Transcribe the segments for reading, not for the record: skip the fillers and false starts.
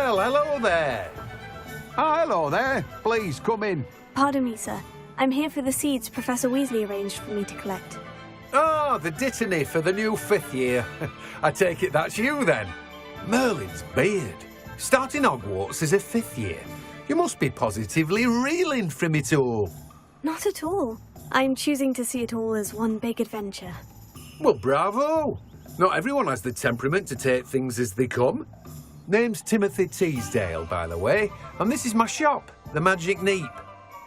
Well, hello there. Hello there. Please, come in. Pardon me, sir. I'm here for the seeds Professor Weasley arranged for me to collect. Oh, the dittany for the new 5th year. I take it that's you, then. Merlin's beard. Starting Hogwarts as a 5th year. You must be positively reeling from it all. Not at all. I'm choosing to see it all as one big adventure. Well, bravo. Not everyone has the temperament to take things as they come. Name's Timothy Teasdale, by the way, and this is my shop, the Magic Neep.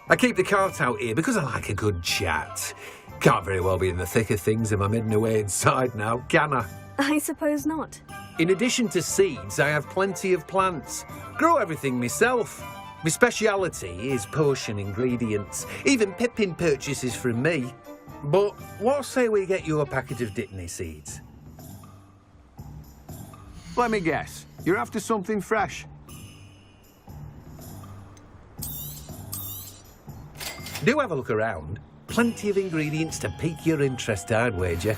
I keep the cart out here because I like a good chat. Can't very well be in the thick of things if I'm hidden away inside now, can I? I suppose not. In addition to seeds, I have plenty of plants. Grow everything myself. My speciality is potion ingredients. Even Pippin purchases from me. But what say we get you a packet of Dittany seeds? Let me guess. You're after something fresh. Do have a look around. Plenty of ingredients to pique your interest, I'd wager.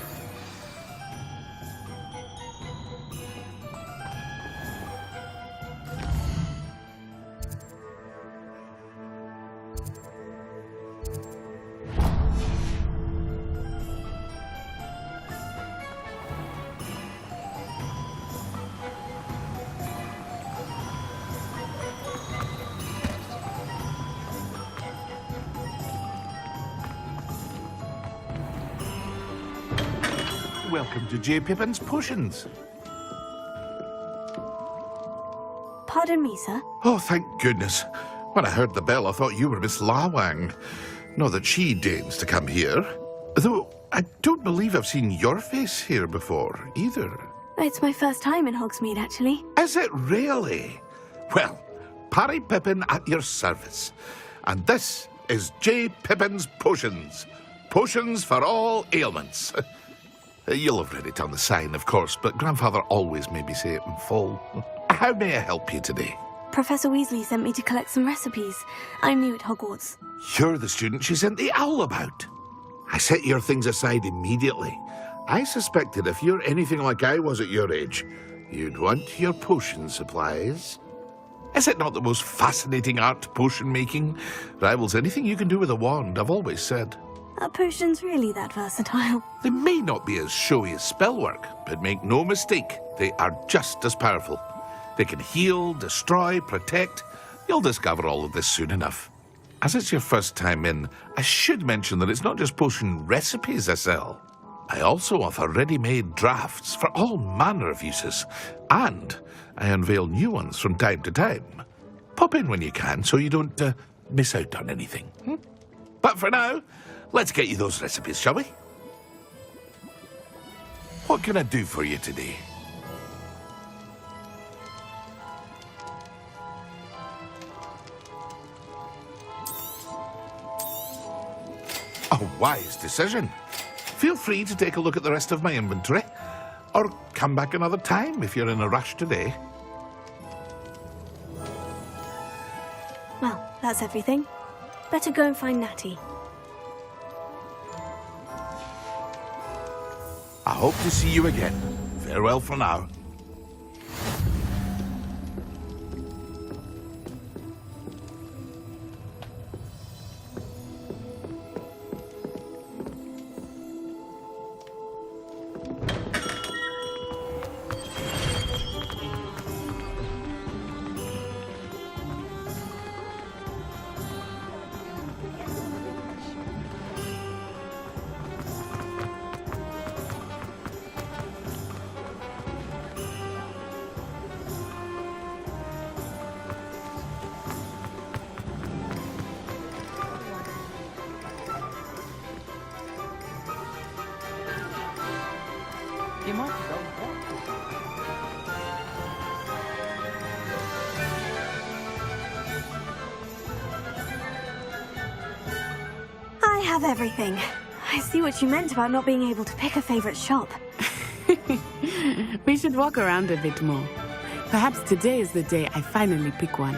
Welcome to J. Pippin's Potions. Pardon me, sir. Oh, thank goodness. When I heard the bell, I thought you were Miss Lawang. Not that she deigns to come here. Though, I don't believe I've seen your face here before, either. It's my first time in Hogsmeade, actually. Is it really? Well, Parry Pippin at your service. And this is J. Pippin's Potions. Potions for all ailments. You'll have read it on the sign, of course, but Grandfather always made me say it in full. How may I help you today? Professor Weasley sent me to collect some recipes. I'm new at Hogwarts. You're the student she sent the owl about. I set your things aside immediately. I suspected if you're anything like I was at your age, you'd want your potion supplies. Is it not the most fascinating art, potion making? Rivals anything you can do with a wand, I've always said. Are potions really that versatile? They may not be as showy as spellwork, but make no mistake, they are just as powerful. They can heal, destroy, protect. You'll discover all of this soon enough. As it's your first time in, I should mention that it's not just potion recipes I sell. I also offer ready-made drafts for all manner of uses, and I unveil new ones from time to time. Pop in when you can so you don't miss out on anything. But for now, let's get you those recipes, shall we? What can I do for you today? A wise decision. Feel free to take a look at the rest of my inventory, or come back another time if you're in a rush today. Well, that's everything. Better go and find Natty. I hope to see you again. Farewell for now. I have everything. I see what you meant about not being able to pick a favorite shop. We should walk around a bit more. Perhaps today is the day I finally pick one.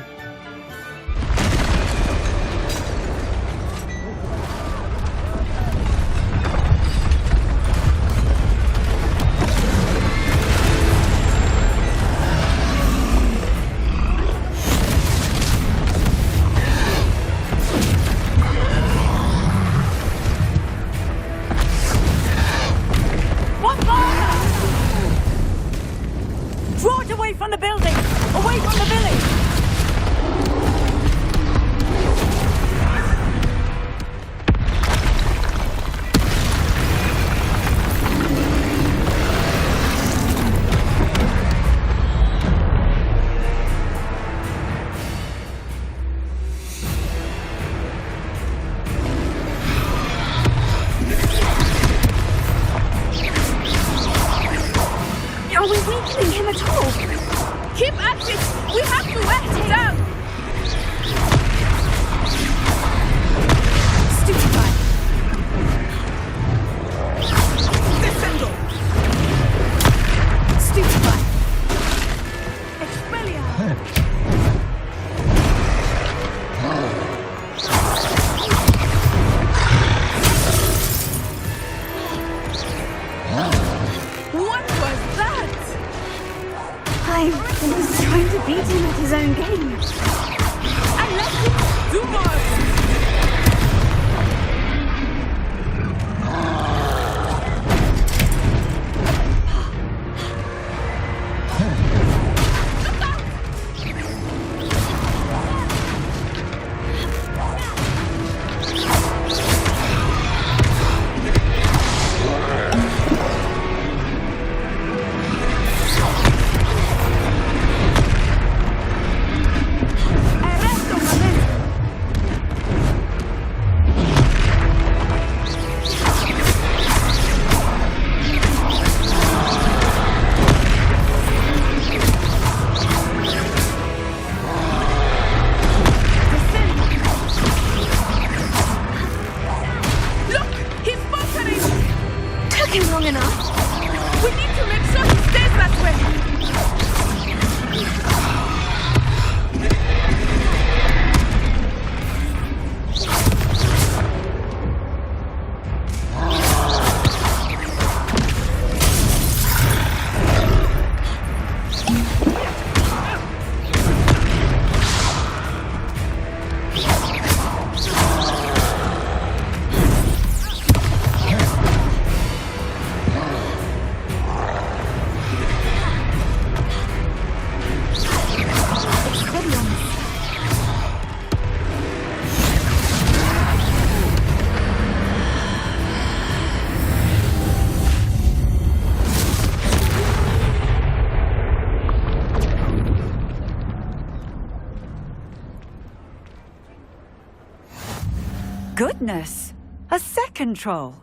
goodness! A second troll.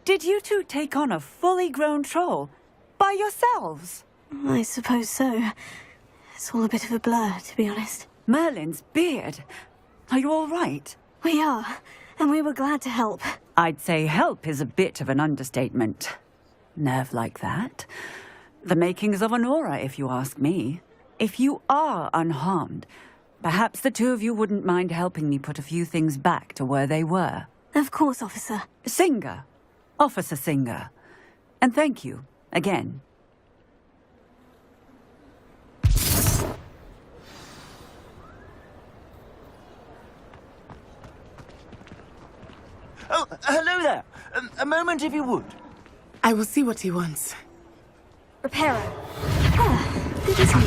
Did you two take on a fully grown troll by yourselves? I suppose so. It's all a bit of a blur, to be honest. Merlin's beard. Are you all right? We are, and we were glad to help. I'd say help is a bit of an understatement. Nerve like that. The makings of an aura, if you ask me. If you are unharmed, perhaps the two of you wouldn't mind helping me put a few things back to where they were. Of course, officer. Singer. Officer Singer. And thank you, again. Oh, hello there. A moment, if you would. I will see what he wants. Reparo. Ah, good as new.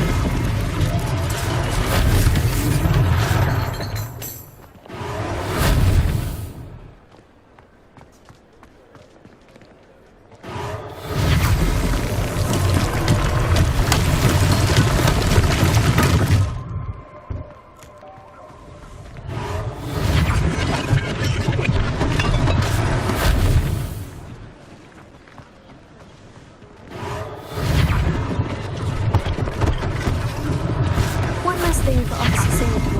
One last thing for Officer Singleton.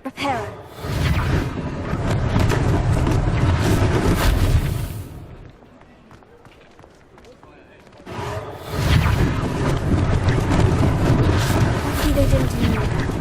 Reparo. Lucky they didn't do more damage.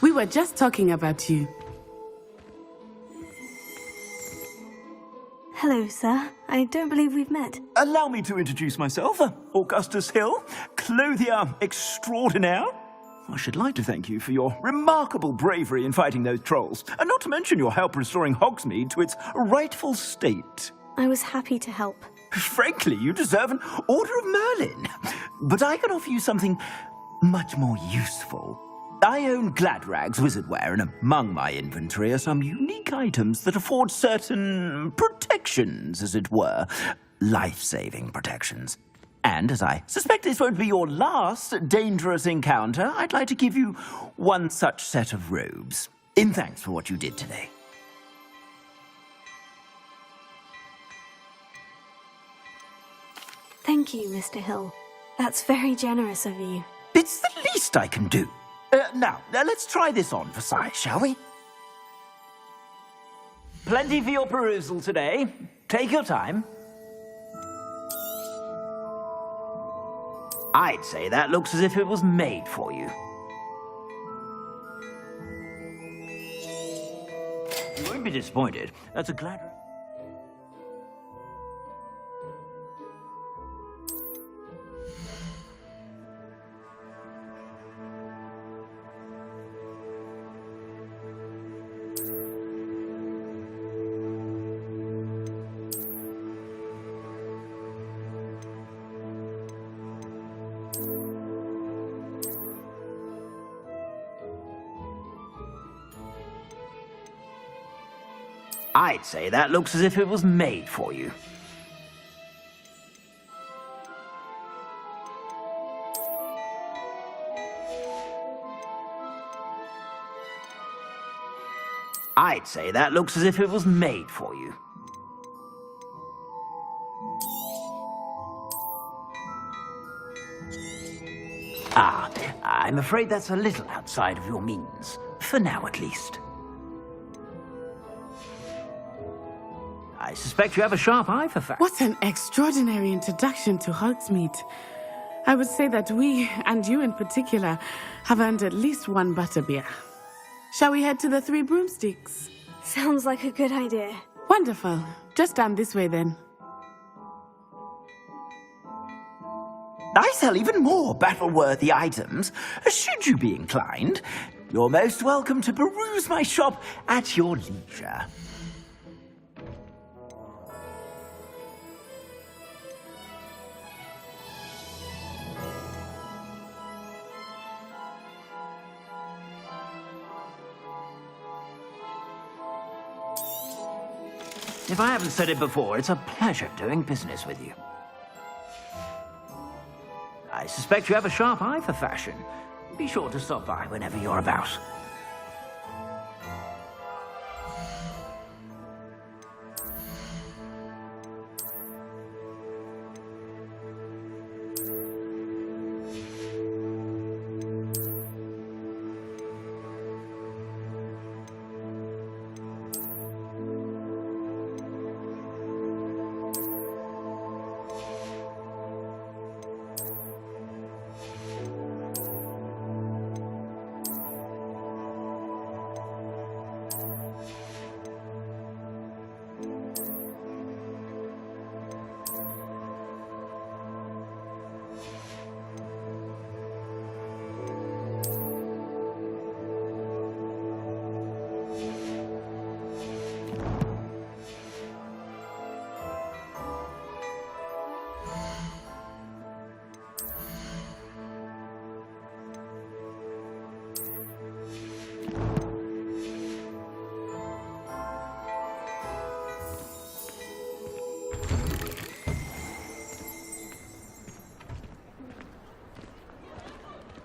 We were just talking about you. Hello, sir. I don't believe we've met. Allow me to introduce myself, Augustus Hill, clothier extraordinaire. I should like to thank you for your remarkable bravery in fighting those trolls, and not to mention your help restoring Hogsmeade to its rightful state. I was happy to help. Frankly, you deserve an Order of Merlin. But I can offer you something much more useful. I own Gladrag's wizardware, and among my inventory are some unique items that afford certain protections, as it were. Life-saving protections. And as I suspect this won't be your last dangerous encounter, I'd like to give you one such set of robes, in thanks for what you did today. Thank you, Mr. Hill. That's very generous of you. It's the least I can do. Now, let's try this on for size, shall we? Plenty for your perusal today. Take your time. I'd say that looks as if it was made for you. You won't be disappointed. That's a glad... I'd say that looks as if it was made for you. I'd say that looks as if it was made for you. I'm afraid that's a little outside of your means. For now, at least. I suspect you have a sharp eye for facts. What an extraordinary introduction to Hogsmeade. I would say that we, and you in particular, have earned at least one butterbeer. Shall we head to the Three Broomsticks? Sounds like a good idea. Wonderful. Just down this way then. I sell even more battle-worthy items, should you be inclined. You're most welcome to peruse my shop at your leisure. If I haven't said it before, it's a pleasure doing business with you. I suspect you have a sharp eye for fashion. Be sure to stop by whenever you're about.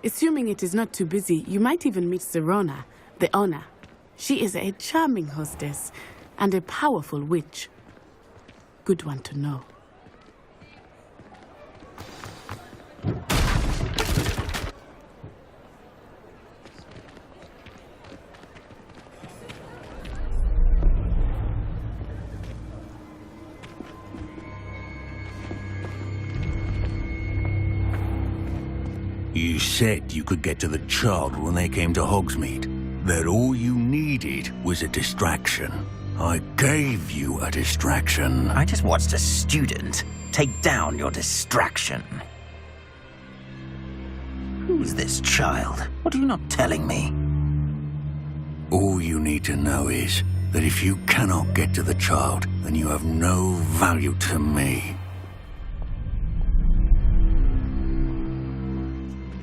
Assuming it is not too busy, you might even meet Sirona, the owner. She is a charming hostess and a powerful witch. Good one to know. You said you could get to the child when they came to Hogsmeade. That all you needed was a distraction. I gave you a distraction. I just watched a student take down your distraction. Who's this child? What are you not telling me? All you need to know is that if you cannot get to the child, then you have no value to me.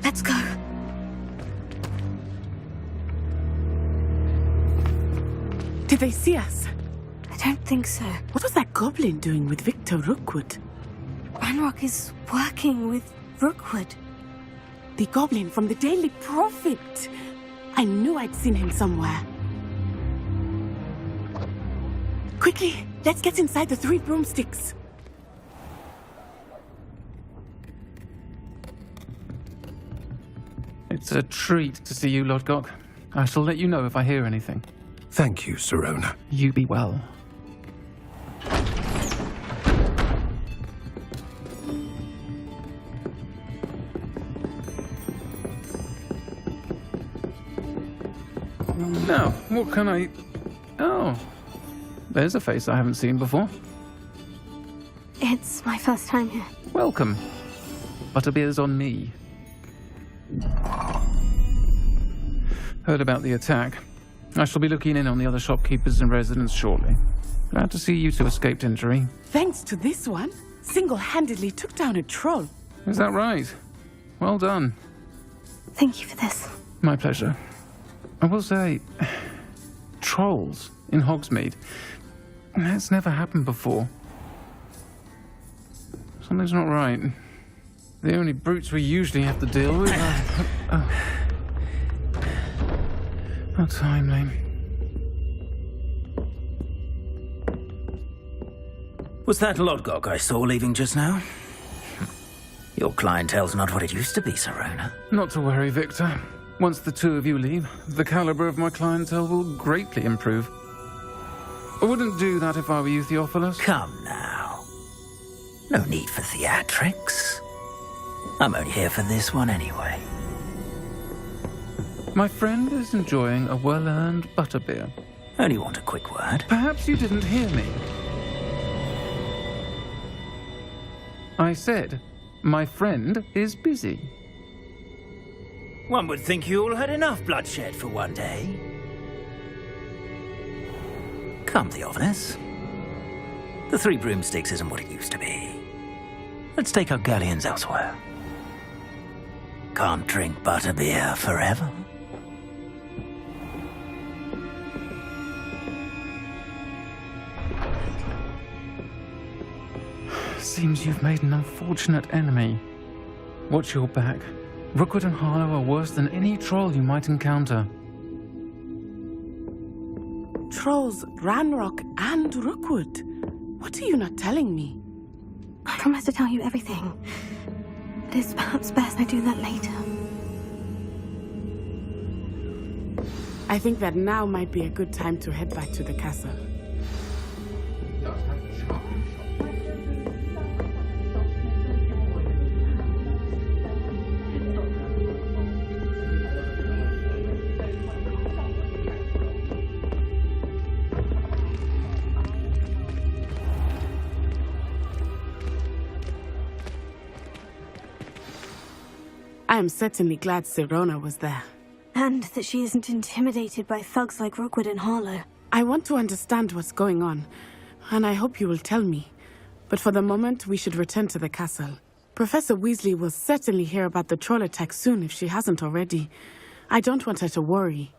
Let's go. Did they see us? I don't think so. What was that goblin doing with Victor Rookwood? Ranrock is working with Rookwood. The goblin from the Daily Prophet. I knew I'd seen him somewhere. Quickly, let's get inside the 3 broomsticks. It's a treat to see you, Lodgok. I shall let you know if I hear anything. Thank you, Sirona. You be well. Now, what can I... Oh, there's a face I haven't seen before. It's my first time here. Welcome. Butterbeer's on me. Heard about the attack. I shall be looking in on the other shopkeepers and residents shortly. Glad to see you two escaped injury. Thanks to this one, single-handedly took down a troll. Is that right? Well done. Thank you for this. My pleasure. I will say, trolls in Hogsmeade. That's never happened before. Something's not right. The only brutes we usually have to deal with are... How timely. Was that Lodgok I saw leaving just now? Your clientele's not what it used to be, Sirona. Not to worry, Victor. Once the two of you leave, the caliber of my clientele will greatly improve. I wouldn't do that if I were you, Theophilus. Come now. No need for theatrics. I'm only here for this one anyway. My friend is enjoying a well-earned butterbeer. Only want a quick word. Perhaps you didn't hear me. I said, my friend is busy. One would think you all had enough bloodshed for one day. Come, Theophilus. The Three Broomsticks isn't what it used to be. Let's take our galleons elsewhere. Can't drink butterbeer forever. Seems you've made an unfortunate enemy. Watch your back. Rookwood and Harlow are worse than any troll you might encounter. Trolls, Ranrock, and Rookwood. What are you not telling me? I promise to tell you everything. But it's perhaps best I do that later. I think that now might be a good time to head back to the castle. I am certainly glad Sirona was there. And that she isn't intimidated by thugs like Rookwood and Harlow. I want to understand what's going on, and I hope you will tell me. But for the moment, we should return to the castle. Professor Weasley will certainly hear about the troll attack soon if she hasn't already. I don't want her to worry.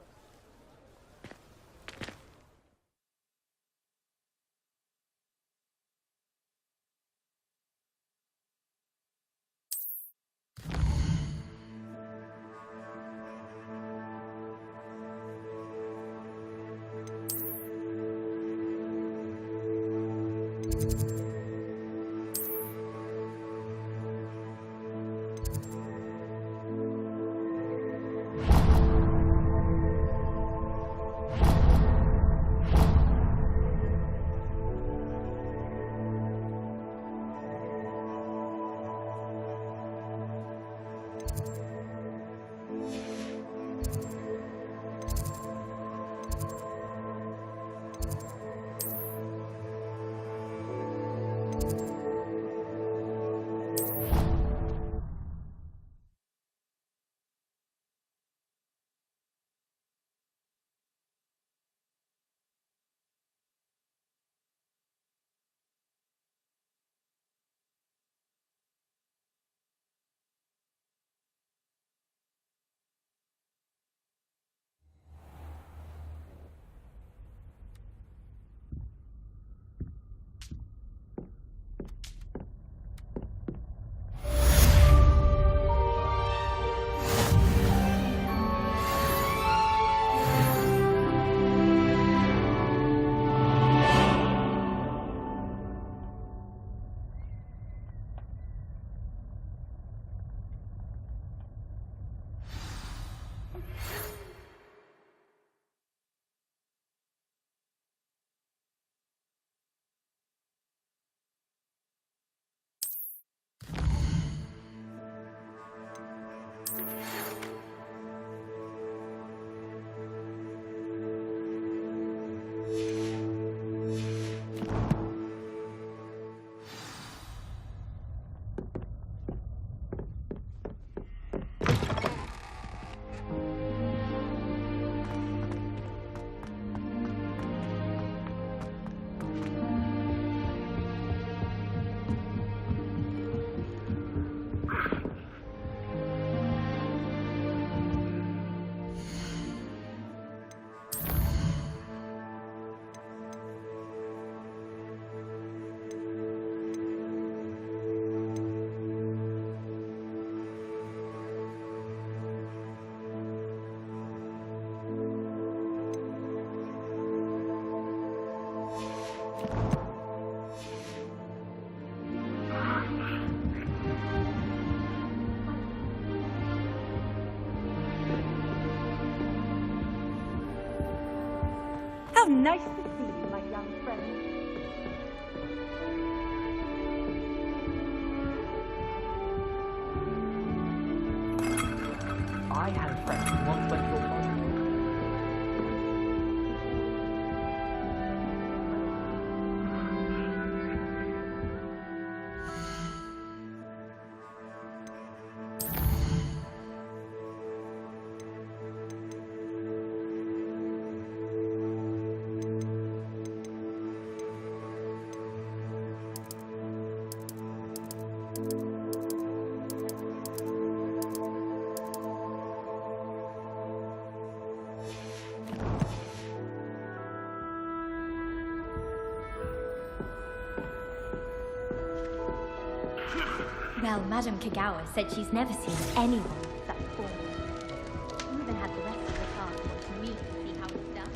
How nice to see you, my young friend. I had a friend who once went to a party. Well, Madame Kagawa said she's never seen anyone with that form. She even had the rest of the class watch me to see how it's done.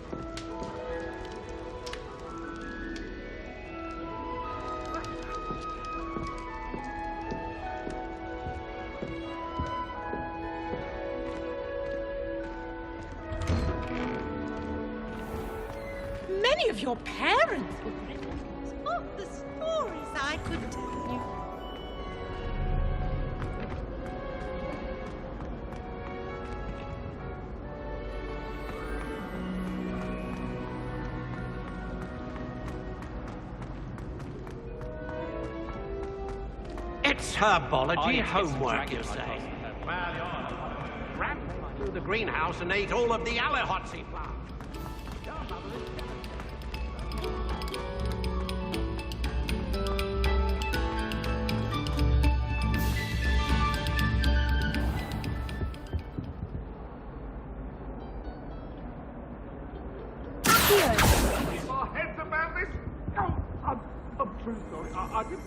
Many of your parents would recognize all the stories I could tell you. It's herbology homework, you say? Well, you're ramped through the greenhouse and ate all of the Alihotzi plants.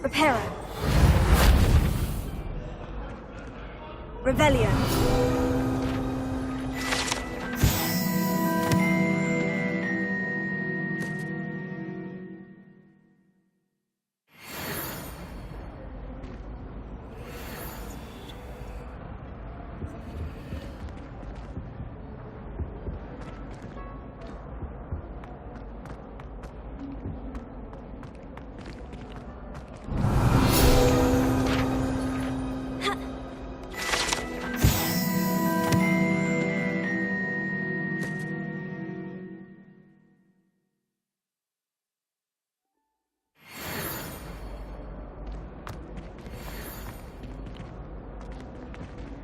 Reparo. Revelio.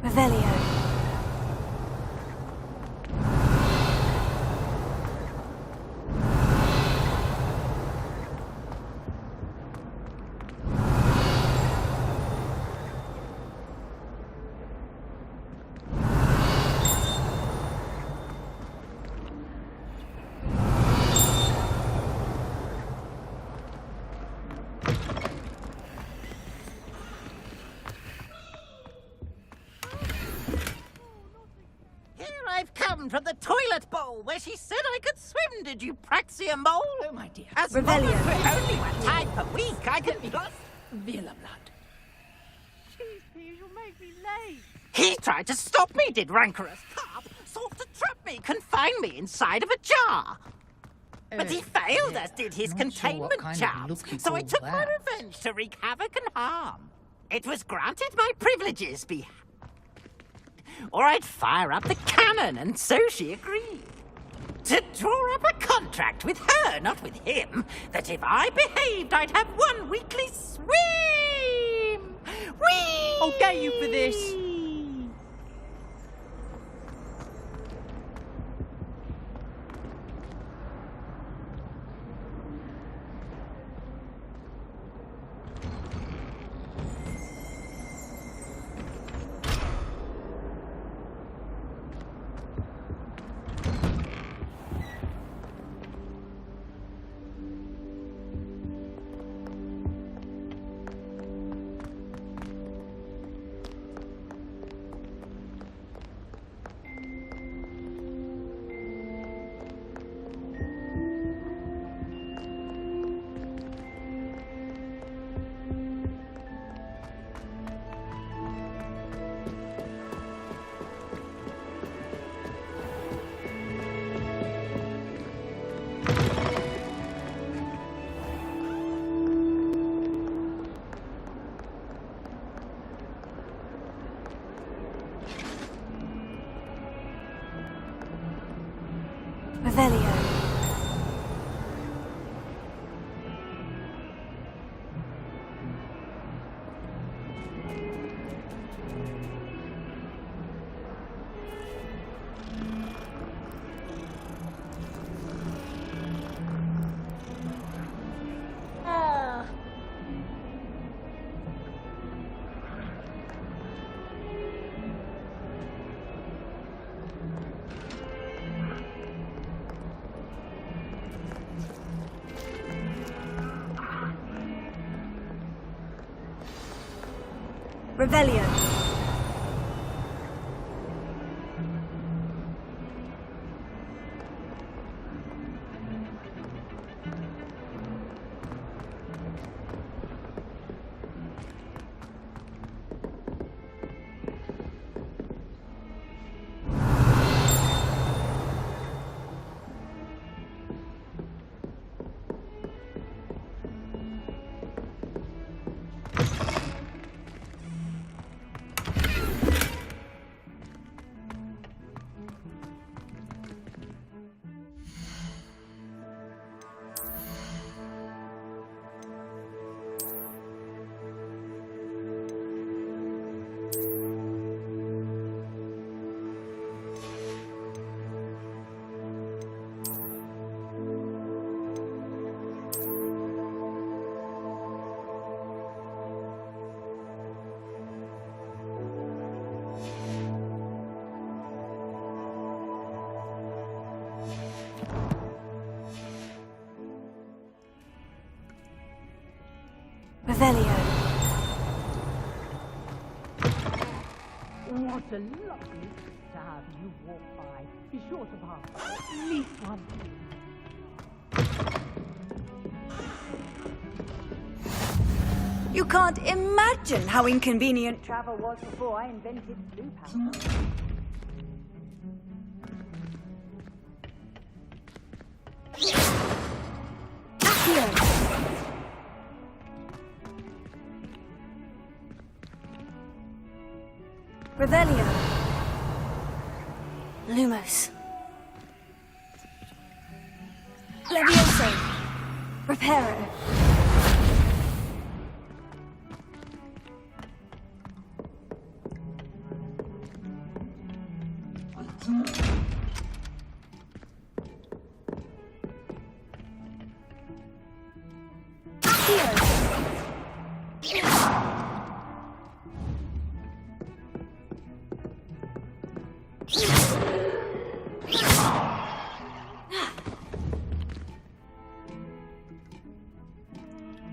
Revelio. I've come from the toilet bowl where she said I could swim. Did you praxia mole? Oh, my dear. As long as we're only one time per week, I can be lost. Villa blood. Jeez, please, you'll make me late. He tried to stop me, did rancorous carp. Sought to trap me, confine me inside of a jar. But he failed, as did his containment charms. So I took my revenge to wreak havoc and harm. It was granted my privileges be... or I'd fire up the cannon, and so she agreed. To draw up a contract with her, not with him, that if I behaved, I'd have one weekly swim! Whee! I'll get you for this. Revelio. Revelio. Revelio. What a lovely to have you walk by. Be sure to pass by at least one. You can't imagine how inconvenient travel was before I invented blue powder. Revelio. Lumos. Levioso. Reparo.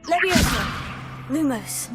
Levioso. Lumos.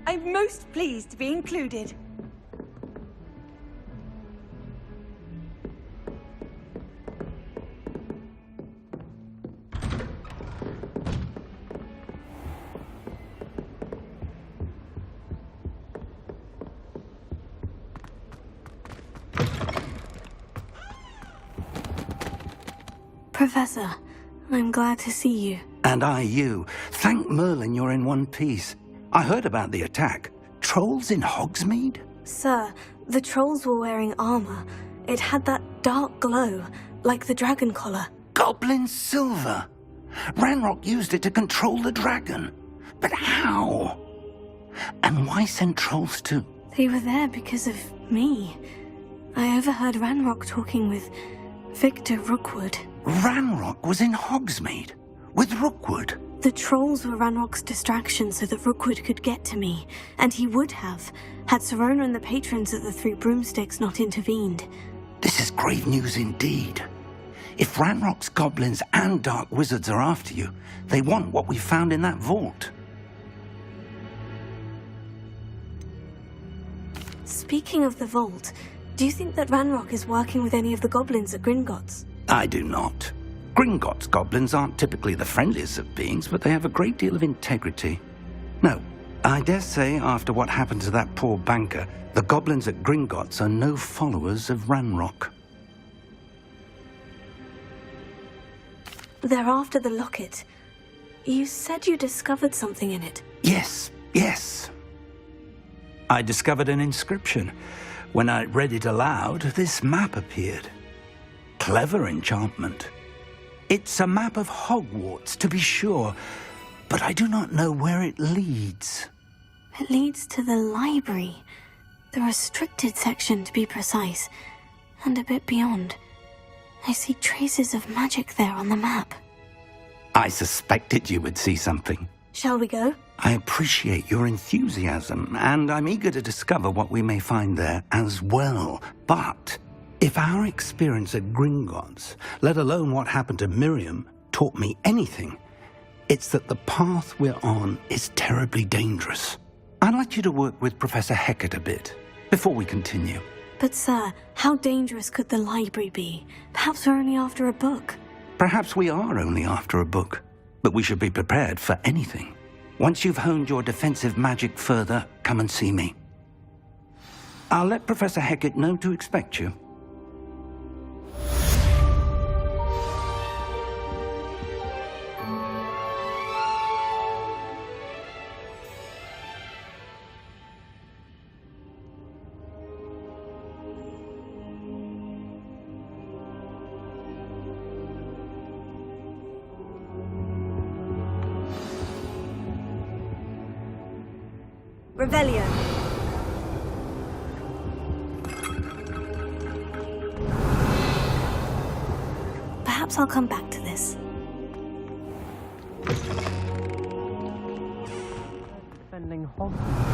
I'm most pleased to be included. Professor, I'm glad to see you. And I you. Thank Merlin you're in one piece. I heard about the attack. Trolls in Hogsmeade? Sir, the trolls were wearing armor. It had that dark glow, like the dragon collar. Goblin silver! Ranrock used it to control the dragon. But how? And why send trolls to They were there because of me. I overheard Ranrock talking with Victor Rookwood. Ranrock was in Hogsmeade? With Rookwood? The trolls were Ranrock's distraction so that Rookwood could get to me, and he would have, had Serona and the patrons at the Three Broomsticks not intervened. This is grave news indeed. If Ranrock's goblins and dark wizards are after you, they want what we found in that vault. Speaking of the vault, do you think that Ranrock is working with any of the goblins at Gringotts? I do not. Gringotts goblins aren't typically the friendliest of beings, but they have a great deal of integrity. No, I dare say after what happened to that poor banker, the goblins at Gringotts are no followers of Ranrock. They're after the locket. You said you discovered something in it. Yes. I discovered an inscription. When I read it aloud, this map appeared. Clever enchantment. It's a map of Hogwarts, to be sure, but I do not know where it leads. It leads to the library. The restricted section, to be precise, and a bit beyond. I see traces of magic there on the map. I suspected you would see something. Shall we go? I appreciate your enthusiasm, and I'm eager to discover what we may find there as well. But if our experience at Gringotts, let alone what happened to Miriam, taught me anything, it's that the path we're on is terribly dangerous. I'd like you to work with Professor Hecat a bit before we continue. But sir, how dangerous could the library be? Perhaps we're only after a book. Perhaps we are only after a book, but we should be prepared for anything. Once you've honed your defensive magic further, come and see me. I'll let Professor Hecat know to expect you. Revelio. Perhaps I'll come back to this. Defending Hogwarts.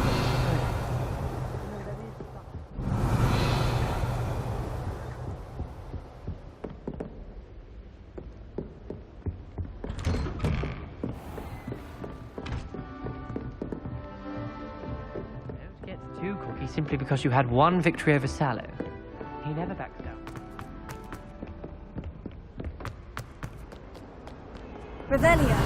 Too cocky simply because you had one victory over Sallow. He never backs down. Revelio.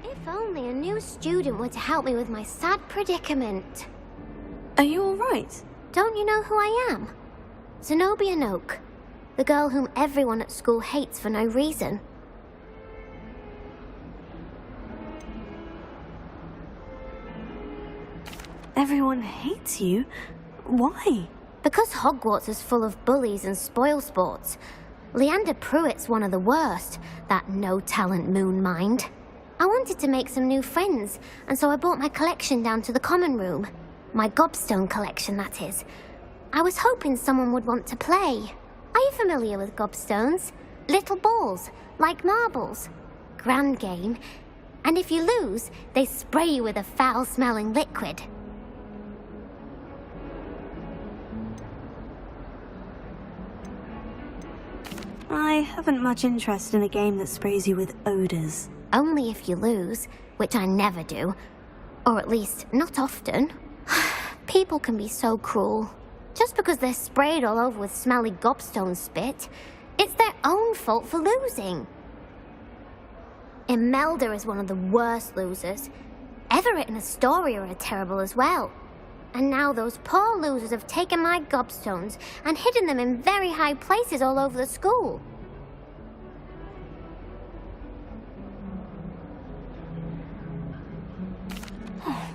If only a new student were to help me with my sad predicament. Are you all right? Don't you know who I am? Zenobia Noak, the girl whom everyone at school hates for no reason. Everyone hates you? Why? Because Hogwarts is full of bullies and spoilsports. Leander Pruitt's one of the worst, that no-talent moon mind. I wanted to make some new friends, and so I brought my collection down to the common room. My gobstone collection, that is. I was hoping someone would want to play. Are you familiar with gobstones? Little balls, like marbles. Grand game. And if you lose, they spray you with a foul-smelling liquid. I haven't much interest in a game that sprays you with odors. Only if you lose, which I never do. Or at least, not often. People can be so cruel. Just because they're sprayed all over with smelly gobstone spit, it's their own fault for losing. Imelda is one of the worst losers. Everett and Astoria are terrible as well. And now those poor losers have taken my gobstones and hidden them in very high places all over the school.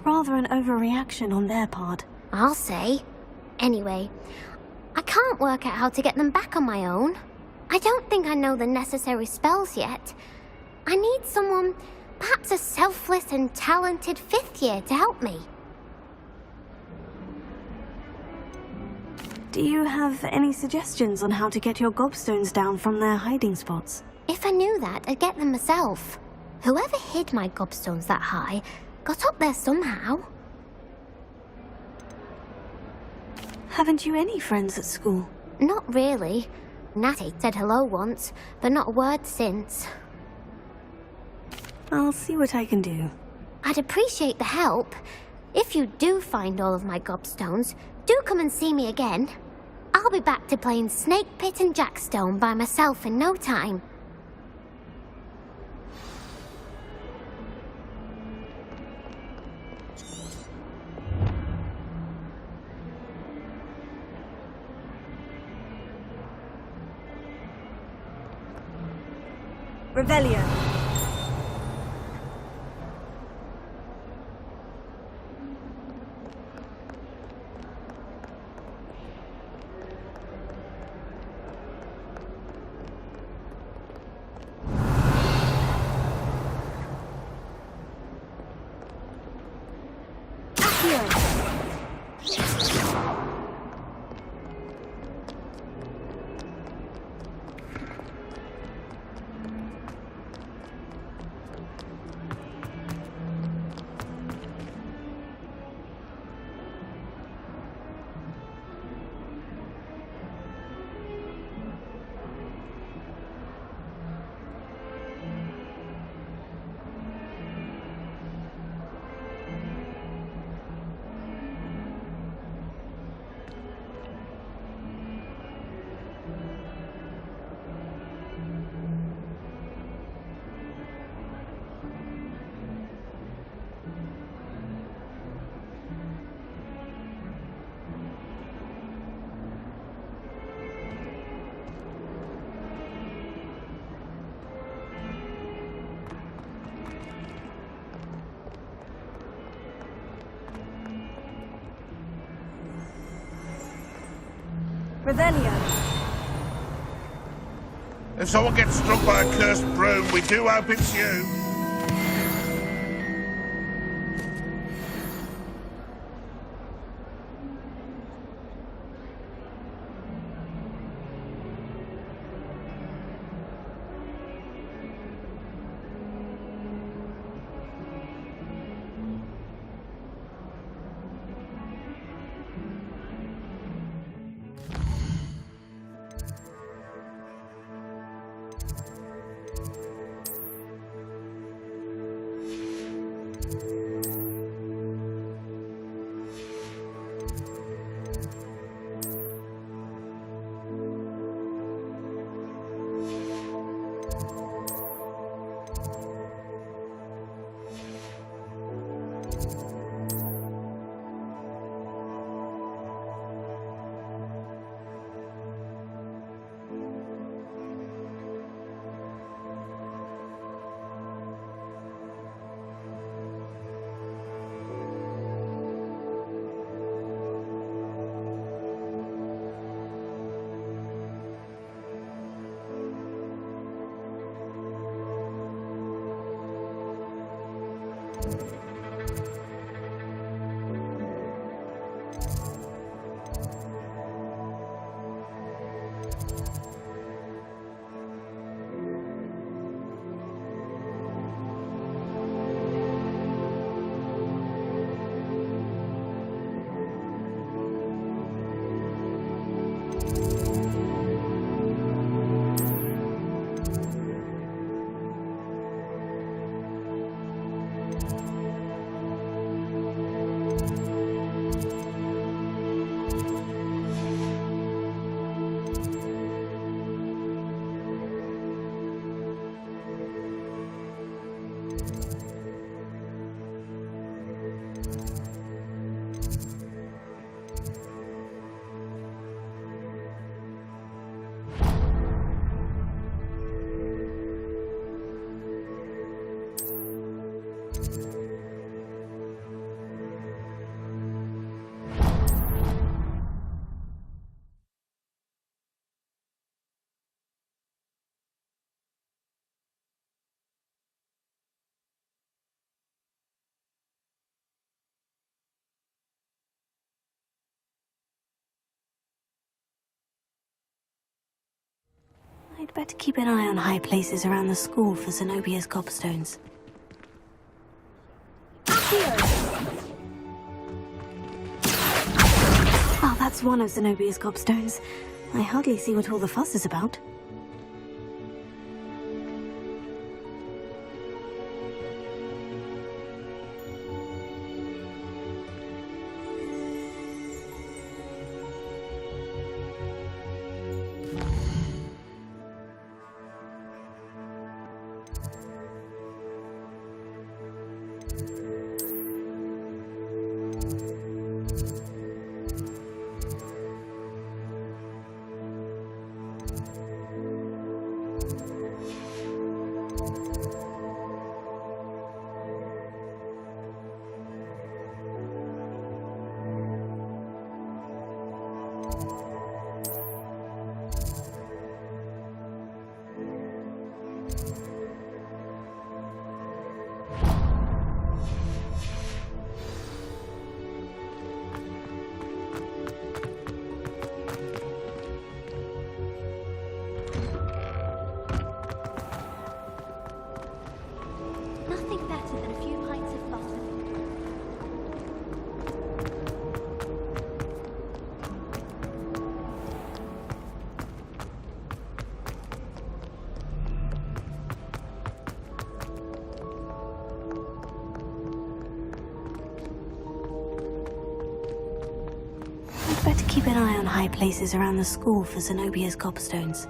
Rather an overreaction on their part. I'll say. Anyway, I can't work out how to get them back on my own. I don't think I know the necessary spells yet. I need someone, perhaps a selfless and talented 5th year to help me. Do you have any suggestions on how to get your gobstones down from their hiding spots? If I knew that, I'd get them myself. Whoever hid my gobstones that high got up there somehow. Haven't you any friends at school? Not really. Natty said hello once, but not a word since. I'll see what I can do. I'd appreciate the help. If you do find all of my gobstones, do come and see me again. I'll be back to playing Snake Pit and Jackstone by myself in no time. Revelio. Revelio. If someone gets struck by a cursed broom, we do hope it's you. better keep an eye on high places around the school for Zenobia's gobstones. Oh, that's one of Zenobia's gobstones. I hardly see what all the fuss is about. Nothing better than a few pints of butter. I'd better keep an eye on high places around the school for Zenobia's gobstones.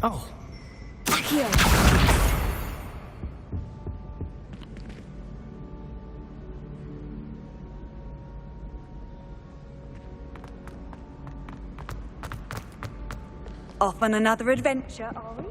Oh. Accio! Off on another adventure, are we?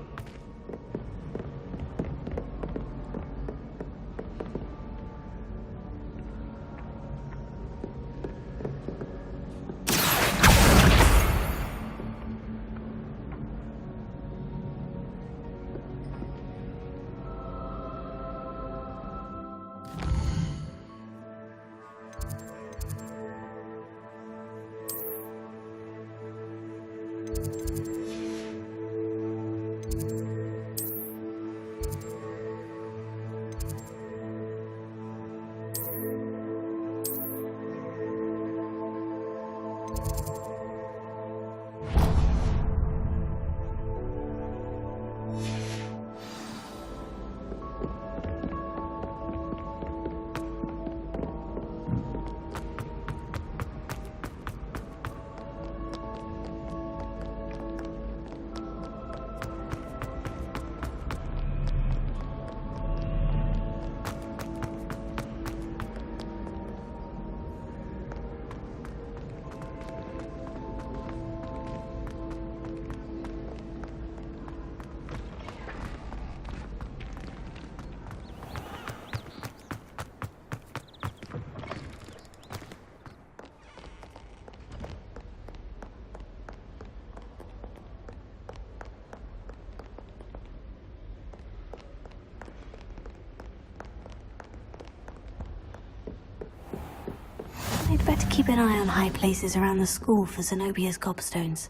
I'd better keep an eye on high places around the school for Zenobia's gobstones.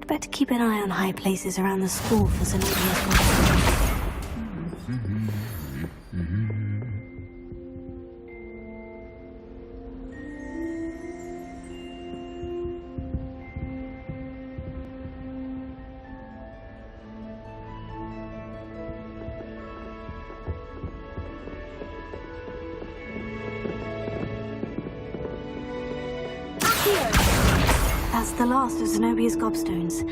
I'd better keep an eye on high places around the school for Zenobia's gobstones. That's the last of Zenobia's gobstones.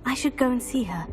I should go and see her.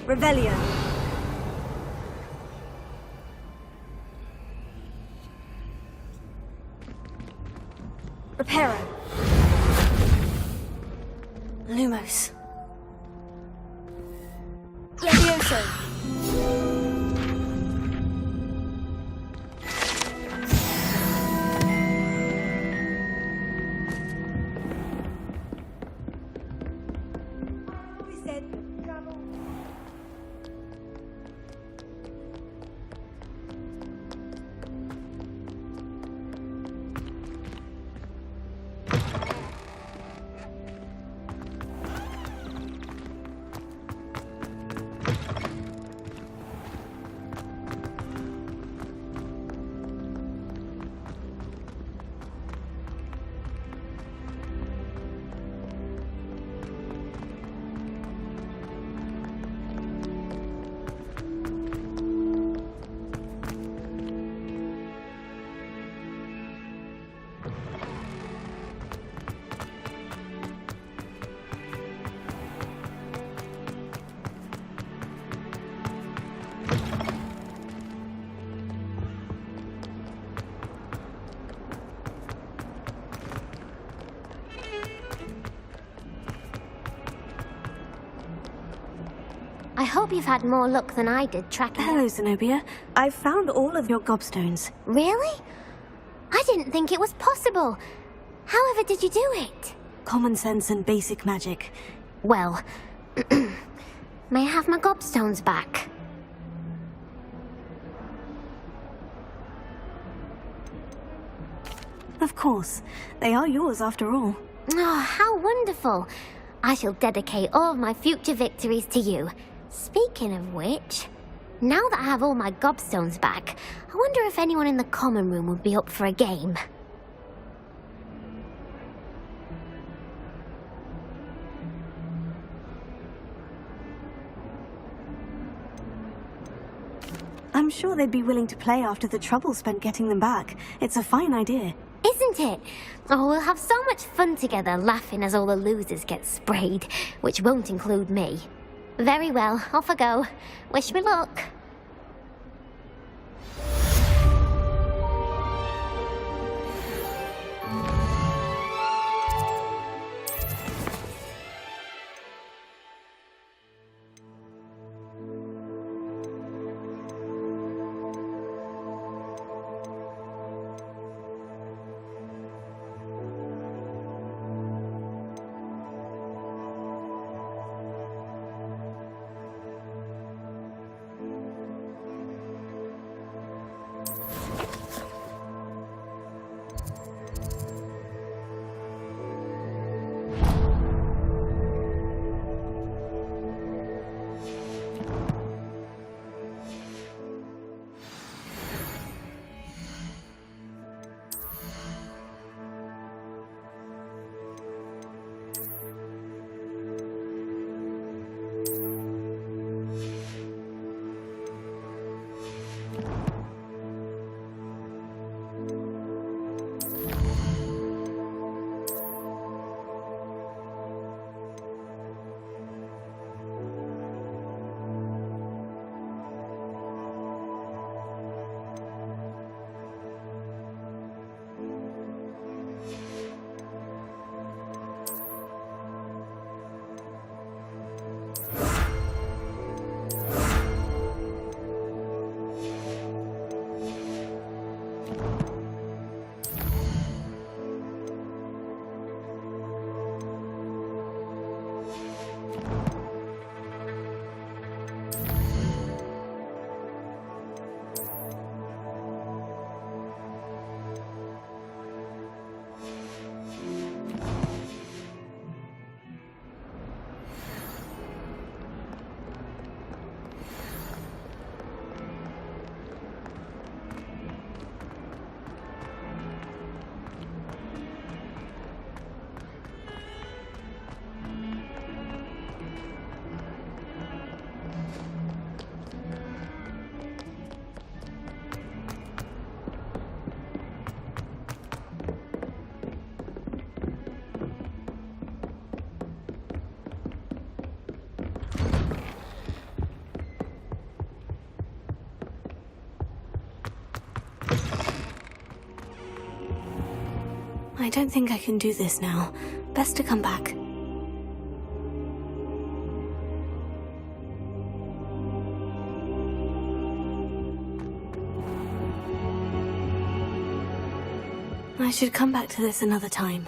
Revelio. Reparo. Lumos. Levioso. I hope you've had more luck than I did tracking. Hello, Zenobia. I've found all of your gobstones. Really? I didn't think it was possible. However did you do it? Common sense and basic magic. Well, may I have my gobstones back? Of course. They are yours after all. Oh, how wonderful. I shall dedicate all of my future victories to you. Speaking of which, now that I have all my gobstones back, I wonder if anyone in the common room would be up for a game. I'm sure they'd be willing to play after the trouble spent getting them back. It's a fine idea. Isn't it? Oh, we'll have so much fun together laughing as all the losers get sprayed, which won't include me. Very well, off I go. Wish me luck. don't think I can do this now. Best to come back. I should come back to this another time.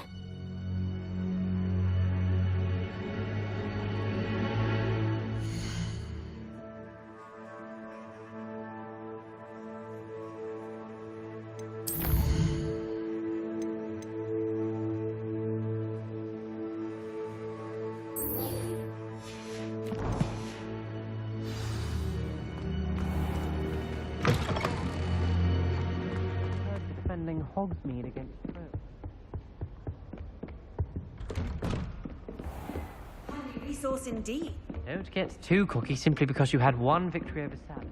Defending Hogsmeade against Crow. Resource indeed. Don't get too cocky simply because you had one victory over Salad.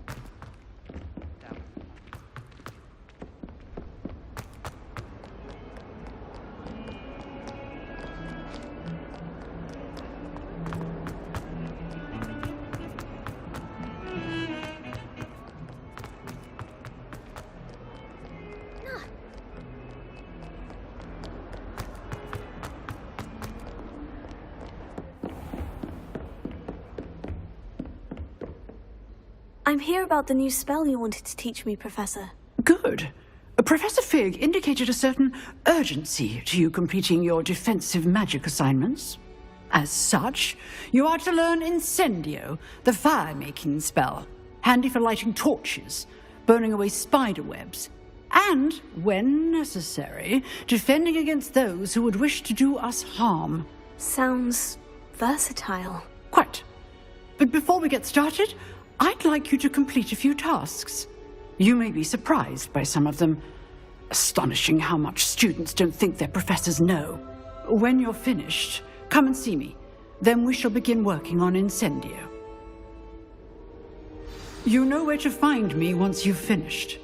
I'm here about the new spell you wanted to teach me, Professor. Good. Professor Fig indicated a certain urgency to you completing your defensive magic assignments. As such, you are to learn Incendio, the fire-making spell, handy for lighting torches, burning away spider webs, and, when necessary, defending against those who would wish to do us harm. Sounds versatile. Quite. But before we get started, I'd like you to complete a few tasks. You may be surprised by some of them. Astonishing how much students don't think their professors know. When you're finished, come and see me. Then we shall begin working on Incendio. You know where to find me once you've finished.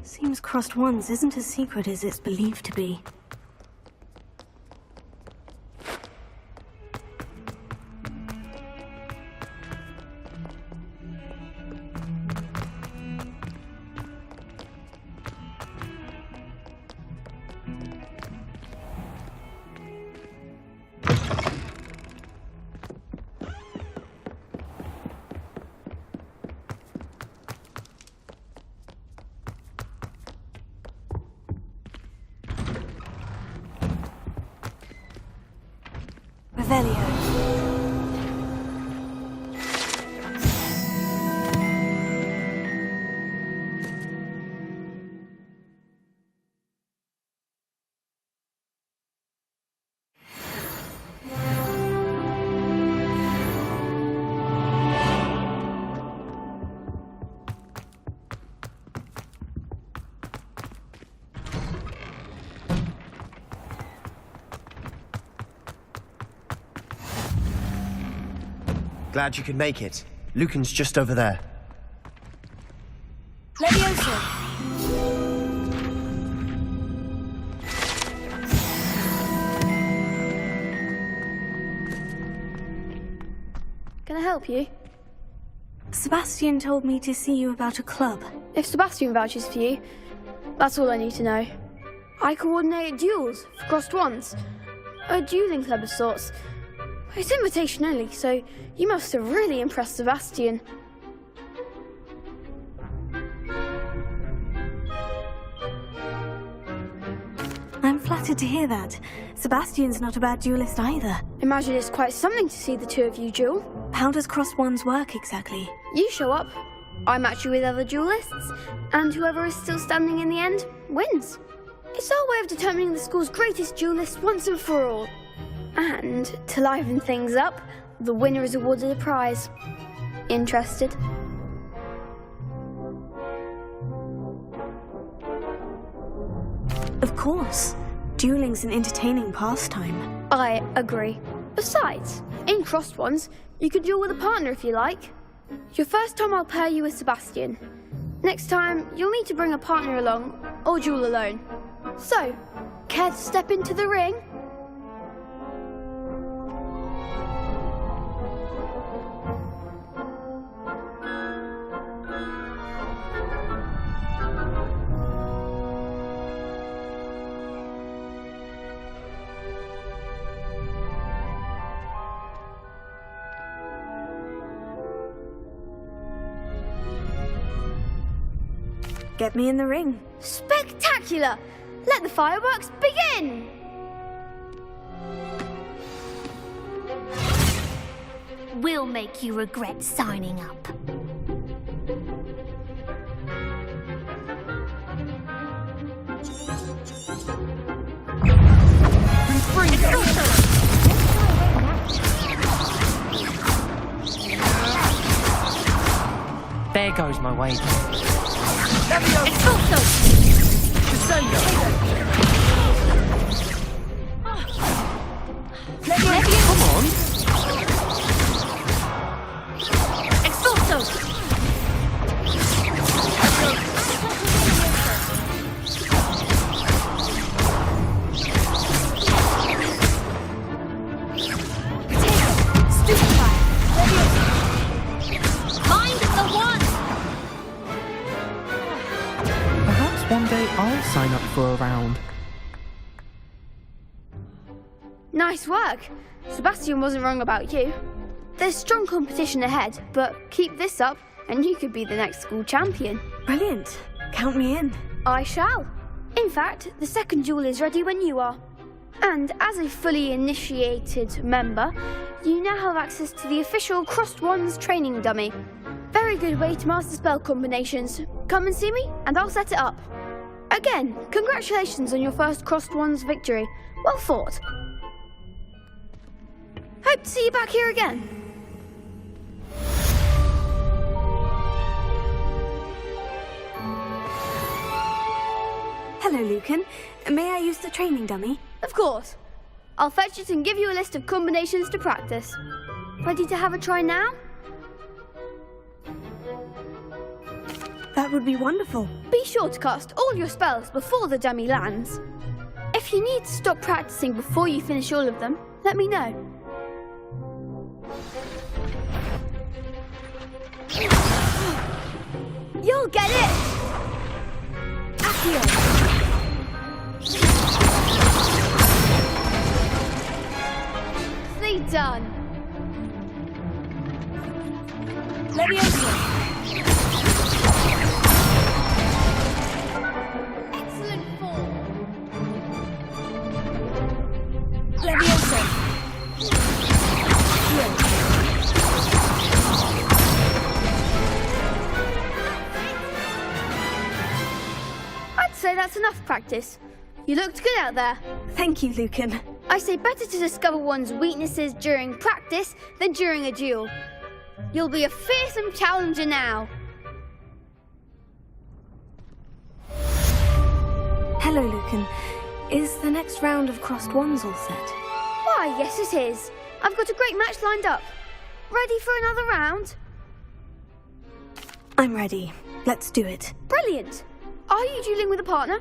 Seems Crossed Wands isn't as secret as it's believed to be. Revelio. Glad you could make it. Lucan's just over there. Leviosa! Can I help you? Sebastian told me to see you about a club. If Sebastian vouches for you, that's all I need to know. I coordinate duels for Crossed Wands. A dueling club of sorts. It's invitation only, so you must have really impressed Sebastian. I'm flattered to hear that. Sebastian's not a bad duelist either. Imagine it's quite something to see the two of you duel. How does Crossed Wands work exactly? You show up, I match you with other duelists, and whoever is still standing in the end wins. It's our way of determining the school's greatest duelist once and for all. And, to liven things up, the winner is awarded a prize. Interested? Of course. Dueling's an entertaining pastime. I agree. Besides, in Crossed Wands, you could duel with a partner if you like. Your first time I'll pair you with Sebastian. Next time, you'll need to bring a partner along, or duel alone. So, care to step into the ring? Get me in the ring. Spectacular! Let the fireworks begin! We'll make you regret signing up. There goes my wager. Expulso! Come on! Expulso! Mind the one! Perhaps one day I'll sign up for a round. Nice work. Sebastian wasn't wrong about you. There's strong competition ahead, but keep this up and you could be the next school champion. Brilliant. Count me in. I shall. In fact, the second duel is ready when you are. And as a fully initiated member, you now have access to the official Crossed Wands training dummy. Very good way to master spell combinations. Come and see me and I'll set it up. Again, congratulations on your first Crossed Wands victory. Well fought. Hope to see you back here again. Hello, Lucan. May I use the training dummy? Of course. I'll fetch it and give you a list of combinations to practice. Ready to have a try now? That would be wonderful. Be sure to cast all your spells before the dummy lands. If you need to stop practicing before you finish all of them, let me know. You'll get it! Accio! Done. Excellent form. I'd say that's enough practice. You looked good out there. Thank you, Lucan. I say better to discover one's weaknesses during practice than during a duel. You'll be a fearsome challenger now. Hello, Lucan. Is the next round of Crossed Wands all set? Why, yes it is. I've got a great match lined up. Ready for another round? I'm ready. Let's do it. Brilliant. Are you dueling with a partner?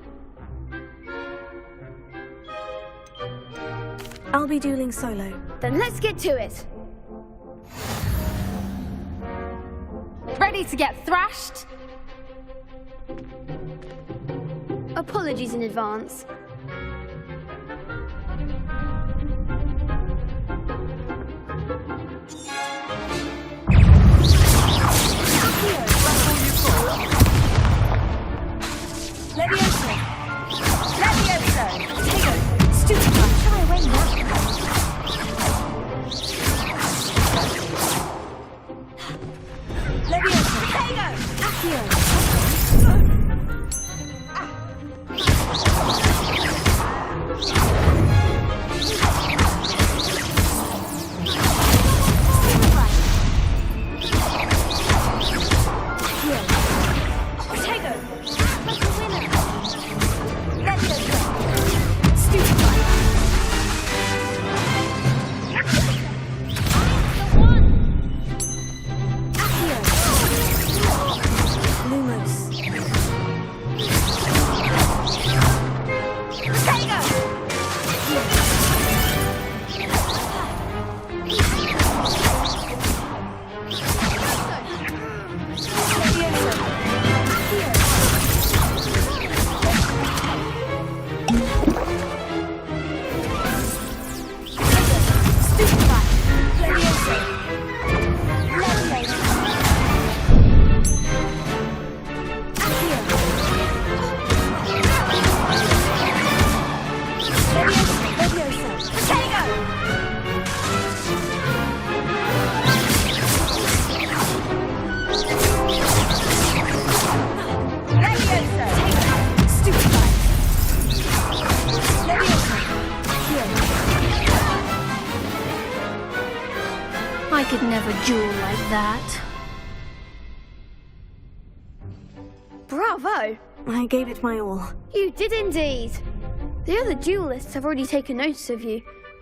I'll be dueling solo. Then let's get to it. Ready to get thrashed? Apologies in advance. Levioso! Stupid one, shy away now. Levioso! Accio! jewel like that. Bravo! I gave it my all. You did indeed. The other duelists have already taken notice of you,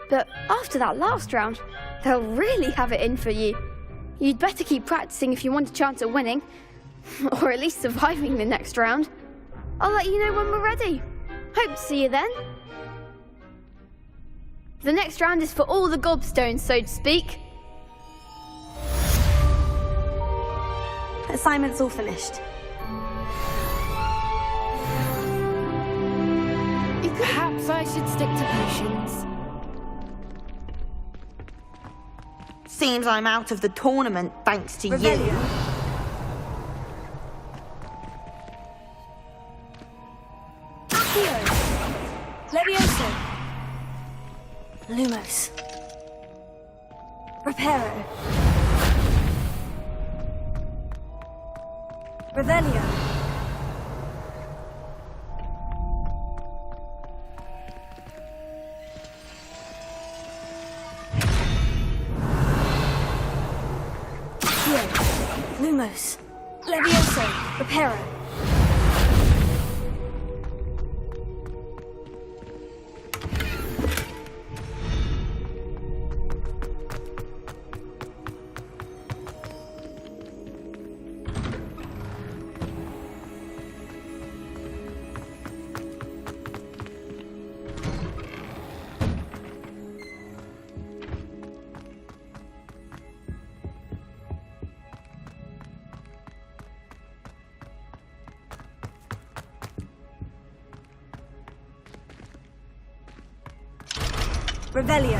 but after that last round, they'll really have it in for you. You'd better keep practicing if you want a chance at winning, or at least surviving the next round. I'll let you know when we're ready. Hope to see you then. The next round is for all the gobstones, so to speak. Assignment's all finished. Perhaps I should stick to potions. Seems I'm out of the tournament thanks to you. Levioso. Lumos. Reparo. Revelio. Lumos. Levioso. Reparo. Revelio.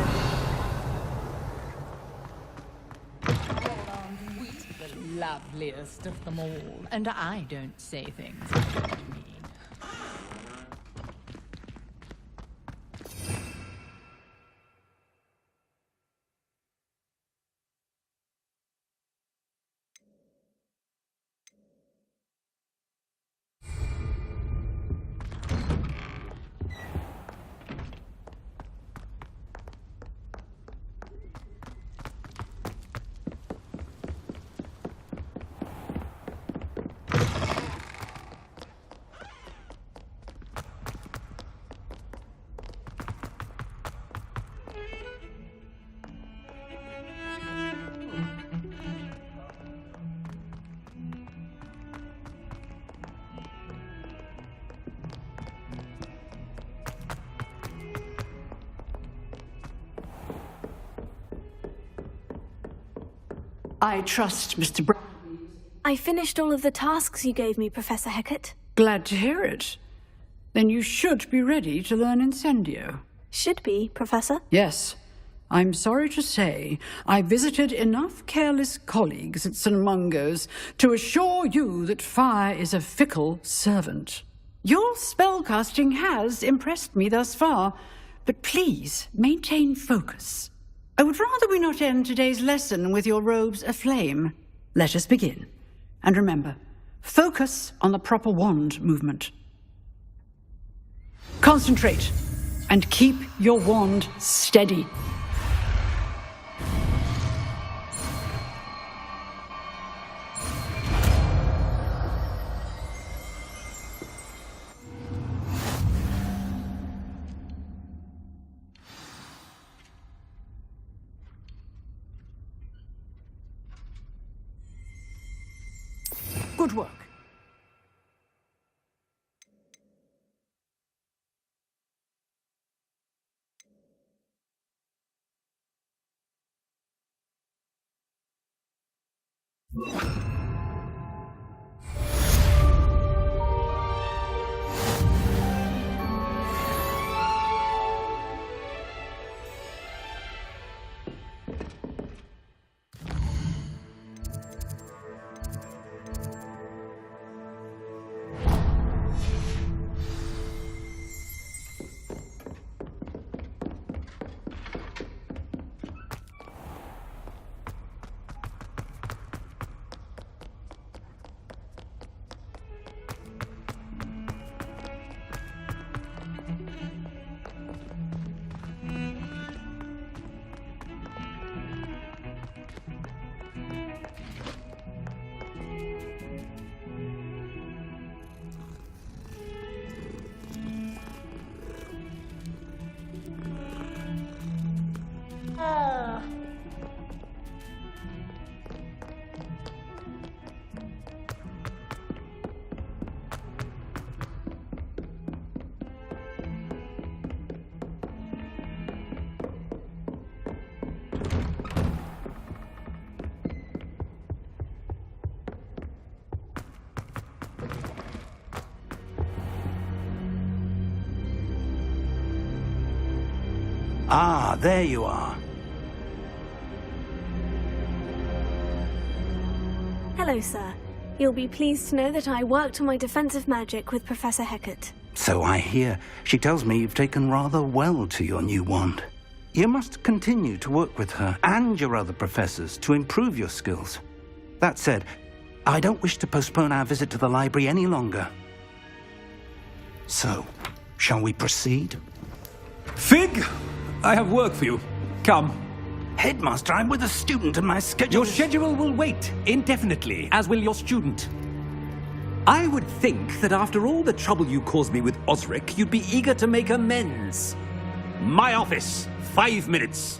The loveliest of them all, and I don't say things I don't mean. I trust Mr. Brown. I finished all of the tasks you gave me, Professor Hecat. Glad to hear it. Then you should be ready to learn Incendio. Should be, Professor. Yes. I'm sorry to say, I visited enough careless colleagues at St. Mungo's to assure you that fire is a fickle servant. Your spellcasting has impressed me thus far, but please maintain focus. I would rather we not end today's lesson with your robes aflame. Let us begin. And remember, focus on the proper wand movement. Concentrate and keep your wand steady. Good work. Ah, there you are. Hello, sir. You'll be pleased to know that I worked on my defensive magic with Professor Hecat. So I hear. She tells me you've taken rather well to your new wand. You must continue to work with her and your other professors to improve your skills. That said, I don't wish to postpone our visit to the library any longer. So, shall we proceed? Fig! I have work for you. Come. Headmaster, I'm with a student and my schedule... Your schedule will wait indefinitely, as will your student. I would think that after all the trouble you caused me with Osric, you'd be eager to make amends. My office, 5 minutes.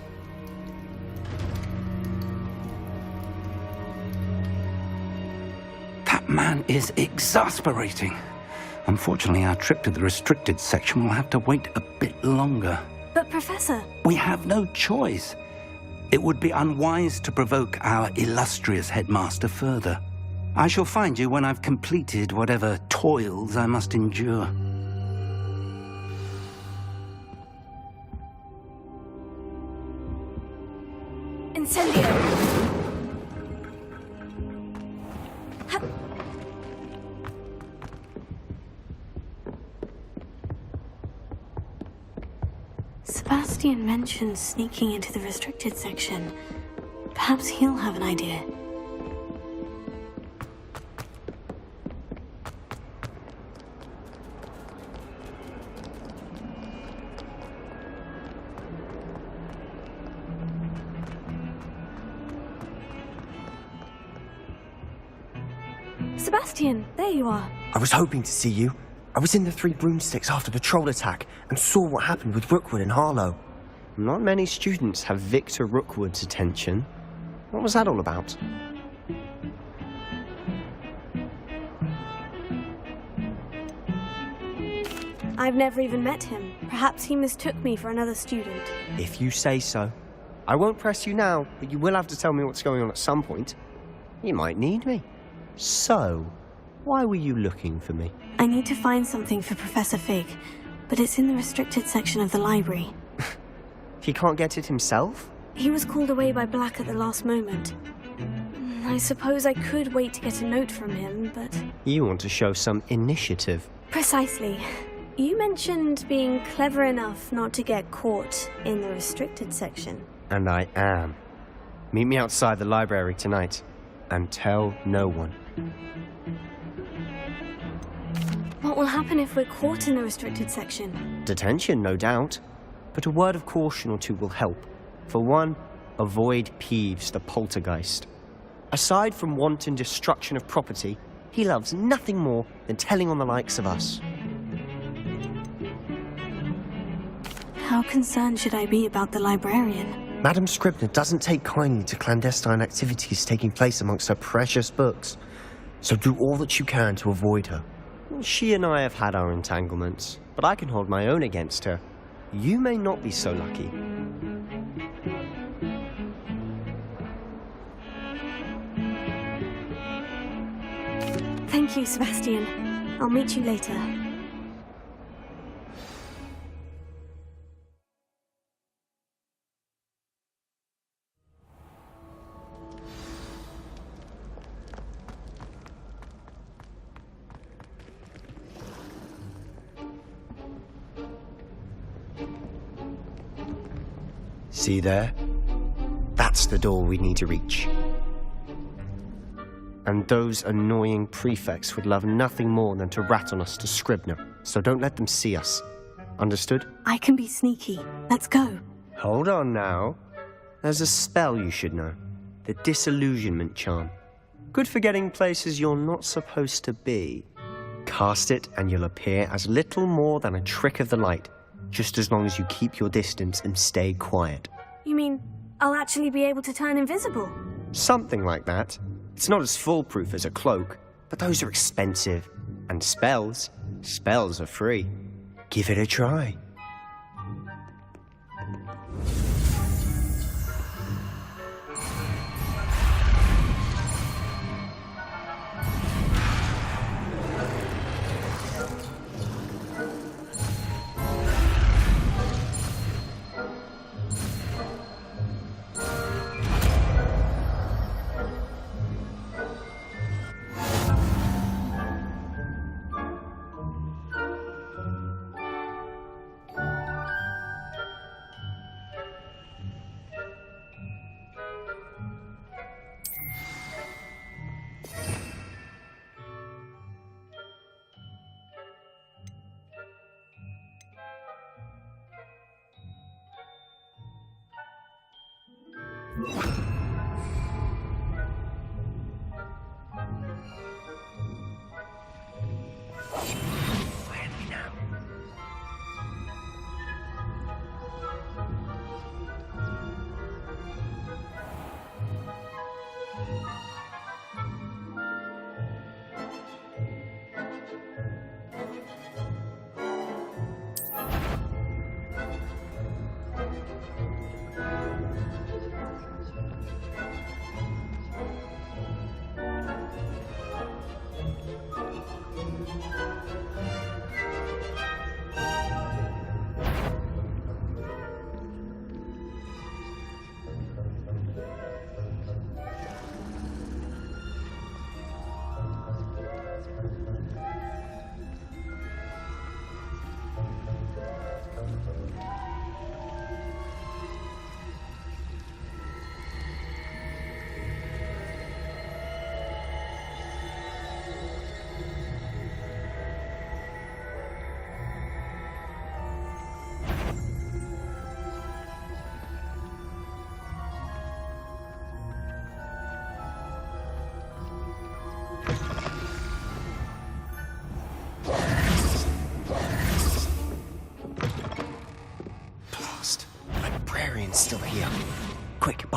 That man is exasperating. Unfortunately, our trip to the restricted section will have to wait a bit longer. But, Professor... We have no choice. It would be unwise to provoke our illustrious headmaster further. I shall find you when I've completed whatever toils I must endure. Incendio! Sebastian mentioned sneaking into the restricted section. Perhaps he'll have an idea. Sebastian, there you are. I was hoping to see you. I was in the Three Broomsticks after the troll attack and saw what happened with Rookwood and Harlow. Not many students have Victor Rookwood's attention. What was that all about? I've never even met him. Perhaps he mistook me for another student. If you say so. I won't press you now, but you will have to tell me what's going on at some point. You might need me. So, why were you looking for me? I need to find something for Professor Fig, but it's in the restricted section of the library. He can't get it himself? He was called away by Black at the last moment. I suppose I could wait to get a note from him, but... You want to show some initiative. Precisely. You mentioned being clever enough not to get caught in the restricted section. And I am. Meet me outside the library tonight, and tell no one. What will happen if we're caught in the restricted section? Detention, no doubt. But a word of caution or two will help. For one, avoid Peeves, the poltergeist. Aside from wanton destruction of property, he loves nothing more than telling on the likes of us. How concerned should I be about the librarian? Madame Scribner doesn't take kindly to clandestine activities taking place amongst her precious books. So do all that you can to avoid her. She and I have had our entanglements, but I can hold my own against her. You may not be so lucky. Thank you, Sebastian. I'll meet you later. See there? That's the door we need to reach. And those annoying prefects would love nothing more than to rat on us to Scribner, so don't let them see us. Understood? I can be sneaky. Let's go. Hold on now. There's a spell you should know. The Disillusionment Charm. Good for getting places you're not supposed to be. Cast it and you'll appear as little more than a trick of the light, just as long as you keep your distance and stay quiet. You mean I'll actually be able to turn invisible? Something like that. It's not as foolproof as a cloak, but those are expensive. And spells are free. Give it a try.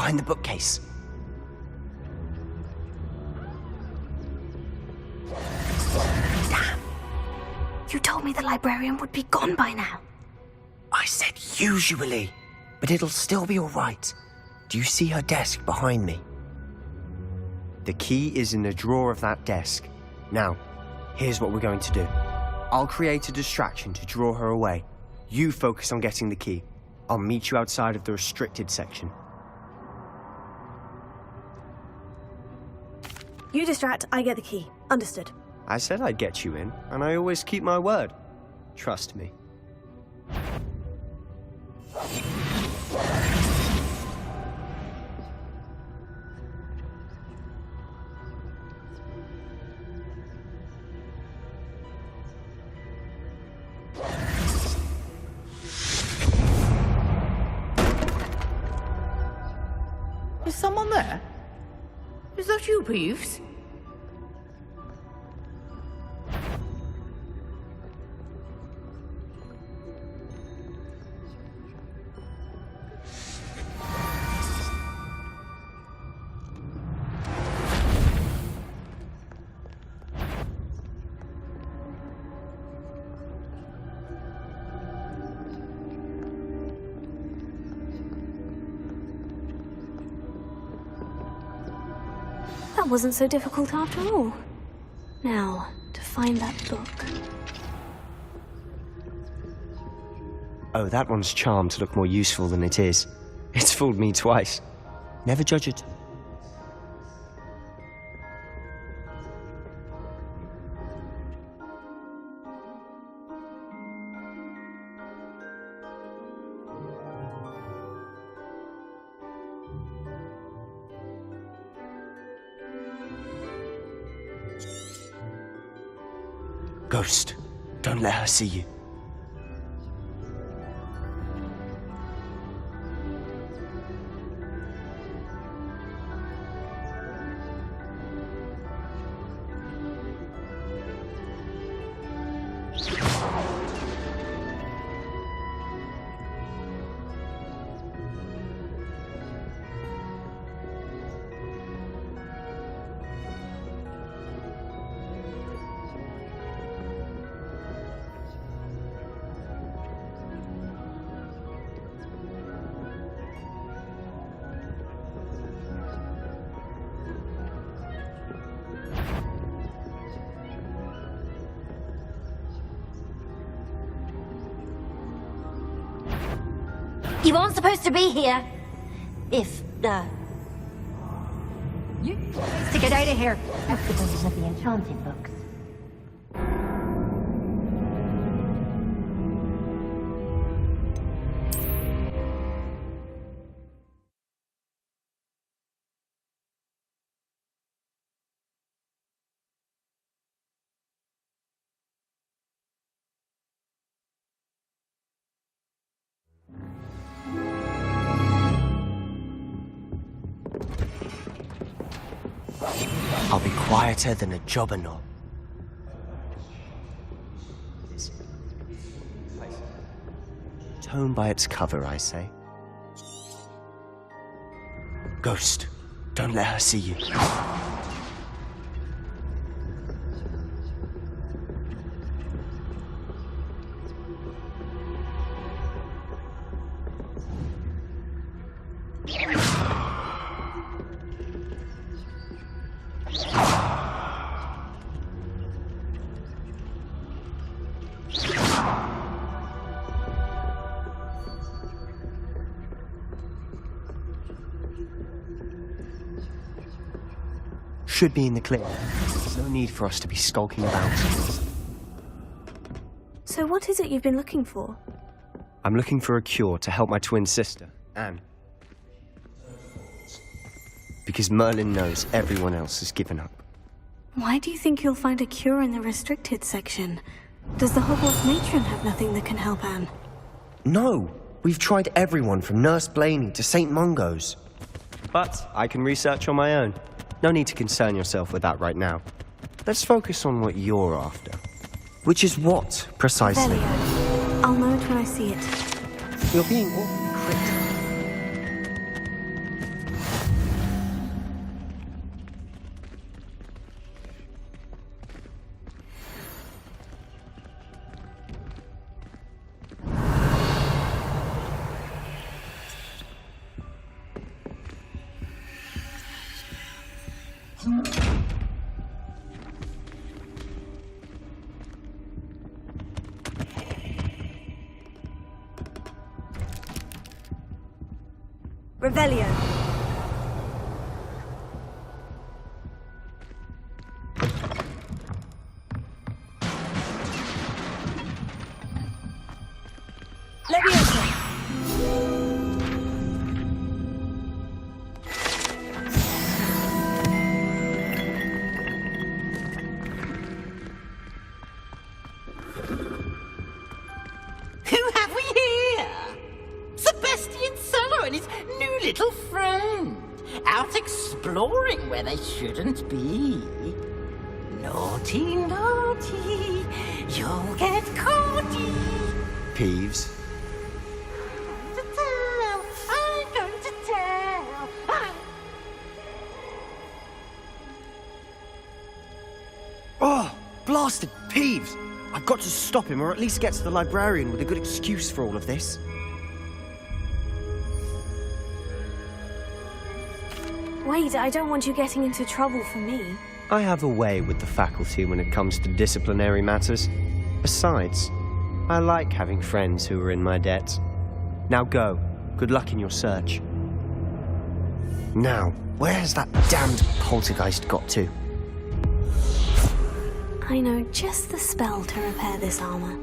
behind the bookcase. Damn. You told me the librarian would be gone by now. I said usually, but it'll still be all right. Do you see her desk behind me? The key is in the drawer of that desk. Now, here's what we're going to do. I'll create a distraction to draw her away. You focus on getting the key. I'll meet you outside of the restricted section. You distract, I get the key. Understood. I said I'd get you in, and I always keep my word. Trust me. Is someone there? Is that you, Peeves? That wasn't so difficult after all. Now, to find that book. Oh, that one's charmed to look more useful than it is. It's fooled me twice. Never judge it. Ghost, don't let her see you. You aren't supposed to be here. If, You to get out of here. That's the version of the enchanted books. I'll be quieter than a jobberknoll. Tone by its cover, I say. Ghost, don't let her see you. Should be in the clear. There's no need for us to be skulking about. So what is it you've been looking for? I'm looking for a cure to help my twin sister, Anne. Because Merlin knows everyone else has given up. Why do you think you'll find a cure in the restricted section? Does the Hogwarts matron have nothing that can help Anne? No! We've tried everyone from Nurse Blaney to St. Mungo's. But I can research on my own. No need to concern yourself with that right now. Let's focus on what you're after. Which is what, precisely? Velio. I'll know it when I see it. You're being awfully cryptic. Revelio. Who have we here? Sebastian Solo and his new little friend. Out exploring where they shouldn't be. Naughty, naughty, you'll get caughty. Peeves. I'm going to tell. Oh, blasted Peeves! I've got to stop him, or at least get to the librarian with a good excuse for all of this. Wait, I don't want you getting into trouble for me. I have a way with the faculty when it comes to disciplinary matters. Besides, I like having friends who are in my debt. Now go. Good luck in your search. Now, where has that damned poltergeist got to? I know just the spell to repair this armor.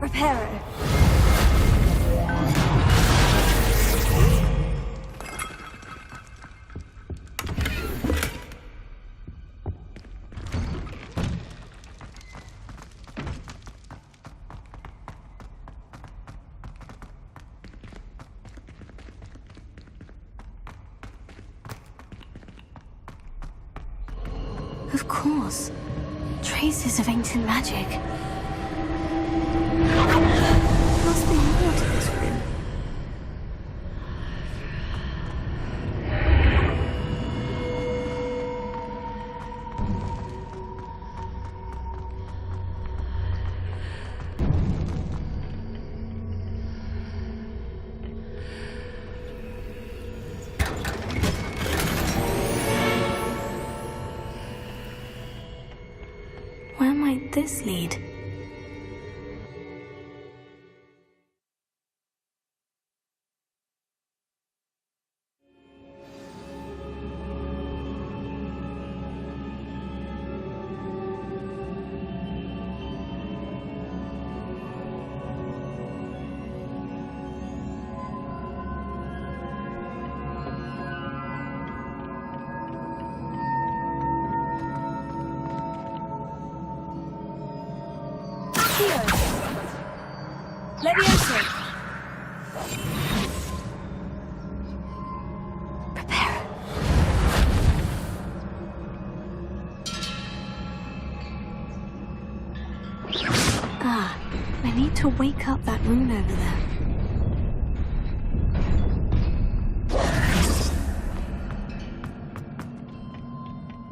Reparo. Of course. Traces of ancient magic. Must be more to this room. Where might this lead? Levioso. Prepare. Ah, I need to wake up that rune over there.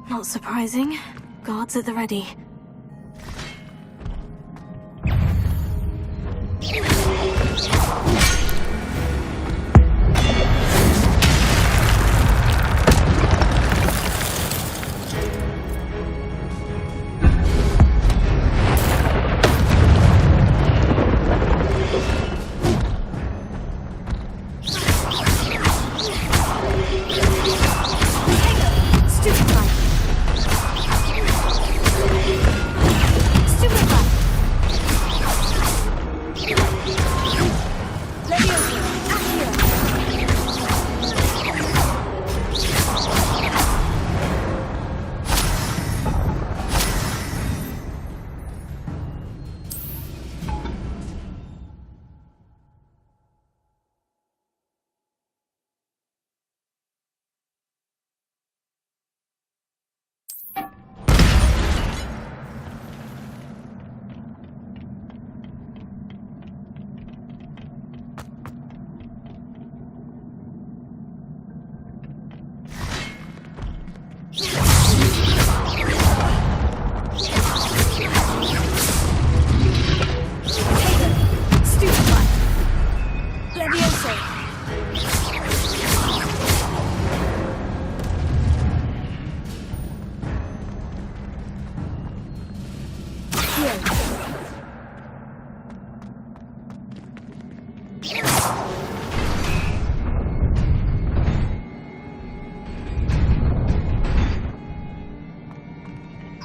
Not surprising. Guards at the ready.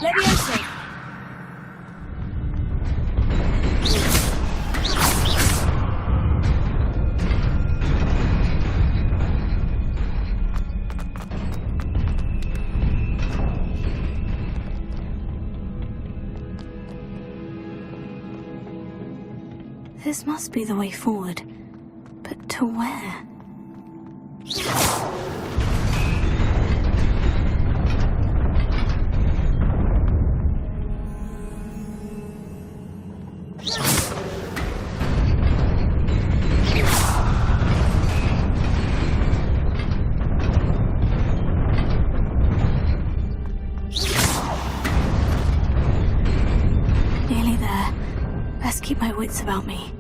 Leviosa! This must be the way forward. But to where? Nearly there. Best keep my wits about me.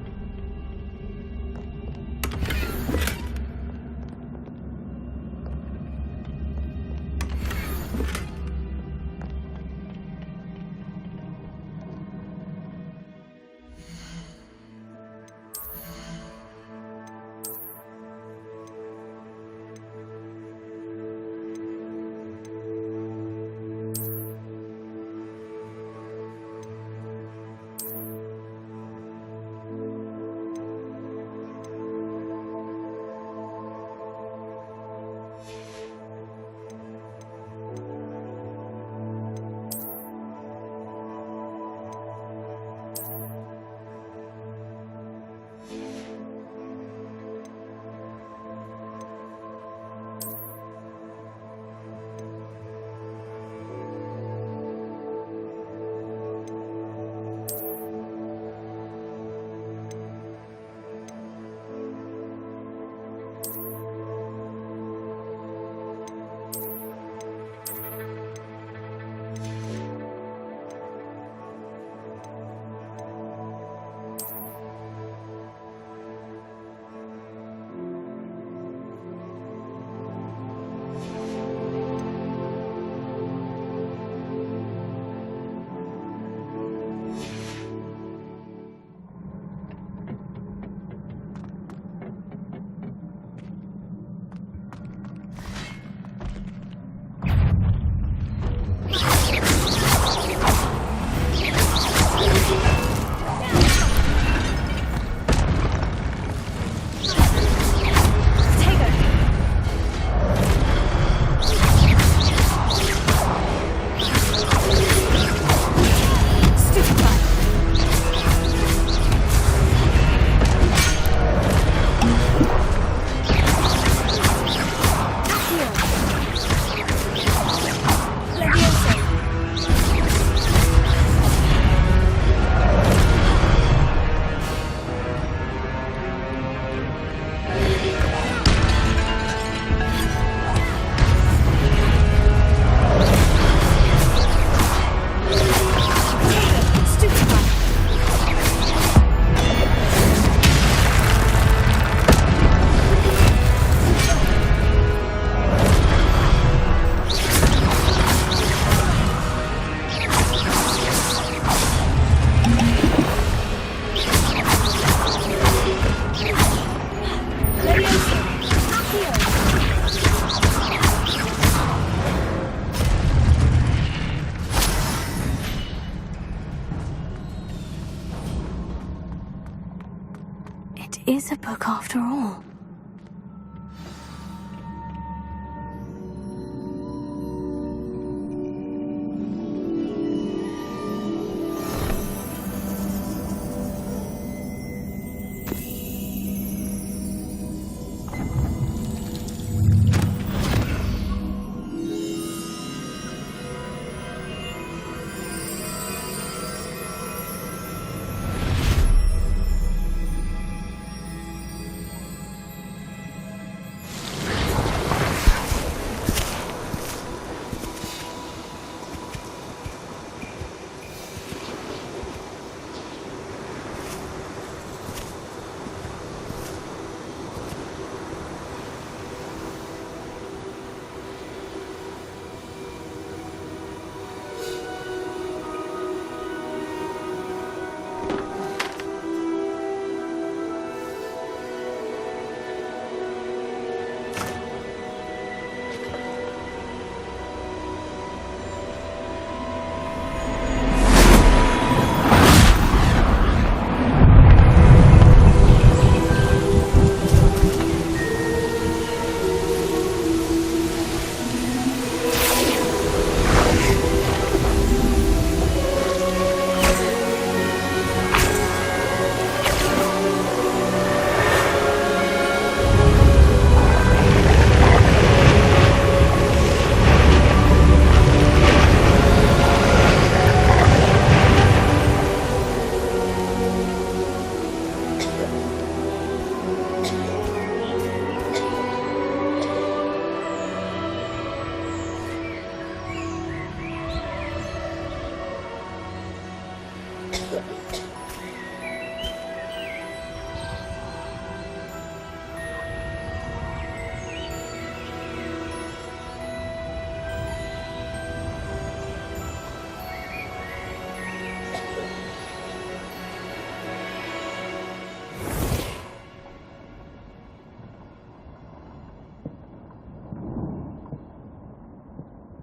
Is a book after all.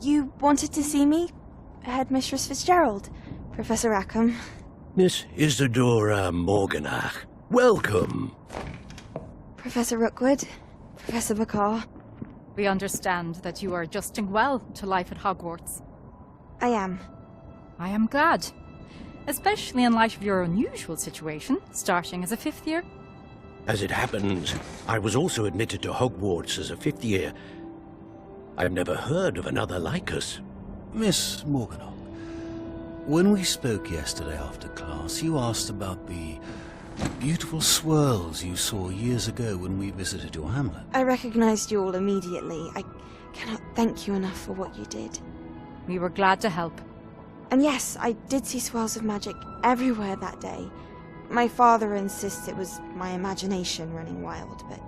You wanted to see me? Headmistress Fitzgerald, Professor Rackham. Miss Isadora Morganach, welcome. Professor Rookwood, Professor Bakar. We understand that you are adjusting well to life at Hogwarts. I am. I am glad. Especially in light of your unusual situation, starting as a 5th year. As it happens, I was also admitted to Hogwarts as a 5th year. I have never heard of another like us. Miss Morganach, when we spoke yesterday after class, you asked about the beautiful swirls you saw years ago when we visited your hamlet. I recognized you all immediately. I cannot thank you enough for what you did. We were glad to help. And yes, I did see swirls of magic everywhere that day. My father insists it was my imagination running wild, but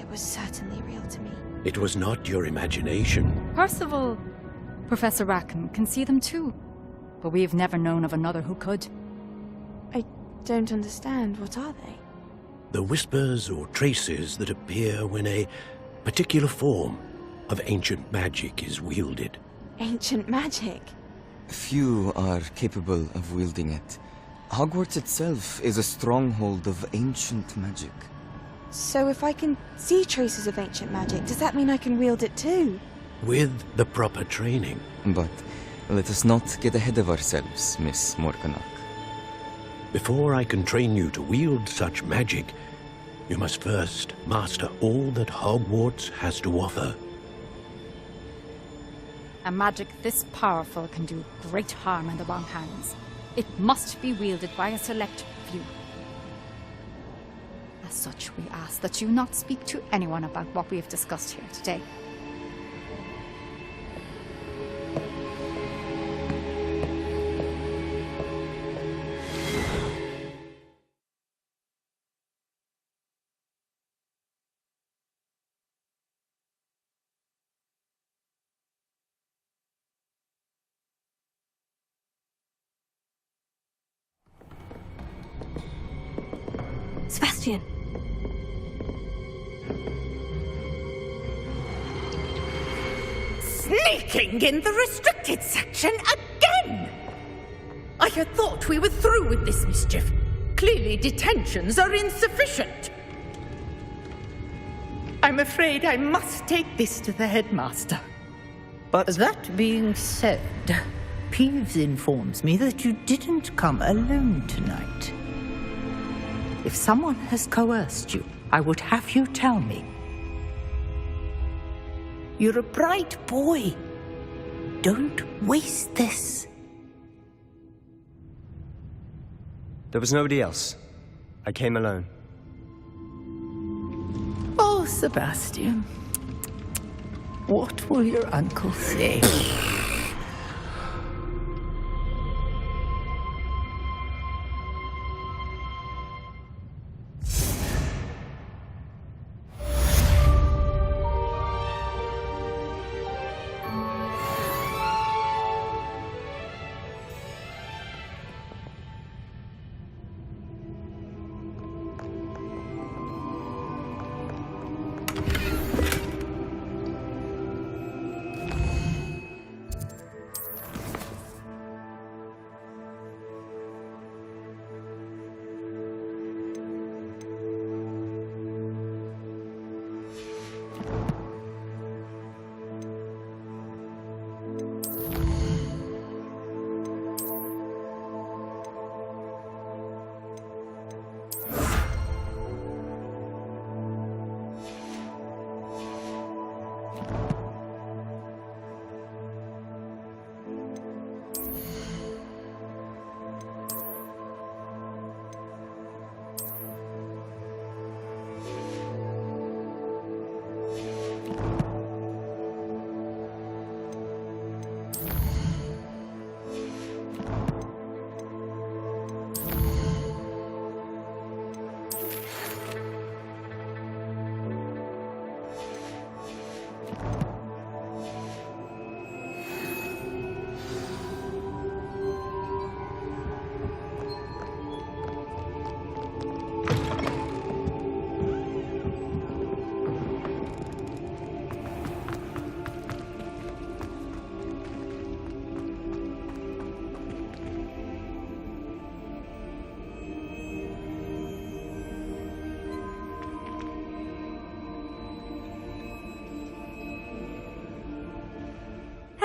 it was certainly real to me. It was not your imagination. Percival, Professor Rackham can see them too, but we have never known of another who could. I don't understand. What are they? The whispers or traces that appear when a particular form of ancient magic is wielded. Ancient magic? Few are capable of wielding it. Hogwarts itself is a stronghold of ancient magic. So if I can see traces of ancient magic, does that mean I can wield it too? With the proper training. But let us not get ahead of ourselves, Miss Morganach. Before I can train you to wield such magic, you must first master all that Hogwarts has to offer. A magic this powerful can do great harm in the wrong hands. It must be wielded by a select few. As such, we ask that you not speak to anyone about what we have discussed here today. Sebastian. Sneaking in the restricted section again! I had thought we were through with this mischief. Clearly detentions are insufficient. I'm afraid I must take this to the headmaster. But that being said, Peeves informs me that you didn't come alone tonight. If someone has coerced you, I would have you tell me. You're a bright boy. Don't waste this. There was nobody else. I came alone. Oh, Sebastian. What will your uncle say?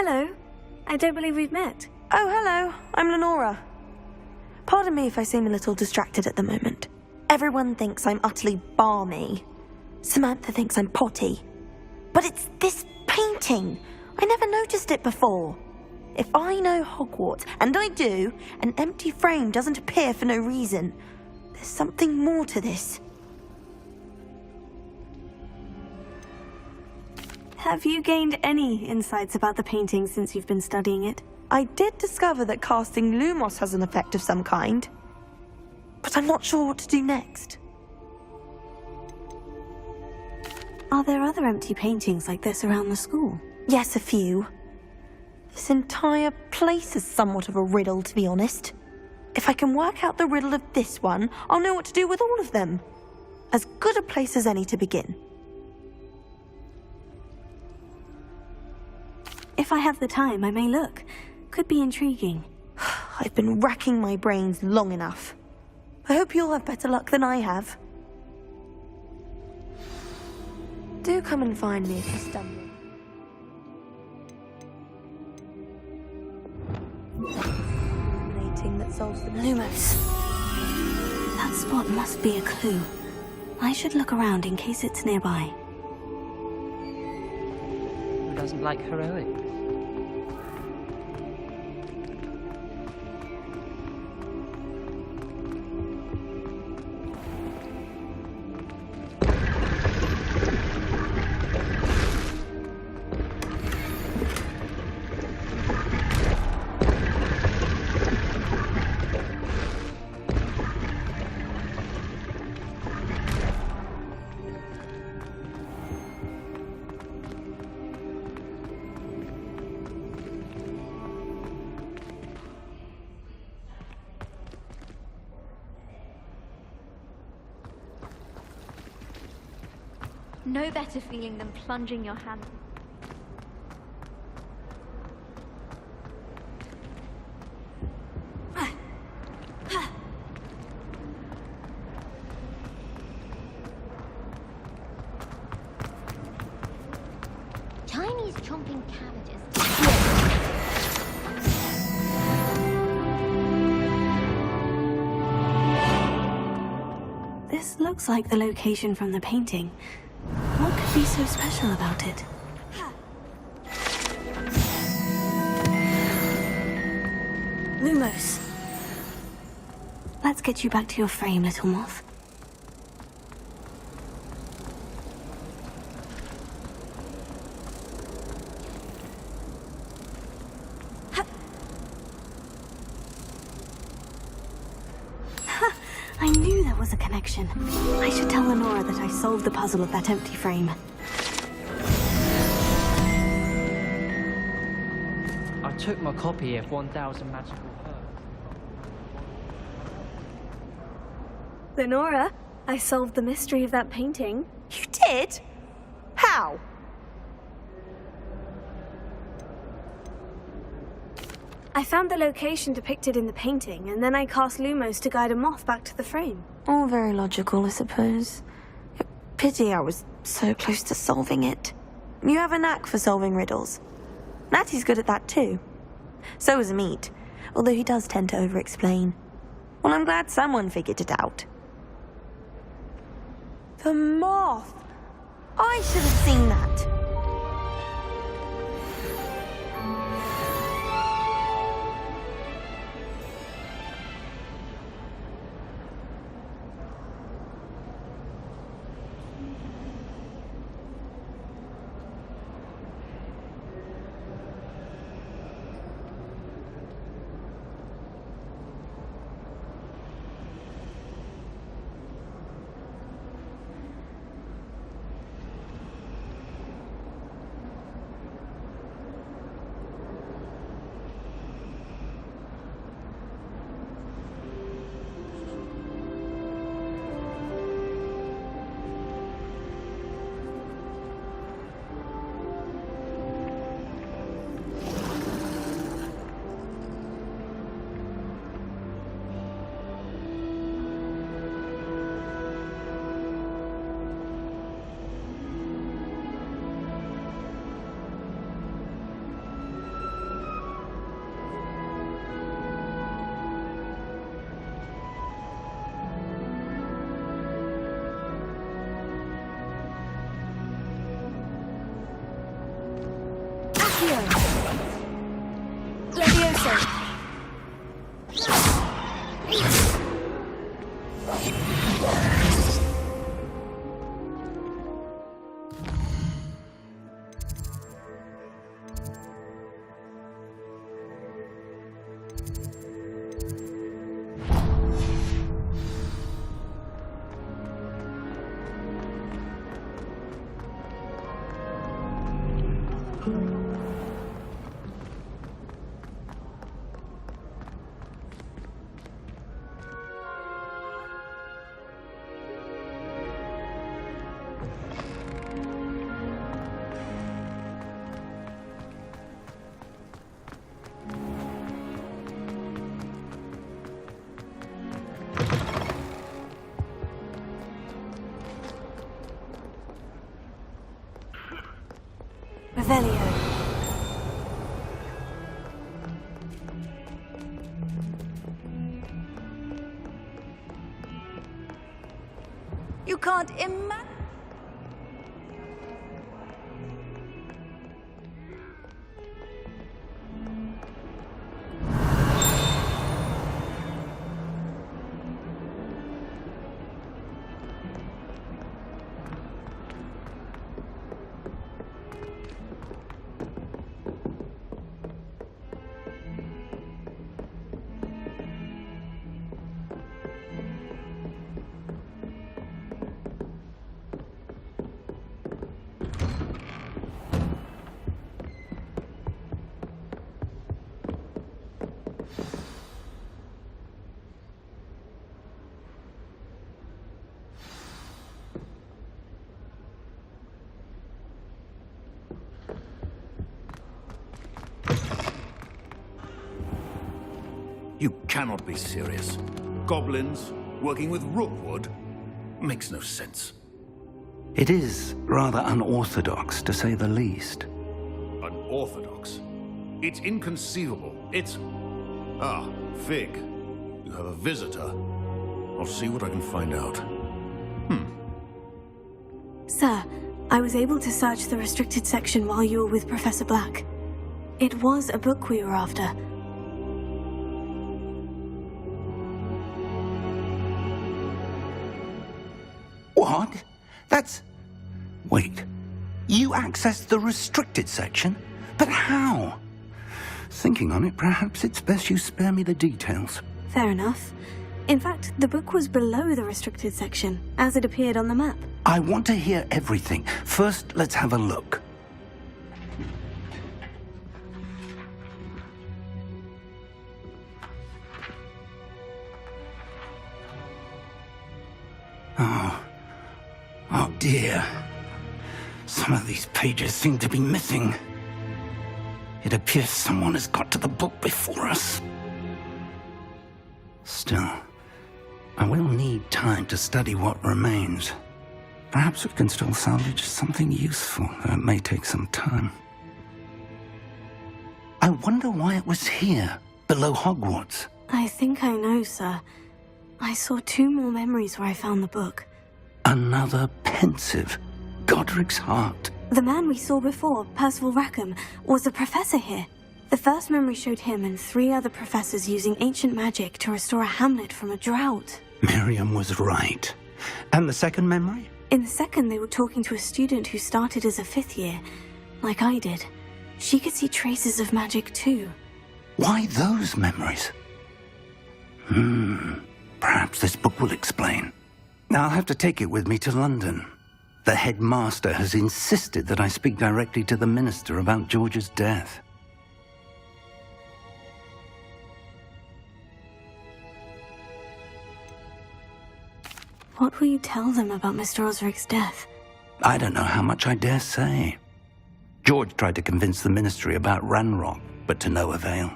Hello. I don't believe we've met. Oh, hello. I'm Lenora. Pardon me if I seem a little distracted at the moment. Everyone thinks I'm utterly balmy. Samantha thinks I'm potty. But it's this painting. I never noticed it before. If I know Hogwarts, and I do, an empty frame doesn't appear for no reason. There's something more to this. Have you gained any insights about the painting since you've been studying it? I did discover that casting Lumos has an effect of some kind. But I'm not sure what to do next. Are there other empty paintings like this around the school? Yes, a few. This entire place is somewhat of a riddle, to be honest. If I can work out the riddle of this one, I'll know what to do with all of them. As good a place as any to begin. If I have the time, I may look. Could be intriguing. I've been racking my brains long enough. I hope you'll have better luck than I have. Do come and find me if you stumble. That solves the Lumos. That spot must be a clue. I should look around in case it's nearby. Who doesn't like heroics? No better feeling than plunging your hand. Chinese chomping cabbages. This looks like the location from the painting. What could be so special about it? Lumos. Let's get you back to your frame, little moth. I knew there was a connection. I should tell Lenora that I solved the puzzle of that empty frame. I took my copy of 1000 Magical Herbs. Lenora, I solved the mystery of that painting. You did? How? I found the location depicted in the painting, and then I cast Lumos to guide a moth back to the frame. All very logical, I suppose. Pity I was so close to solving it. You have a knack for solving riddles. Natty's good at that too. So is Meat, although he does tend to over-explain. Well, I'm glad someone figured it out. The moth! I should have seen that. so. Revelio. You can't imagine. You cannot be serious. Goblins working with rookwood makes no sense. It is rather unorthodox, to say the least. Unorthodox? It's inconceivable. It's... Ah, Fig. You have a visitor. I'll see what I can find out. Sir, I was able to search the restricted section while you were with Professor Black. It was a book we were after. What? That's... Wait. You accessed the restricted section? But how? Thinking on it, perhaps it's best you spare me the details. Fair enough. In fact, the book was below the restricted section, as it appeared on the map. I want to hear everything. First, let's have a look. Oh dear. Some of these pages seem to be missing. It appears someone has got to the book before us. Still, I will need time to study what remains. Perhaps we can still salvage something useful, though it may take some time. I wonder why it was here, below Hogwarts. I think I know, sir. I saw 2 more memories where I found the book. Another pensive. Godric's heart. The man we saw before, Percival Rackham, was a professor here. The first memory showed him and 3 other professors using ancient magic to restore a hamlet from a drought. Miriam was right. And the second memory? In the second, they were talking to a student who started as a 5th year, like I did. She could see traces of magic too. Why those memories? Perhaps this book will explain. I'll have to take it with me to London. The headmaster has insisted that I speak directly to the minister about George's death. What will you tell them about Mr. Osric's death? I don't know how much I dare say. George tried to convince the ministry about Ranrock, but to no avail.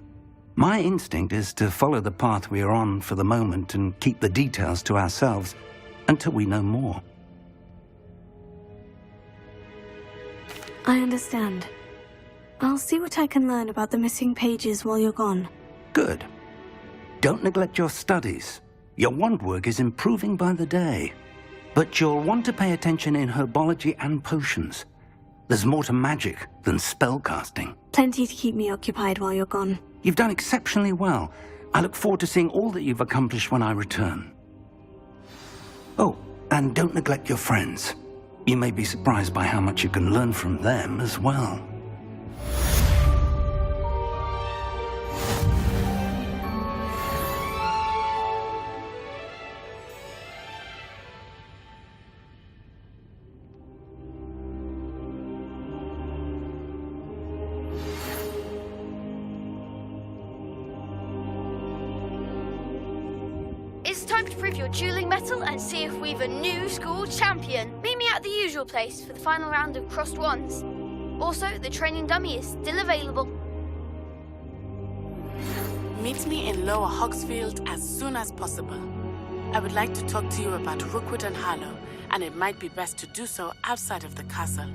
My instinct is to follow the path we are on for the moment and keep the details to ourselves until we know more. I understand. I'll see what I can learn about the missing pages while you're gone. Good. Don't neglect your studies. Your wand work is improving by the day. But you'll want to pay attention in herbology and potions. There's more to magic than spellcasting. Plenty to keep me occupied while you're gone. You've done exceptionally well. I look forward to seeing all that you've accomplished when I return. Oh, and don't neglect your friends. You may be surprised by how much you can learn from them as well. It's time to prove your dueling mettle and see if we've a new school champion. Meet me at the usual place for the final round of crossed wands. Also, the training dummy is still available. Meet me in Lower Hogsfield as soon as possible. I would like to talk to you about Rookwood and Harlow, and it might be best to do so outside of the castle.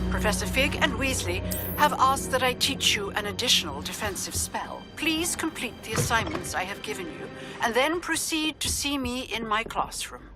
Professor Fig and Weasley have asked that I teach you an additional defensive spell. Please complete the assignments I have given you, and then proceed to see me in my classroom.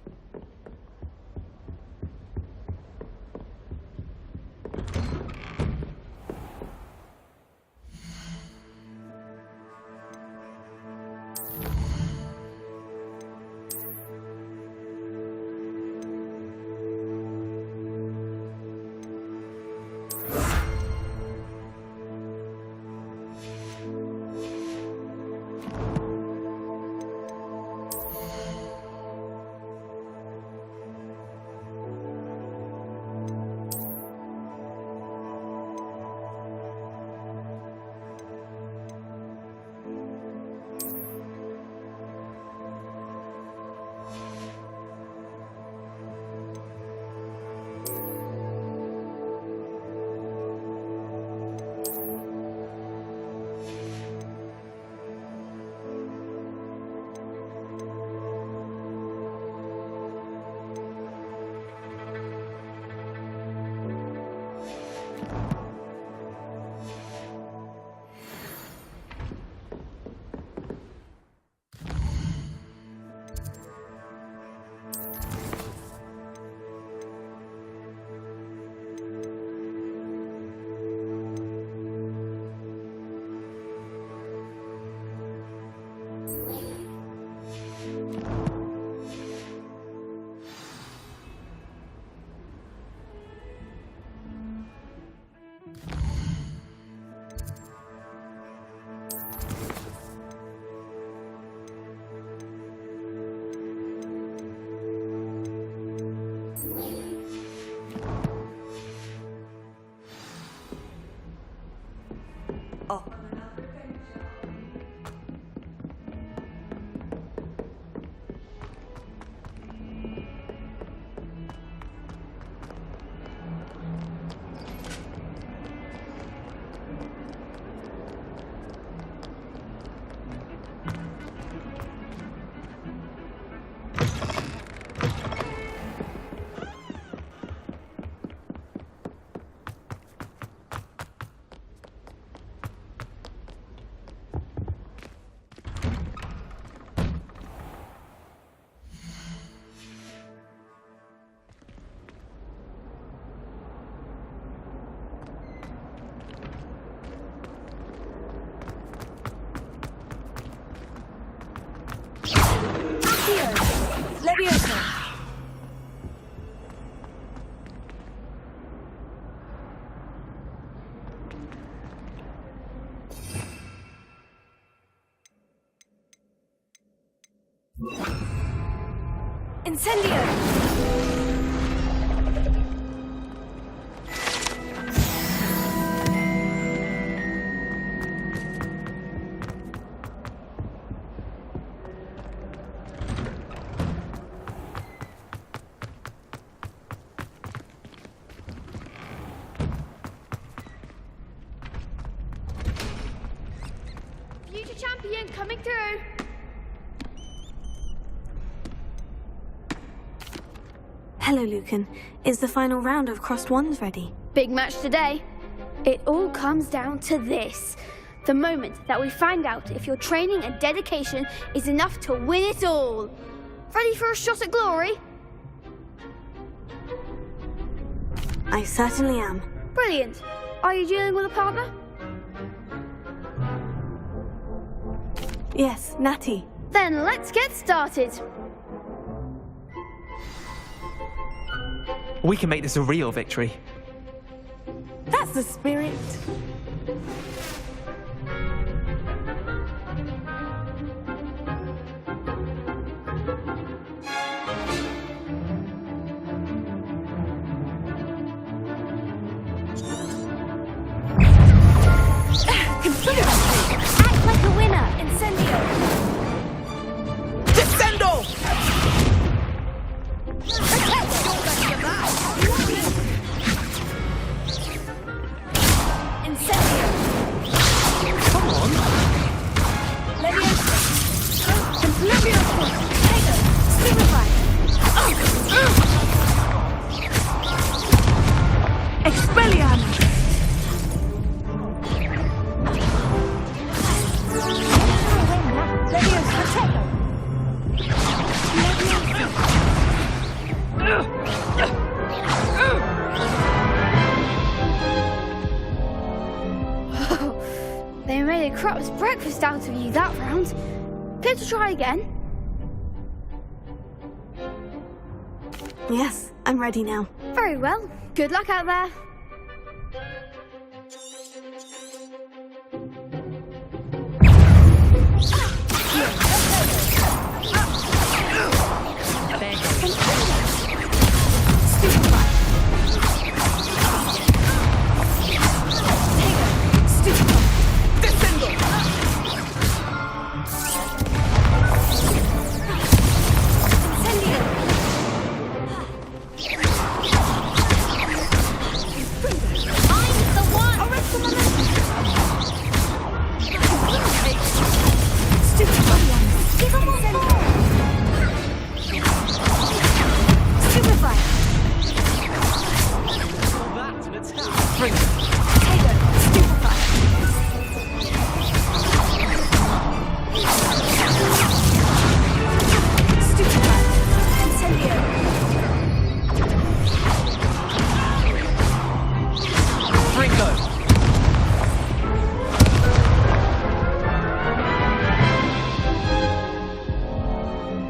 Incendio! Future champion coming through. Hello, Lucan. Is the final round of Crossed Wands ready? Big match today. It all comes down to this. The moment that we find out if your training and dedication is enough to win it all. Ready for a shot at glory? I certainly am. Brilliant. Are you dealing with a partner? Yes, Natty. Then let's get started. We can make this a real victory. That's the spirit. Act like a winner. Incendio! Descendo! Incendio! Come on! Leviosa! Leviosa! Tego! Stupefy! Expelliarmus! Leviosa! Tego! They made a crap's breakfast out of you that round. Care to try again? Yes, I'm ready now. Very well. Good luck out there.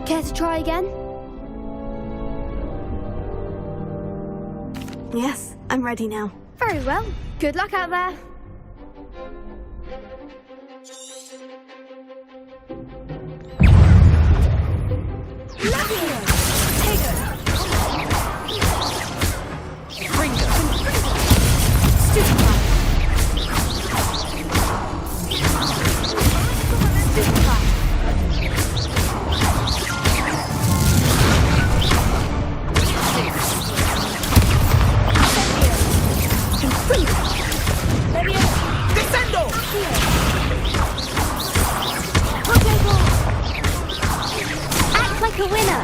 Care to try again? Yes, I'm ready now. Very well. Good luck out there. Act like a winner.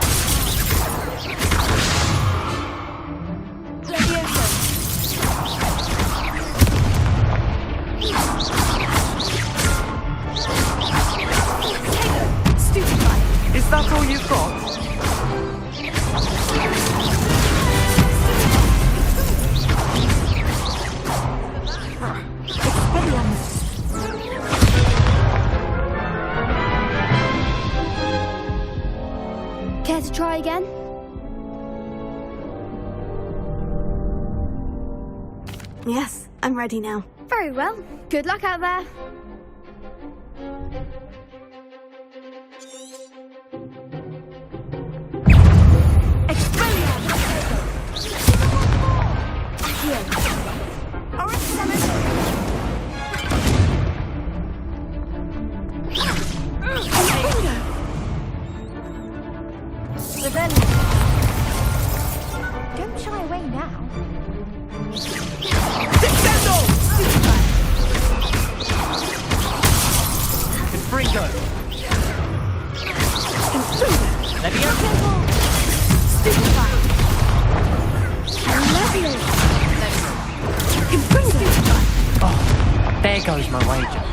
Is that all you've got? Care to try again? Yes, I'm ready now. Very well. Good luck out there. There goes my wager.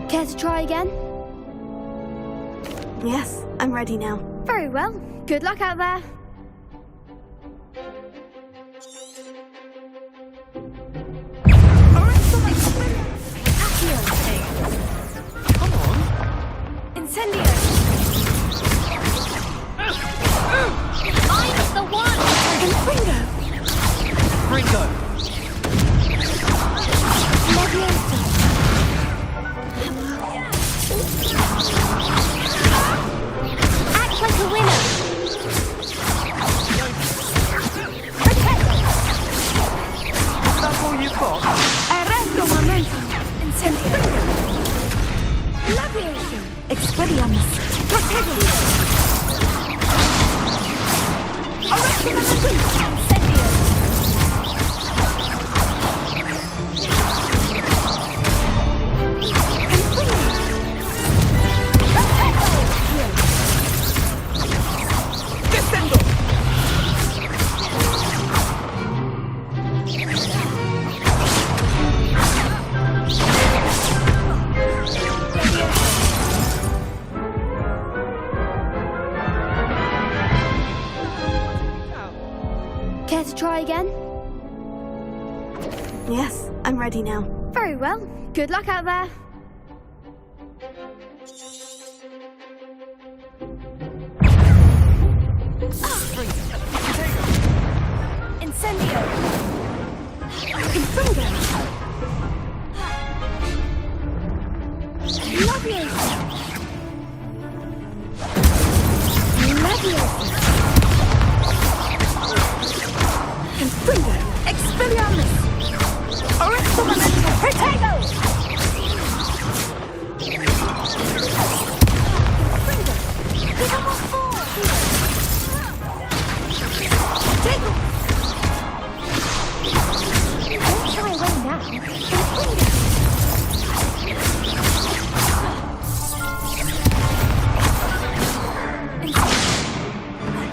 Care to try again? Yes, I'm ready now. Very well. Good luck out there. Come on. Incendio. I'm the one! Ringo. Ringo! Act like a winner. That's all you've got? Arresto momentum. Incendio. Labiation. Expelliarmus. Protego. Arresto momentum. Incendio. Care to try again? Yes, I'm ready now. Very well. Good luck out there. Incendio. Confringo. Labiation. Labiation. Confringo. Expelliarmus. Arresto momentum. Protego. Confringo. Digamos four. Protego. Don't shy away now.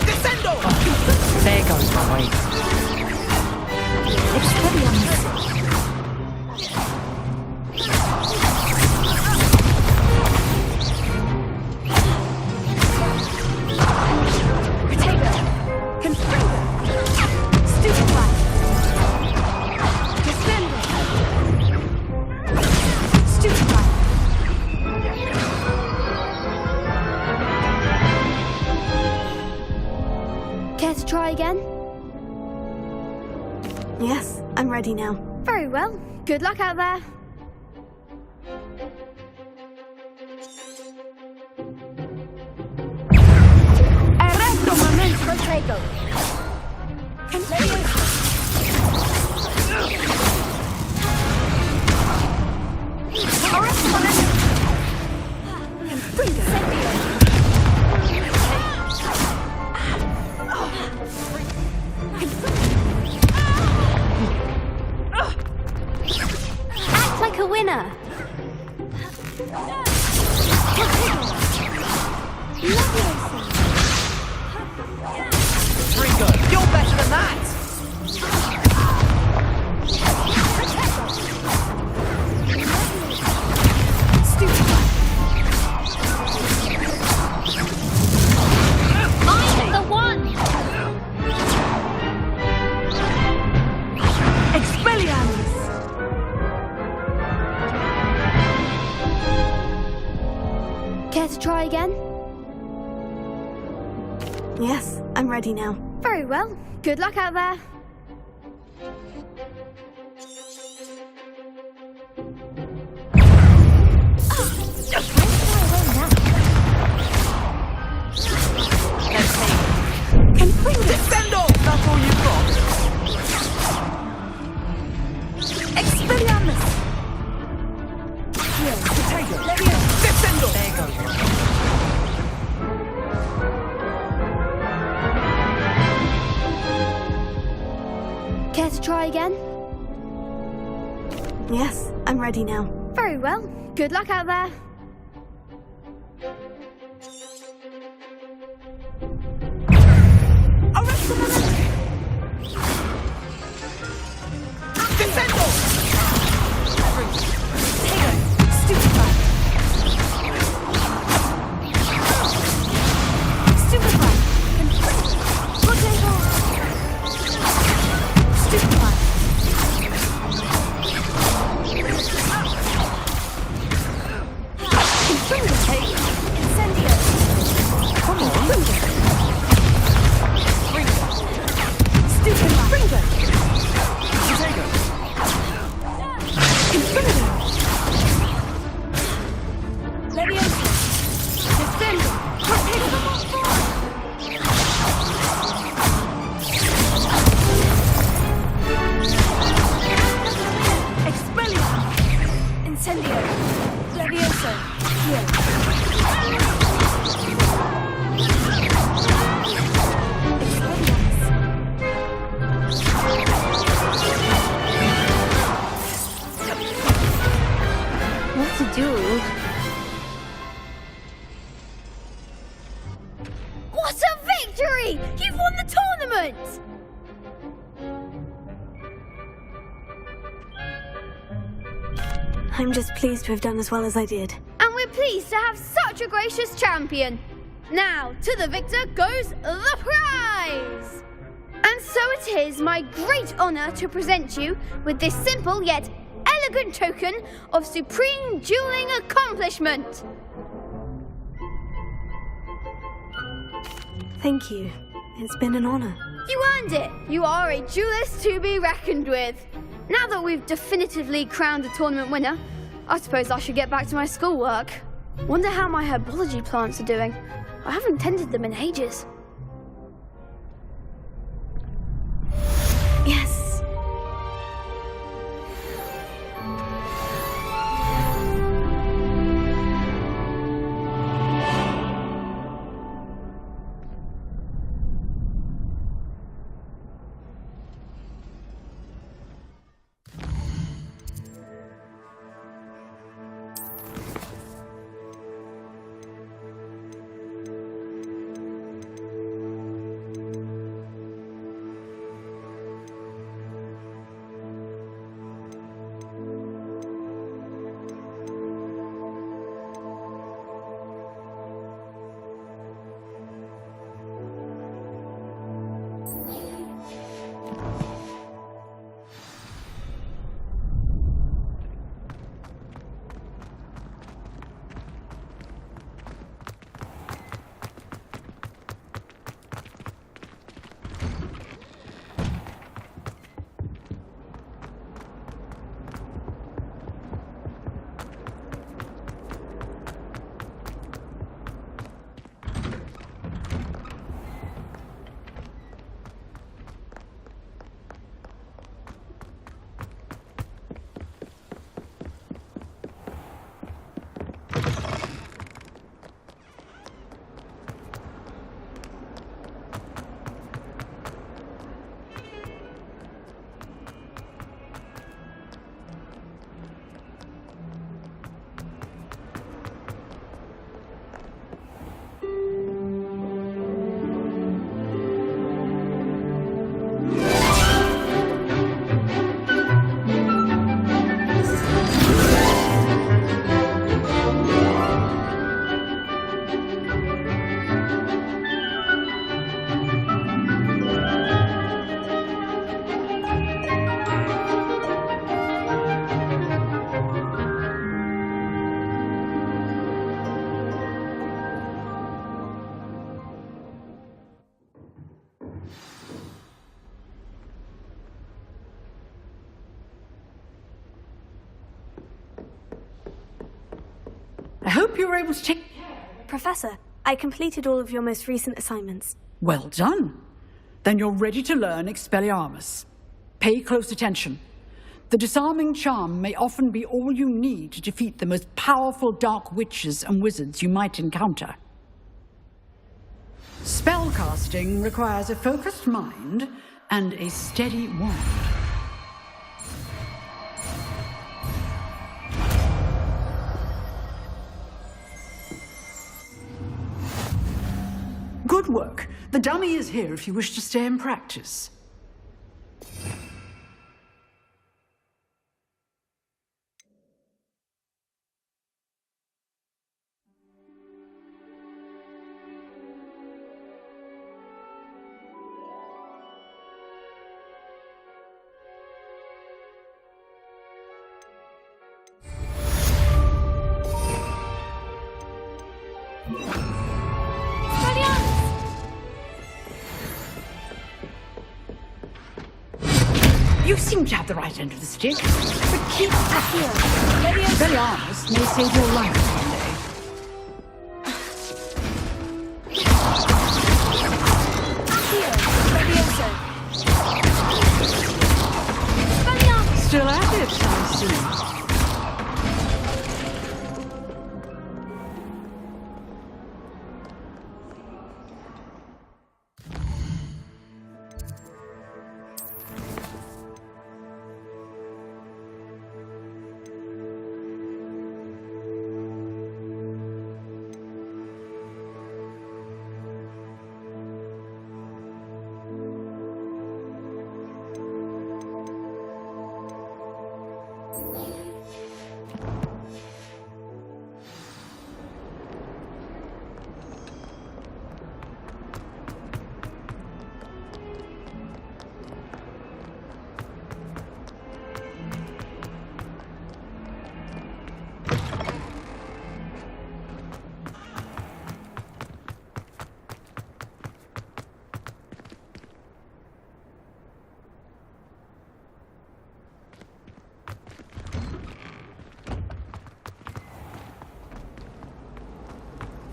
Descendo! There goes my wager. Expelliarmus. Protego. Confringo. Stupefy. Descendo. Stupefy. Care to try again? Yes, I'm ready now. Very well. Good luck out there. Arresto momentum. Protego. Arresto momentum. Confringo. Act like a winner. Ringo, you're better than that! I'm the one! Expelliarmus. Care to try again? Yes, I'm ready now. Very well. Good luck out there. Descendo! That's all you've got? Expelliarmus. Potato! Descendo! There goes. Care to try again? Yes, I'm ready now. Very well. Good luck out there. What a victory! You've won the tournament! I'm just pleased to have done as well as I did. And we're pleased to have such a gracious champion. Now, to the victor goes the prize! And so it is my great honour to present you with this simple yet elegant token of supreme dueling accomplishment. Thank you. It's been an honour. You earned it. You are a duelist to be reckoned with. Now that we've definitively crowned the tournament winner, I suppose I should get back to my schoolwork. Wonder how my herbology plants are doing. I haven't tended them in ages. Yes. I hope you were able to take... Professor, I completed all of your most recent assignments. Well done. Then you're ready to learn Expelliarmus. Pay close attention. The disarming charm may often be all you need to defeat the most powerful dark witches and wizards you might encounter. Spellcasting requires a focused mind and a steady wand. Good work. The dummy is here if you wish to stay and practice. You seem to have the right end of the stick. But keep Accio. Belianis may save your life someday. Still at it, I see.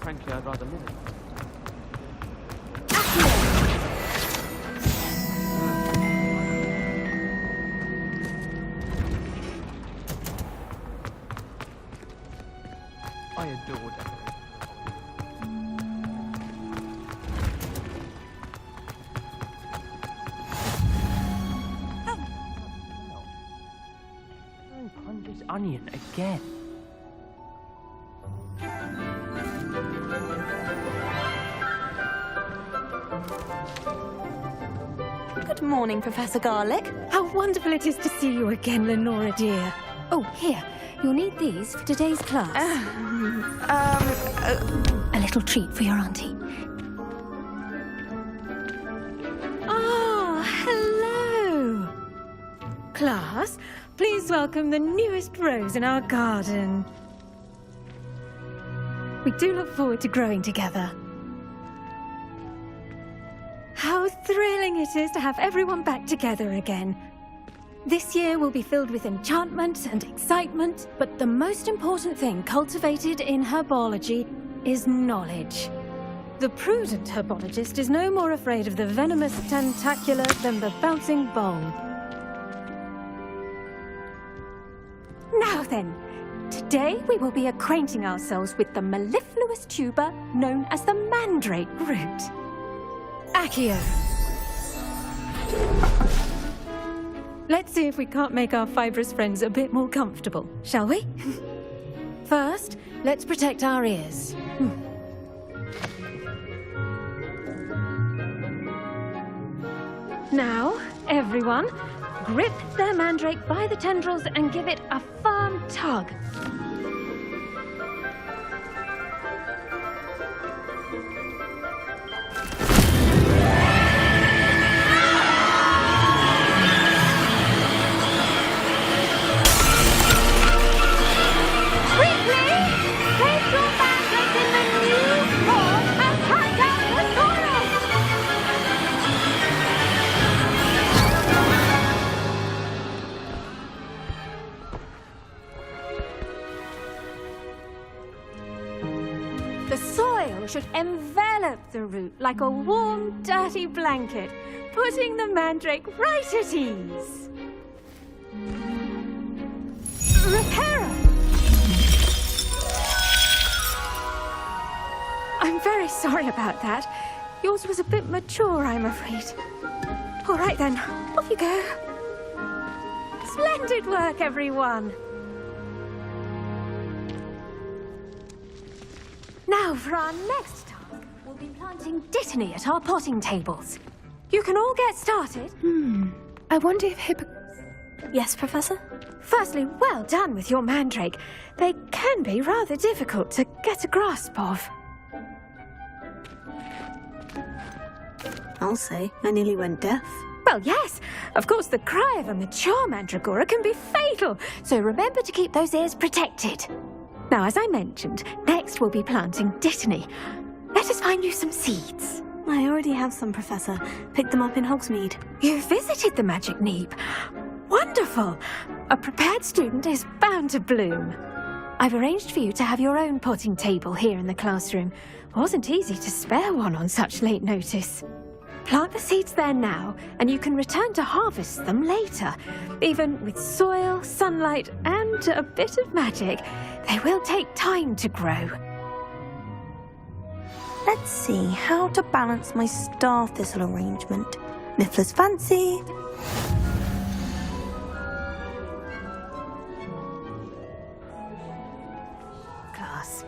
Frankly, I'd rather live it. I adore decorating. Oh, pungent onion again. Good morning, Professor Garlic. How wonderful it is to see you again, Lenora dear. Oh, here. You'll need these for today's class. A little treat for your auntie. Oh, hello. Class, please welcome the newest rose in our garden. We do look forward to growing together. How thrilling it is to have everyone back together again. This year will be filled with enchantment and excitement, but the most important thing cultivated in herbology is knowledge. The prudent herbologist is no more afraid of the venomous tentacula than the bouncing bowl. Now then, today we will be acquainting ourselves with the mellifluous tuber known as the mandrake root. Accio. Let's see if we can't make our fibrous friends a bit more comfortable, shall we? First, let's protect our ears. Now, everyone, grip their mandrake by the tendrils and give it a firm tug. The soil should envelop the root like a warm, dirty blanket, putting the mandrake right at ease. Reparo! I'm very sorry about that. Yours was a bit mature, I'm afraid. All right then, off you go. Splendid work, everyone. Now for our next task, we'll be planting dittany at our potting tables. You can all get started. I wonder if Yes, Professor? Firstly, well done with your mandrake. They can be rather difficult to get a grasp of. I'll say, I nearly went deaf. Well, yes. Of course, the cry of a mature mandragora can be fatal, so remember to keep those ears protected. Now, as I mentioned, next we'll be planting dittany. Let us find you some seeds. I already have some, Professor. Picked them up in Hogsmeade. You visited the Magic Neep. Wonderful! A prepared student is bound to bloom. I've arranged for you to have your own potting table here in the classroom. Wasn't easy to spare one on such late notice. Plant the seeds there now, and you can return to harvest them later. Even with soil, sunlight, and a bit of magic, they will take time to grow. Let's see how to balance my star thistle arrangement. Niffler's fancy. Class.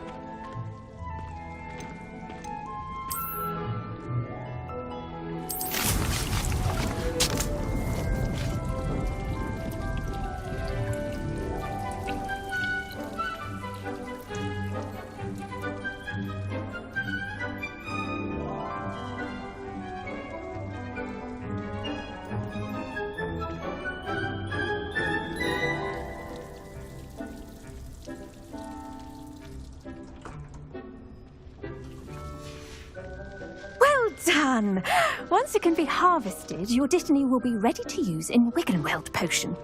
Done! Once it can be harvested, your dittany will be ready to use in Wiggenweld potion.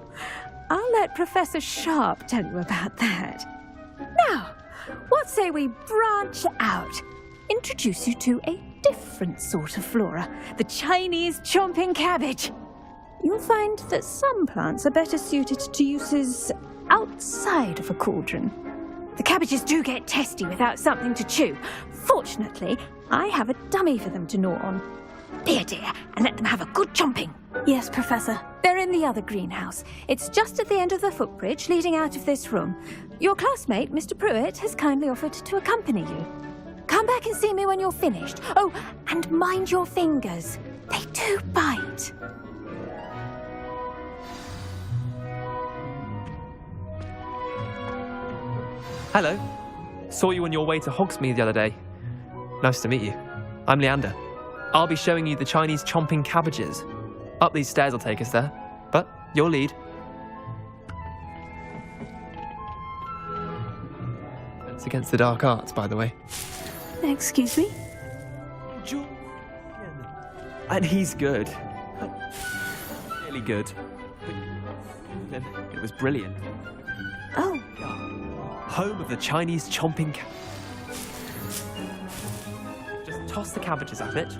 I'll let Professor Sharp tell you about that. Now, what say we branch out? Introduce you to a different sort of flora, the Chinese chomping cabbage. You'll find that some plants are better suited to uses outside of a cauldron. The cabbages do get testy without something to chew. Fortunately, I have a dummy for them to gnaw on. Dear, and let them have a good chomping. Yes, Professor. They're in the other greenhouse. It's just at the end of the footbridge leading out of this room. Your classmate, Mr. Pruitt, has kindly offered to accompany you. Come back and see me when you're finished. Oh, and mind your fingers. They do bite. Hello. Saw you on your way to Hogsmeade the other day. Nice to meet you. I'm Leander. I'll be showing you the Chinese chomping cabbages. Up these stairs will take us there, but your lead. It's against the dark arts, by the way. Excuse me? And he's good. Really good. But it was brilliant. Oh. Home of the Chinese chomping cabbage. Just toss the cabbages at it.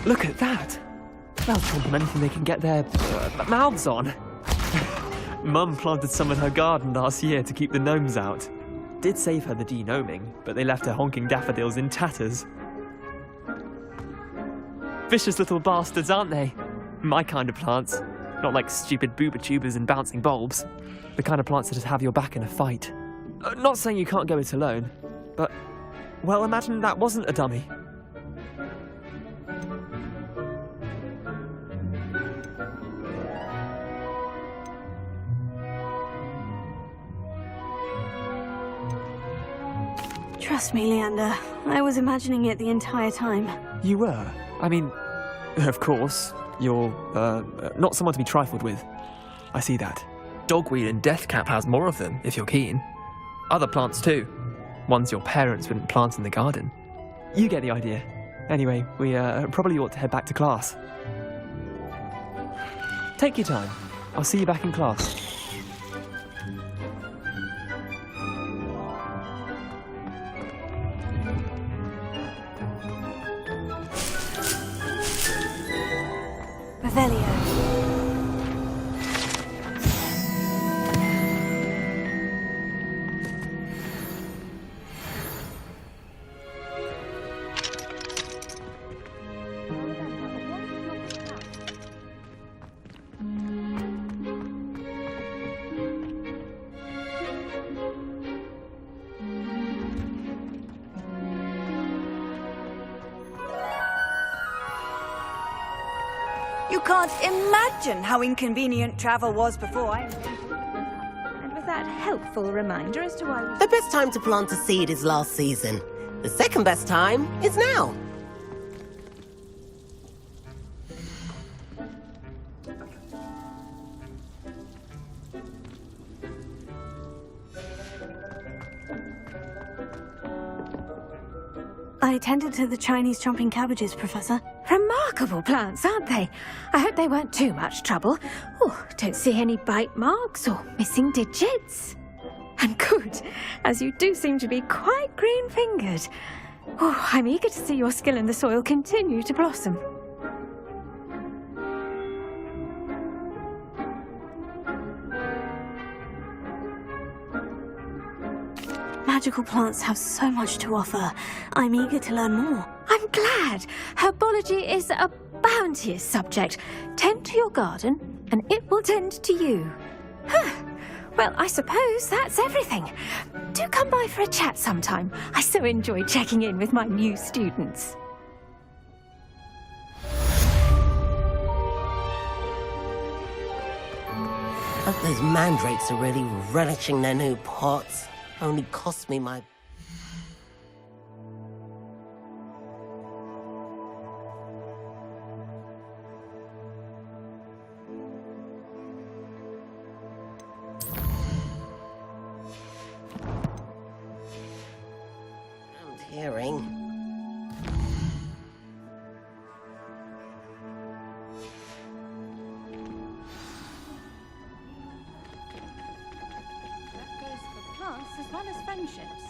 Look at that! They'll chomp on anything they can get their mouths on. Mum planted some in her garden last year to keep the gnomes out. Did save her the de-gnoming, but they left her honking daffodils in tatters. Vicious little bastards, aren't they? My kind of plants. Not like stupid booba tubers and bouncing bulbs. The kind of plants that just have your back in a fight. Not saying you can't go it alone, but, well, imagine that wasn't a dummy. Trust me, Leander. I was imagining it the entire time. You were? I mean, of course, you're, not someone to be trifled with. I see that. Dogweed and deathcap has more of them, if you're keen. Other plants too. Ones your parents wouldn't plant in the garden. You get the idea. Anyway, we, probably ought to head back to class. Take your time. I'll see you back in class. You can't imagine how inconvenient travel was before I... And with that helpful reminder as to why we... The best time to plant a seed is last season. The second best time is now. I tended to the Chinese chomping cabbages, Professor. Remarkable plants, aren't they? I hope they weren't too much trouble. Oh, don't see any bite marks or missing digits. And good, as you do seem to be quite green-fingered. Oh, I'm eager to see your skill in the soil continue to blossom. Magical plants have so much to offer. I'm eager to learn more. I'm glad. Herbology is a bounteous subject. Tend to your garden, and it will tend to you. Well, I suppose that's everything. Do come by for a chat sometime. I so enjoy checking in with my new students. Hope those mandrakes are really relishing their new pots. Only cost me my... I'm hearing. As well as friendships.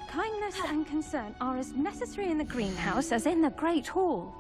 Kindness and concern are as necessary in the greenhouse as in the Great Hall.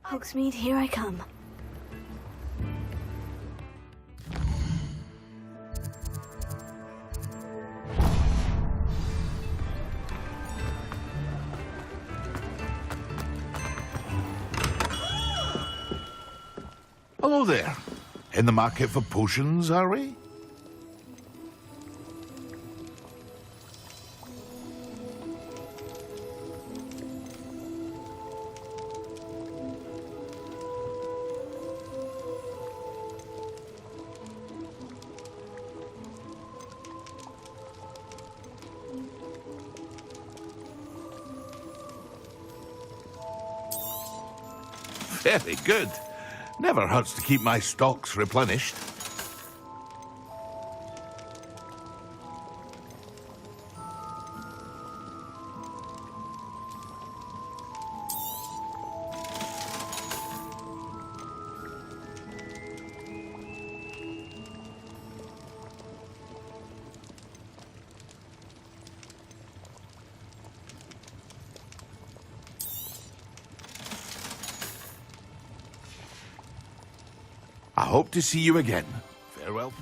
Hogsmeade, here I come. Hello there. In the market for potions, are we? Very good. Never hurts to keep my stocks replenished. I hope to see you again. Farewell.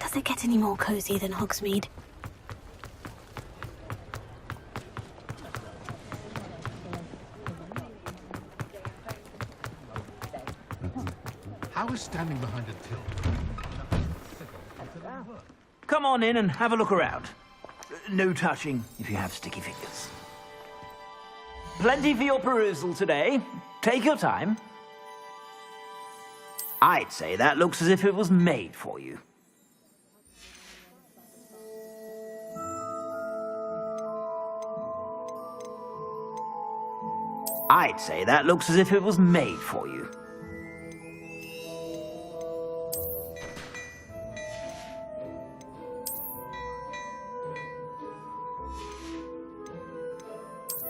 Does it get any more cozy than Hogsmeade? How is standing behind a till? Come on in and have a look around. No touching if you have sticky fingers. Plenty for your perusal today. Take your time. I'd say that looks as if it was made for you. I'd say that looks as if it was made for you.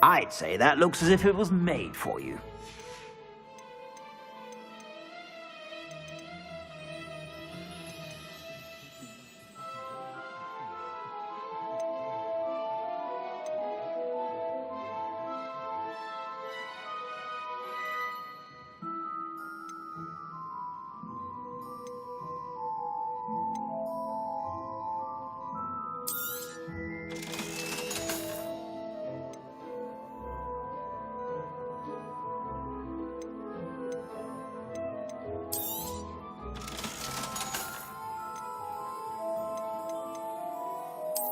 I'd say that looks as if it was made for you.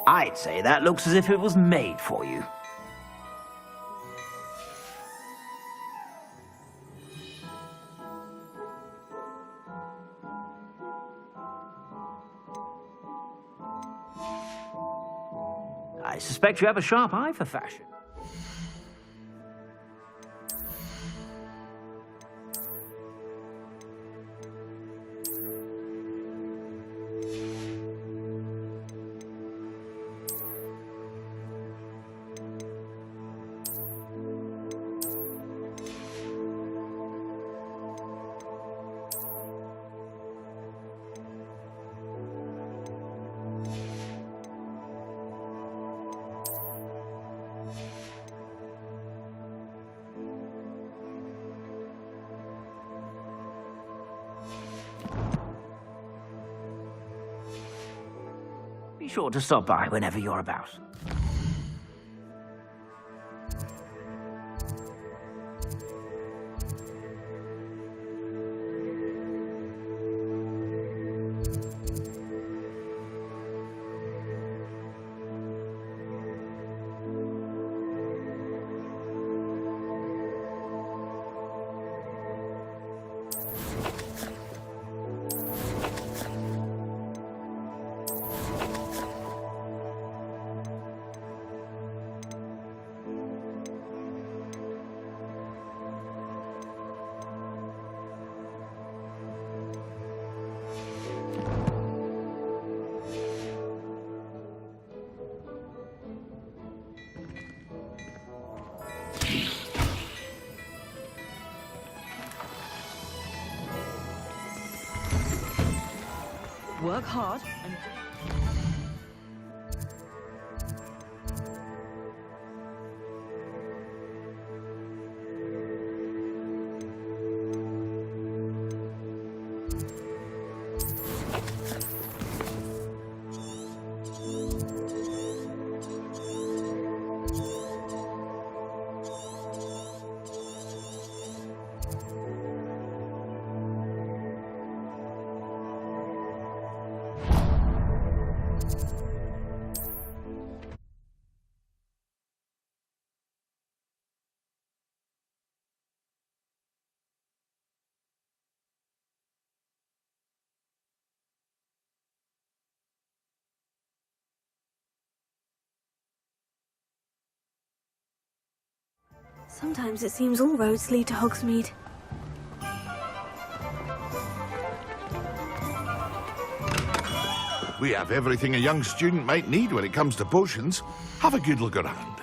I'd say that looks as if it was made for you. I suspect you have a sharp eye for fashion. Be sure to stop by whenever you're about. Work hard and... Sometimes it seems all roads lead to Hogsmeade. We have everything a young student might need when it comes to potions. Have a good look around.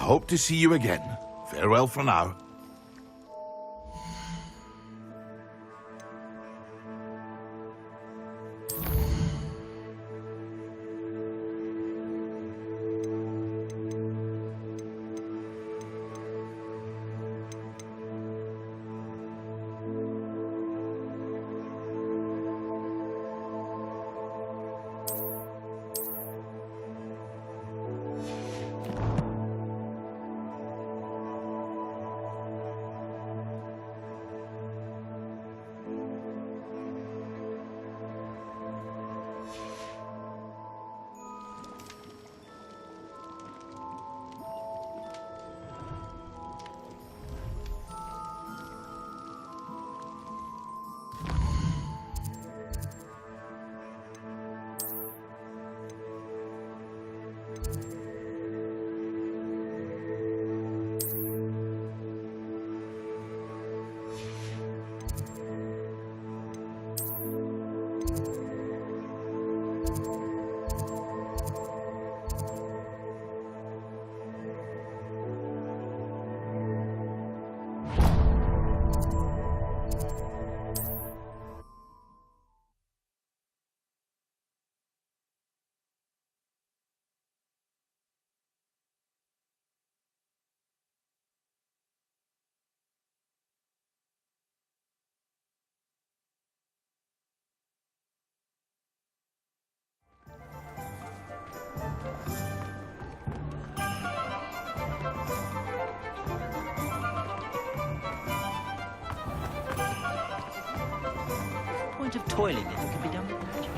hope to see you again. Farewell for now. Point of toiling if it can be done with magic.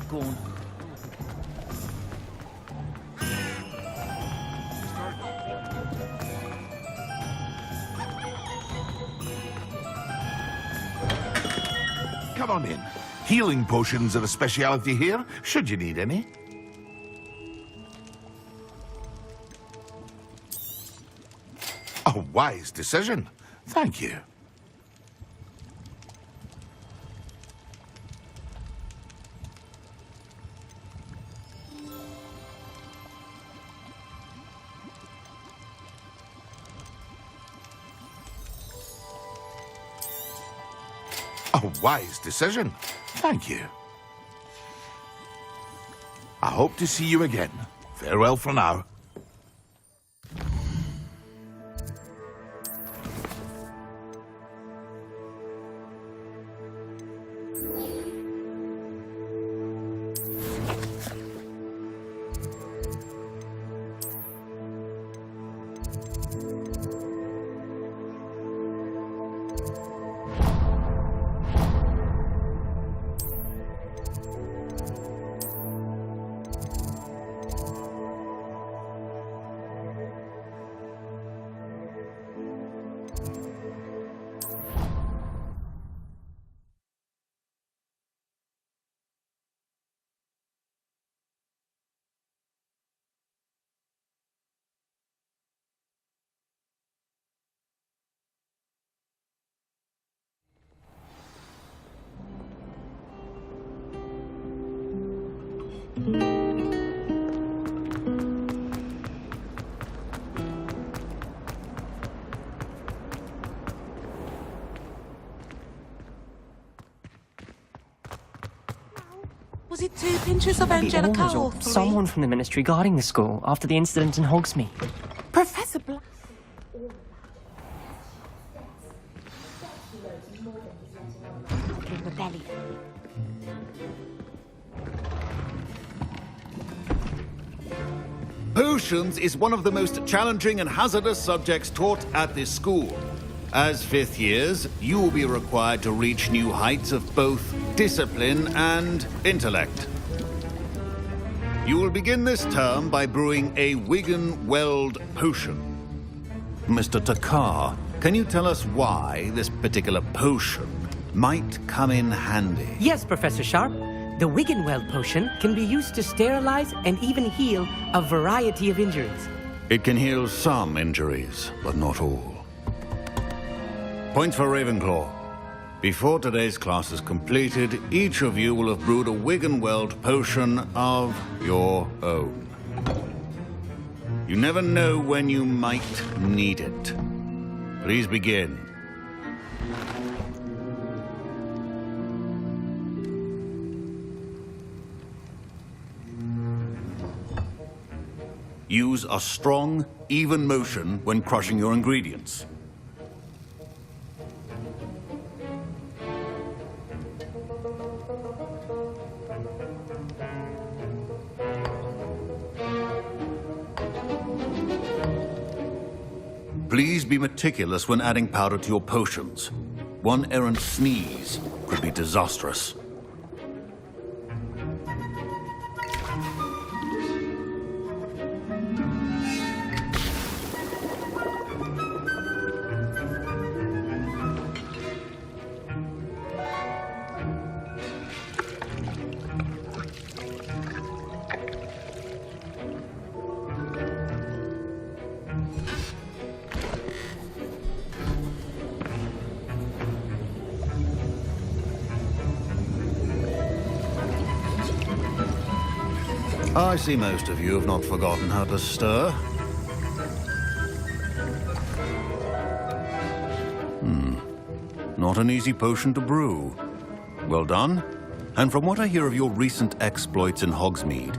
Go on. Come on in. Healing potions are a speciality here, should you need any. A wise decision. Thank you. A wise decision. Thank you. I hope to see you again. Farewell for now. Was it 2 pinches of The Angelica owners or or 3? someone from the ministry guarding the school after the incident in Hogsmeade. Professor Black. Rebellion. Potions is one of the most challenging and hazardous subjects taught at this school. As 5th years, you will be required to reach new heights of both discipline and intellect. You will begin this term by brewing a Wigan-Weld potion. Mr. Takar, can you tell us why this particular potion might come in handy? Yes, Professor Sharp. The Wigan-Weld potion can be used to sterilize and even heal a variety of injuries. It can heal some injuries, but not all. Point for Ravenclaw. Before today's class is completed, each of you will have brewed a Wigan-Weld potion of your own. You never know when you might need it. Please begin. Use a strong, even motion when crushing your ingredients. Please be meticulous when adding powder to your potions. One errant sneeze could be disastrous. I see most of you have not forgotten how to stir. Not an easy potion to brew. Well done. And from what I hear of your recent exploits in Hogsmeade,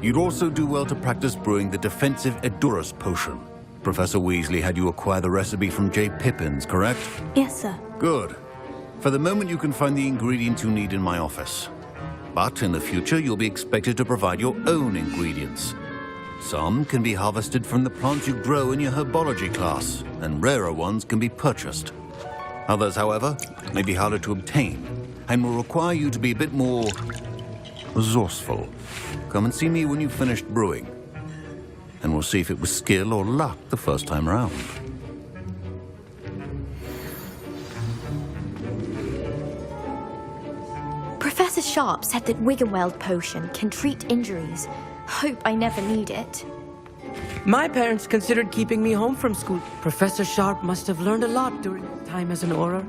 you'd also do well to practice brewing the defensive Edurus potion. Professor Weasley had you acquire the recipe from J. Pippins, correct? Yes, sir. Good. For the moment, you can find the ingredients you need in my office. But in the future, you'll be expected to provide your own ingredients. Some can be harvested from the plants you grow in your herbology class, and rarer ones can be purchased. Others, however, may be harder to obtain, and will require you to be a bit more resourceful. Come and see me when you've finished brewing, and we'll see if it was skill or luck the first time round. Professor Sharp said that Wigan-Weld potion can treat injuries. Hope I never need it. My parents considered keeping me home from school. Professor Sharp must have learned a lot during his time as an Auror.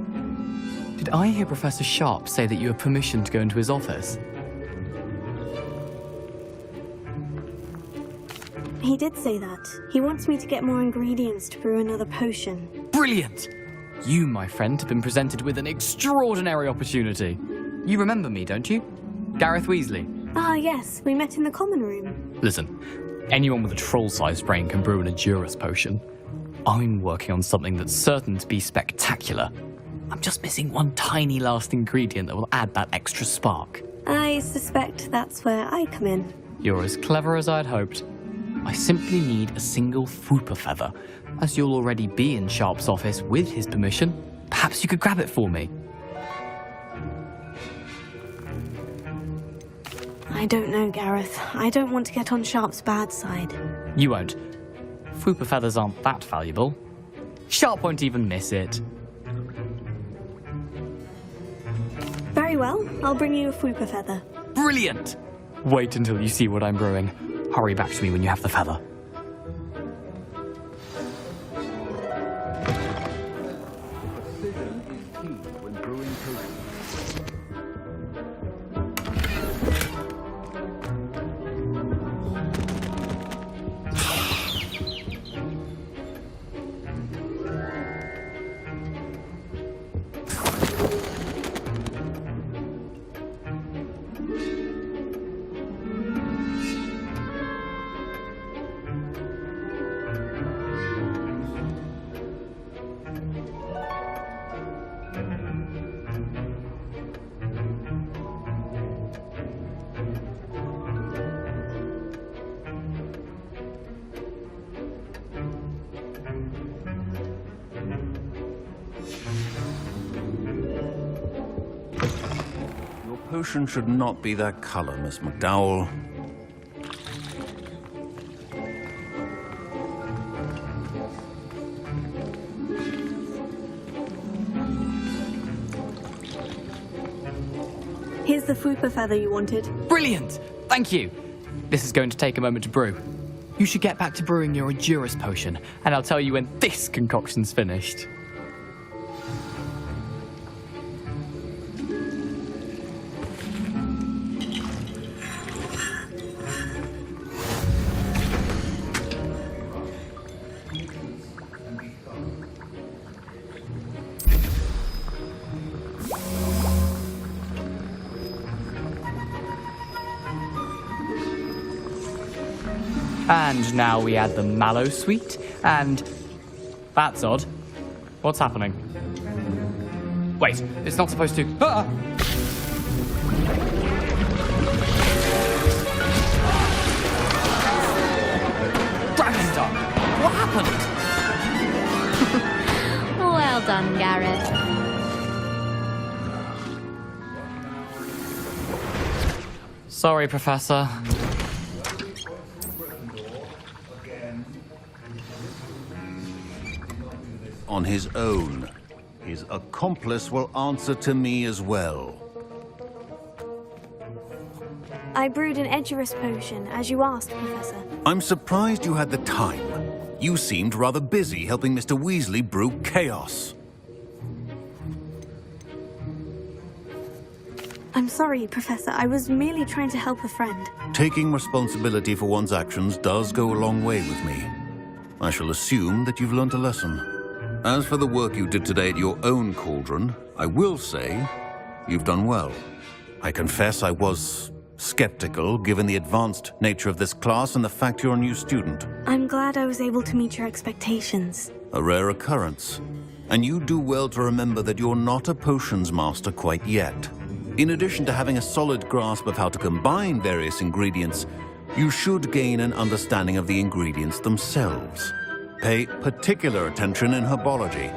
Did I hear Professor Sharp say that you have permission to go into his office? He did say that. He wants me to get more ingredients to brew another potion. Brilliant! You, my friend, have been presented with an extraordinary opportunity. You remember me, don't you? Gareth Weasley. Ah, yes. We met in the common room. Listen, anyone with a troll-sized brain can brew an Edurus potion. I'm working on something that's certain to be spectacular. I'm just missing one tiny last ingredient that will add that extra spark. I suspect that's where I come in. You're as clever as I'd hoped. I simply need a single Fwooper feather. As you'll already be in Sharp's office with his permission, perhaps you could grab it for me. I don't know, Gareth. I don't want to get on Sharp's bad side. You won't. Fwooper feathers aren't that valuable. Sharp won't even miss it. Very well. I'll bring you a Fwooper feather. Brilliant! Wait until you see what I'm brewing. Hurry back to me when you have the feather. Your potion should not be that color, Miss McDowell. Here's the Fupa feather you wanted. Brilliant! Thank you! This is going to take a moment to brew. You should get back to brewing your Endurus potion, and I'll tell you when this concoction's finished. And now we add the mallow sweet, and... That's odd. What's happening? Wait, it's not supposed to... Ah! Dragon Dog! What happened? Well done, Gareth. Sorry, Professor. On his own. His accomplice will answer to me as well. I brewed an Edgerus potion, as you asked, Professor. I'm surprised you had the time. You seemed rather busy helping Mr. Weasley brew chaos. I'm sorry, Professor. I was merely trying to help a friend. Taking responsibility for one's actions does go a long way with me. I shall assume that you've learnt a lesson. As for the work you did today at your own cauldron, I will say you've done well. I confess I was skeptical, given the advanced nature of this class and the fact you're a new student. I'm glad I was able to meet your expectations. A rare occurrence. And you do well to remember that you're not a potions master quite yet. In addition to having a solid grasp of how to combine various ingredients, you should gain an understanding of the ingredients themselves. Pay particular attention in herbology.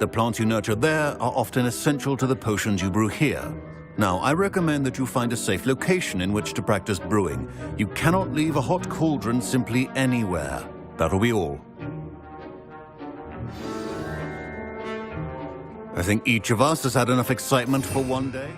The plants you nurture there are often essential to the potions you brew here. Now, I recommend that you find a safe location in which to practice brewing. You cannot leave a hot cauldron simply anywhere. That'll be all. I think each of us has had enough excitement for one day.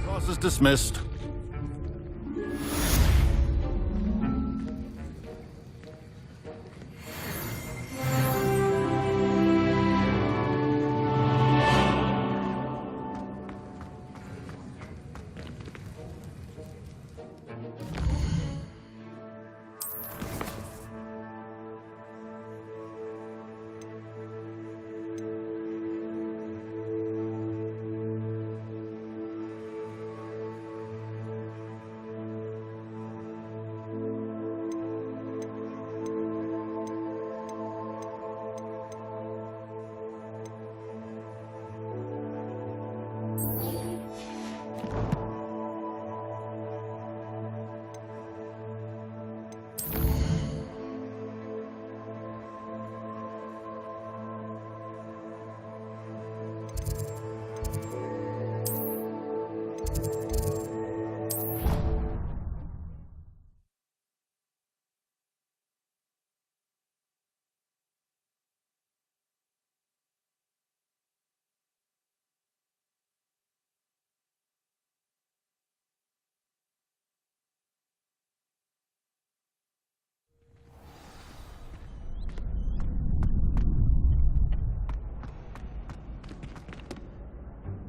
Class is dismissed.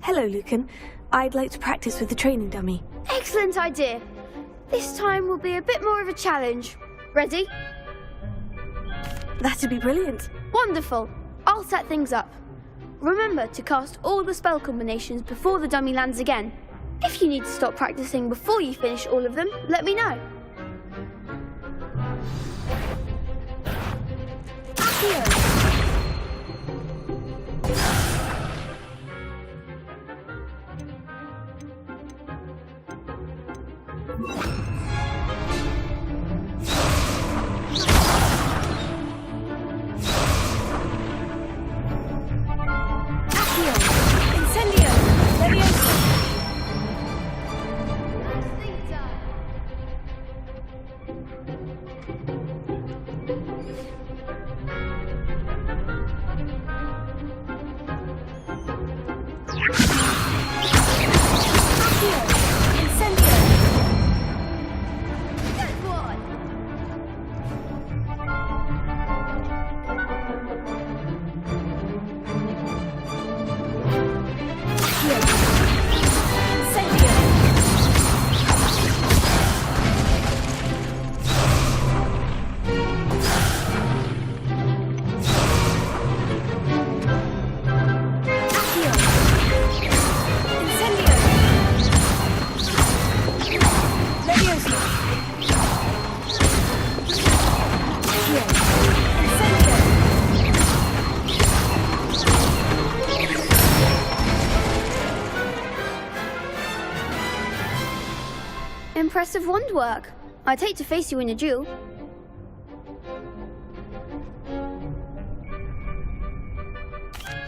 Hello, Lucan. I'd like to practice with the training dummy. Excellent idea. This time will be a bit more of a challenge. Ready? That'd be brilliant. Wonderful. I'll set things up. Remember to cast all the spell combinations before the dummy lands again. If you need to stop practicing before you finish all of them, let me know. Accio. Impressive wand work. I'd hate to face you in a duel.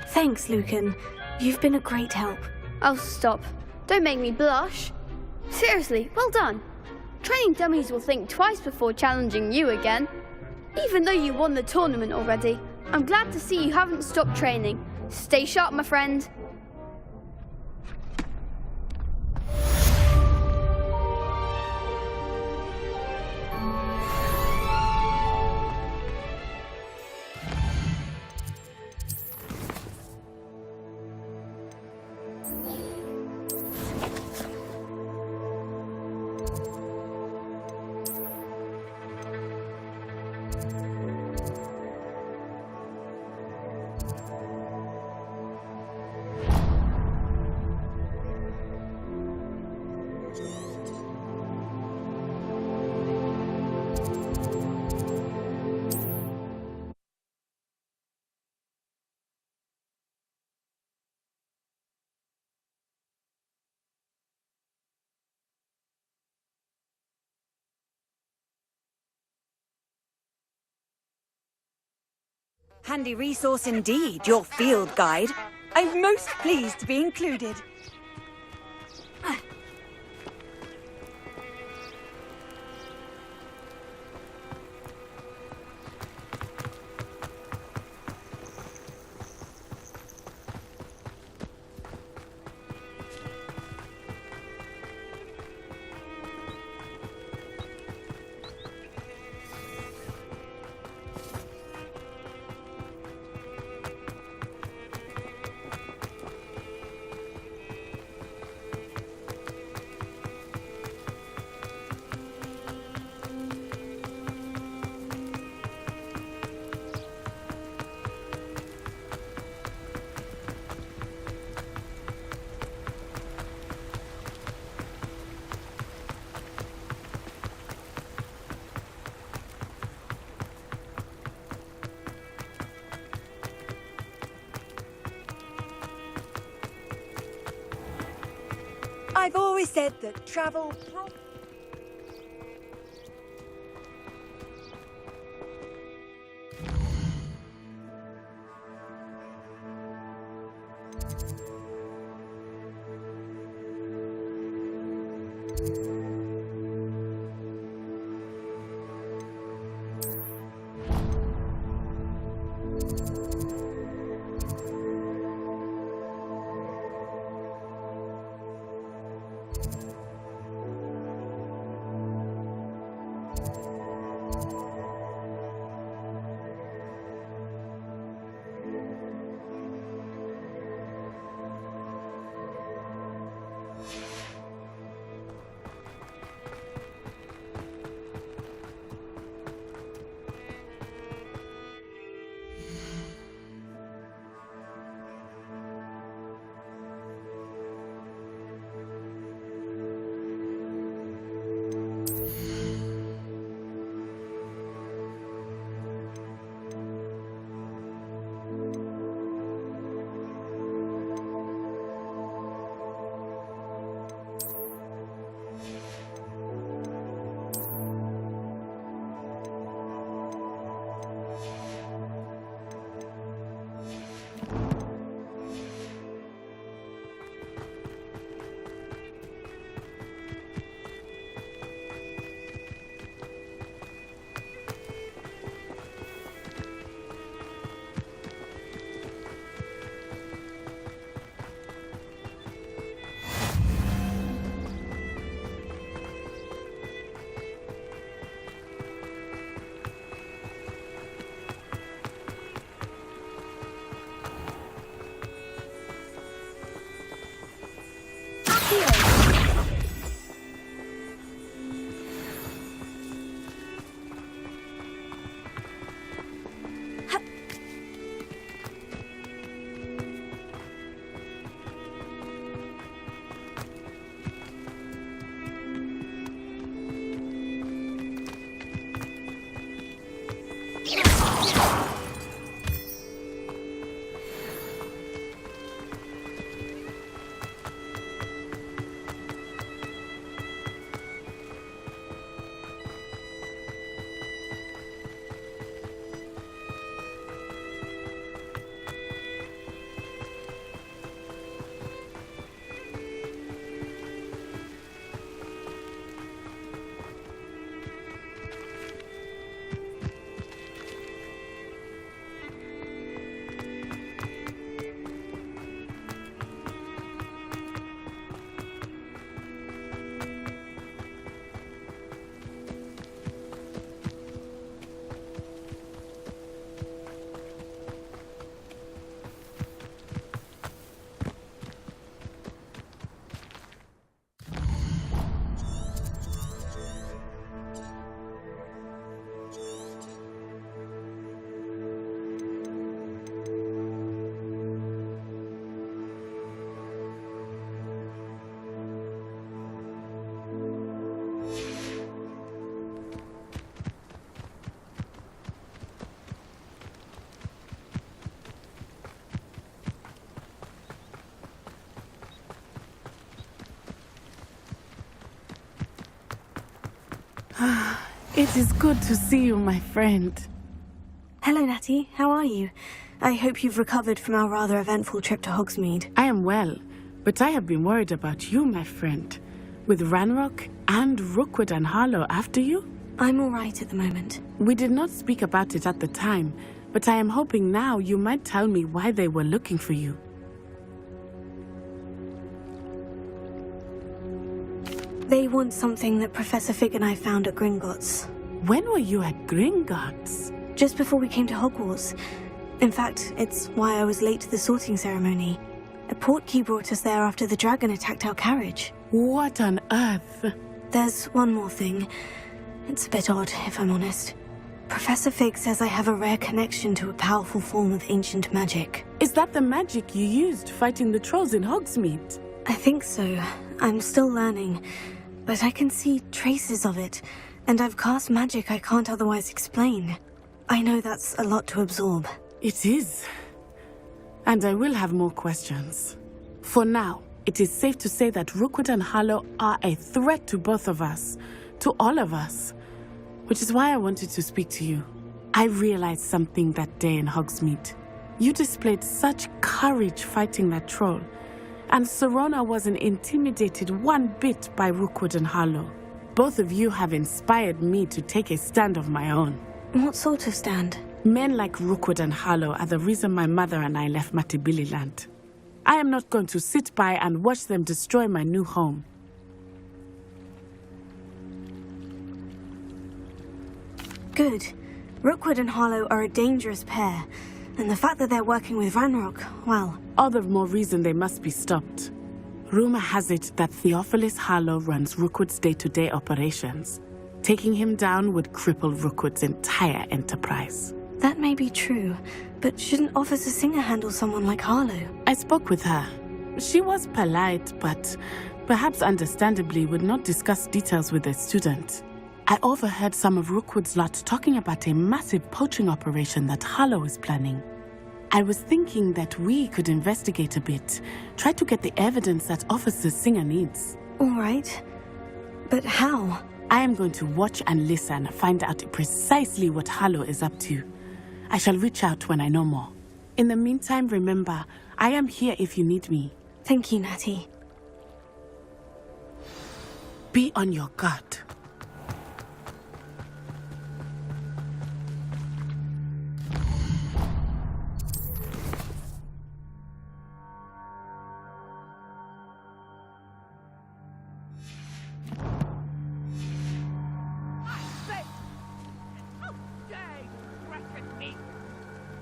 Thanks, Lucan. You've been a great help. Oh, stop. Don't make me blush. Seriously, well done. Training dummies will think twice before challenging you again. Even though you won the tournament already, I'm glad to see you haven't stopped training. Stay sharp, my friend. Handy resource indeed, your field guide. I'm most pleased to be included. I've always said that travel... It is good to see you, my friend. Hello, Natty. How are you? I hope you've recovered from our rather eventful trip to Hogsmeade. I am well, but I have been worried about you, my friend. With Ranrock and Rookwood and Harlow after you? I'm all right at the moment. We did not speak about it at the time, but I am hoping now you might tell me why they were looking for you. They want something that Professor Fig and I found at Gringotts. When were you at Gringotts? Just before we came to Hogwarts. In fact, it's why I was late to the sorting ceremony. A portkey brought us there after the dragon attacked our carriage. What on earth? There's one more thing. It's a bit odd, if I'm honest. Professor Fig says I have a rare connection to a powerful form of ancient magic. Is that the magic you used fighting the trolls in Hogsmeade? I think so. I'm still learning, but I can see traces of it, and I've cast magic I can't otherwise explain. I know that's a lot to absorb. It is. And I will have more questions. For now, it is safe to say that Rookwood and Harlow are a threat to both of us, to all of us. Which is why I wanted to speak to you. I realized something that day in Hogsmeade. You displayed such courage fighting that troll, and Serona wasn't intimidated one bit by Rookwood and Harlow. Both of you have inspired me to take a stand of my own. What sort of stand? Men like Rookwood and Harlow are the reason my mother and I left Matibililand. I am not going to sit by and watch them destroy my new home. Good. Rookwood and Harlow are a dangerous pair, and the fact that they're working with Ranrock, well... All the more reason they must be stopped. Rumor has it that Theophilus Harlow runs Rookwood's day-to-day operations. Taking him down would cripple Rookwood's entire enterprise. That may be true, but shouldn't Officer Singer handle someone like Harlow? I spoke with her. She was polite, but perhaps understandably would not discuss details with a student. I overheard some of Rookwood's lot talking about a massive poaching operation that Harlow is planning. I was thinking that we could investigate a bit, try to get the evidence that Officer Singer needs. All right. But how? I am going to watch and listen, find out precisely what Harlow is up to. I shall reach out when I know more. In the meantime, remember, I am here if you need me. Thank you, Natty. Be on your guard.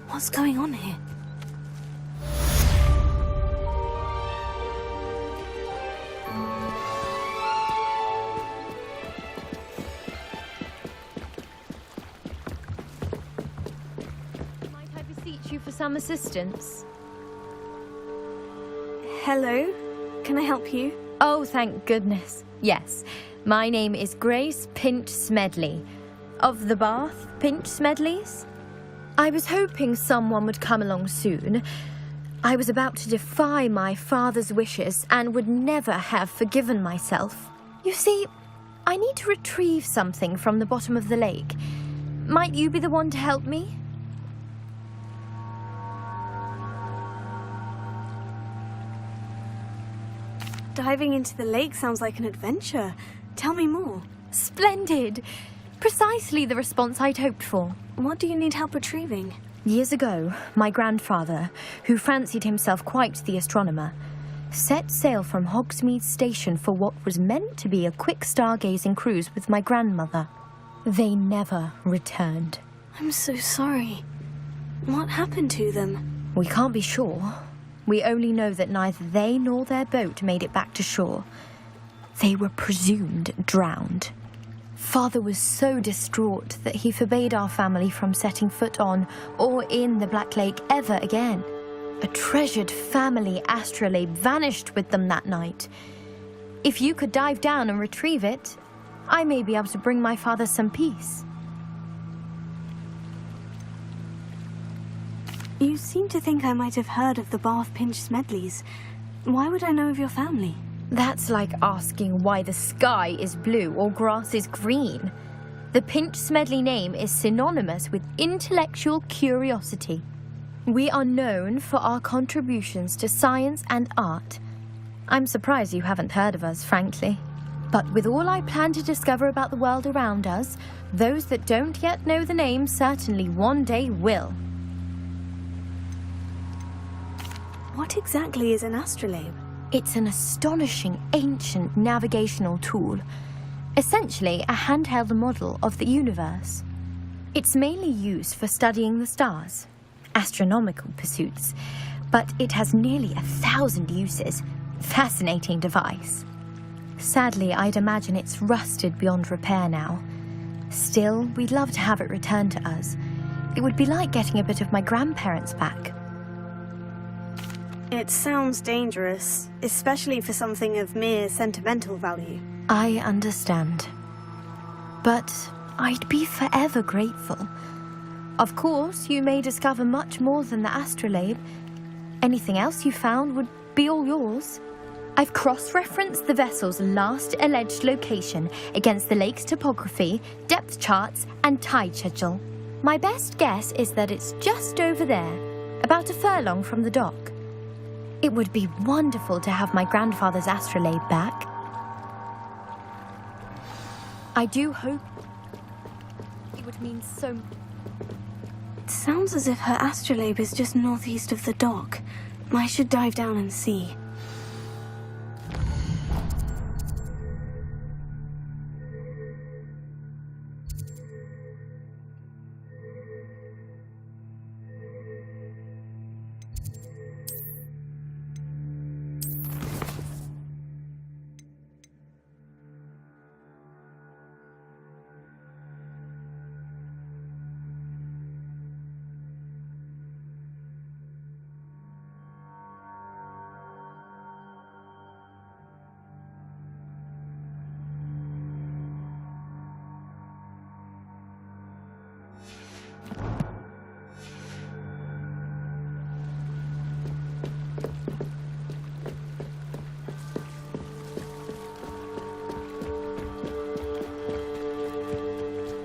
What's going on here? Might I beseech you for some assistance? Hello? Can I help you? Oh, thank goodness. Yes. My name is Grace Pinch Smedley. Of the Bath Pinch Smedleys? I was hoping someone would come along soon. I was about to defy my father's wishes and would never have forgiven myself. You see, I need to retrieve something from the bottom of the lake. Might you be the one to help me? Diving into the lake sounds like an adventure. Tell me more. Splendid! Precisely the response I'd hoped for. What do you need help retrieving? Years ago, my grandfather, who fancied himself quite the astronomer, set sail from Hogsmeade Station for what was meant to be a quick stargazing cruise with my grandmother. They never returned. I'm so sorry. What happened to them? We can't be sure. We only know that neither they nor their boat made it back to shore. They were presumed drowned. Father was so distraught that he forbade our family from setting foot on or in the Black Lake ever again. A treasured family astrolabe vanished with them that night. If you could dive down and retrieve it, I may be able to bring my father some peace. You seem to think I might have heard of the Bath Pinch Smedleys. Why would I know of your family? That's like asking why the sky is blue or grass is green. The Pinch Smedley name is synonymous with intellectual curiosity. We are known for our contributions to science and art. I'm surprised you haven't heard of us, frankly. But with all I plan to discover about the world around us, those that don't yet know the name certainly one day will. What exactly is an astrolabe? It's an astonishing ancient navigational tool. Essentially a handheld model of the universe. It's mainly used for studying the stars, astronomical pursuits, but it has nearly 1,000 uses. Fascinating device. Sadly, I'd imagine it's rusted beyond repair now. Still, we'd love to have it returned to us. It would be like getting a bit of my grandparents back. It sounds dangerous, especially for something of mere sentimental value. I understand. But I'd be forever grateful. Of course, you may discover much more than the astrolabe. Anything else you found would be all yours. I've cross-referenced the vessel's last alleged location against the lake's topography, depth charts, and tide schedule. My best guess is that it's just over there, about a furlong from the dock. It would be wonderful to have my grandfather's astrolabe back. I do hope it would mean so... It sounds as if her astrolabe is just northeast of the dock. I should dive down and see.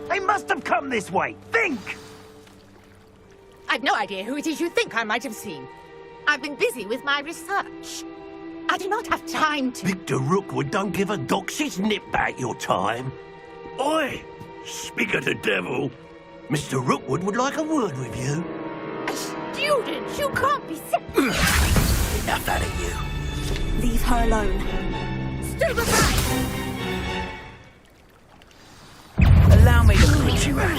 They must have come this way. Think! I've no idea who it is you think I might have seen. I've been busy with my research. I do not have time to... Victor Rookwood don't give a doxy's nip back your time. Oi! Speak of the devil. Mr. Rookwood would like a word with you. A student? You can't be sick. Enough out of you. Leave her alone. Stand aside! Allow me to put you out.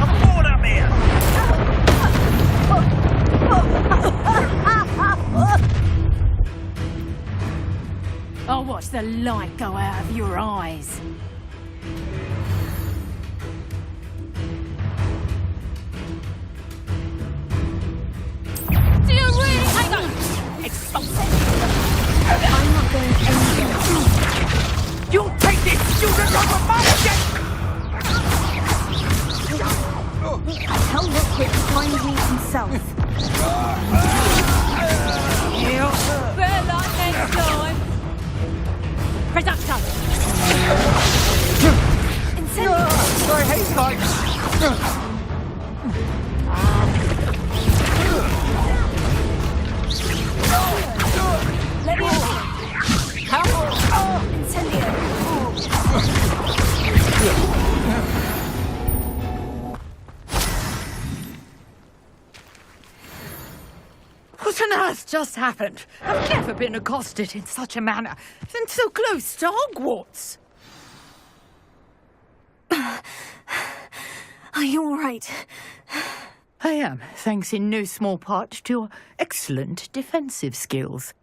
I'm bored up here. I'll watch the light go out of your eyes. Do you really hang on? Explosive! I'm not going anywhere. You'll take this student of magic! Tell Rookwood to find me himself. Better luck next time. Presumption. I hate spikes. Let me Incendio. What on earth just happened? I've never been accosted in such a manner, and so close to Hogwarts. Are you all right? I am, thanks in no small part to your excellent defensive skills.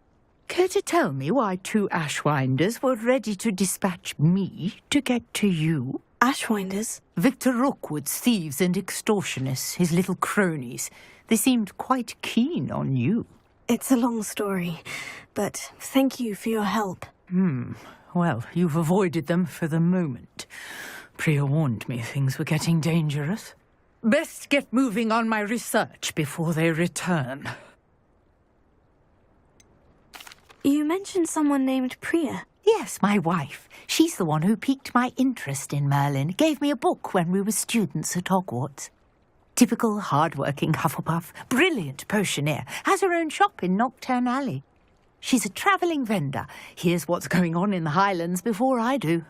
Care to tell me why two Ashwinders were ready to dispatch me to get to you? Ashwinders? Victor Rookwood's thieves and extortionists, his little cronies. They seemed quite keen on you. It's a long story, but thank you for your help. Well, you've avoided them for the moment. Priya warned me things were getting dangerous. Best get moving on my research before they return. You mentioned someone named Priya. Yes, my wife. She's the one who piqued my interest in Merlin. Gave me a book when we were students at Hogwarts. Typical hard-working Hufflepuff. Brilliant potioneer. Has her own shop in Knockturn Alley. She's a travelling vendor. Hears what's going on in the Highlands before I do.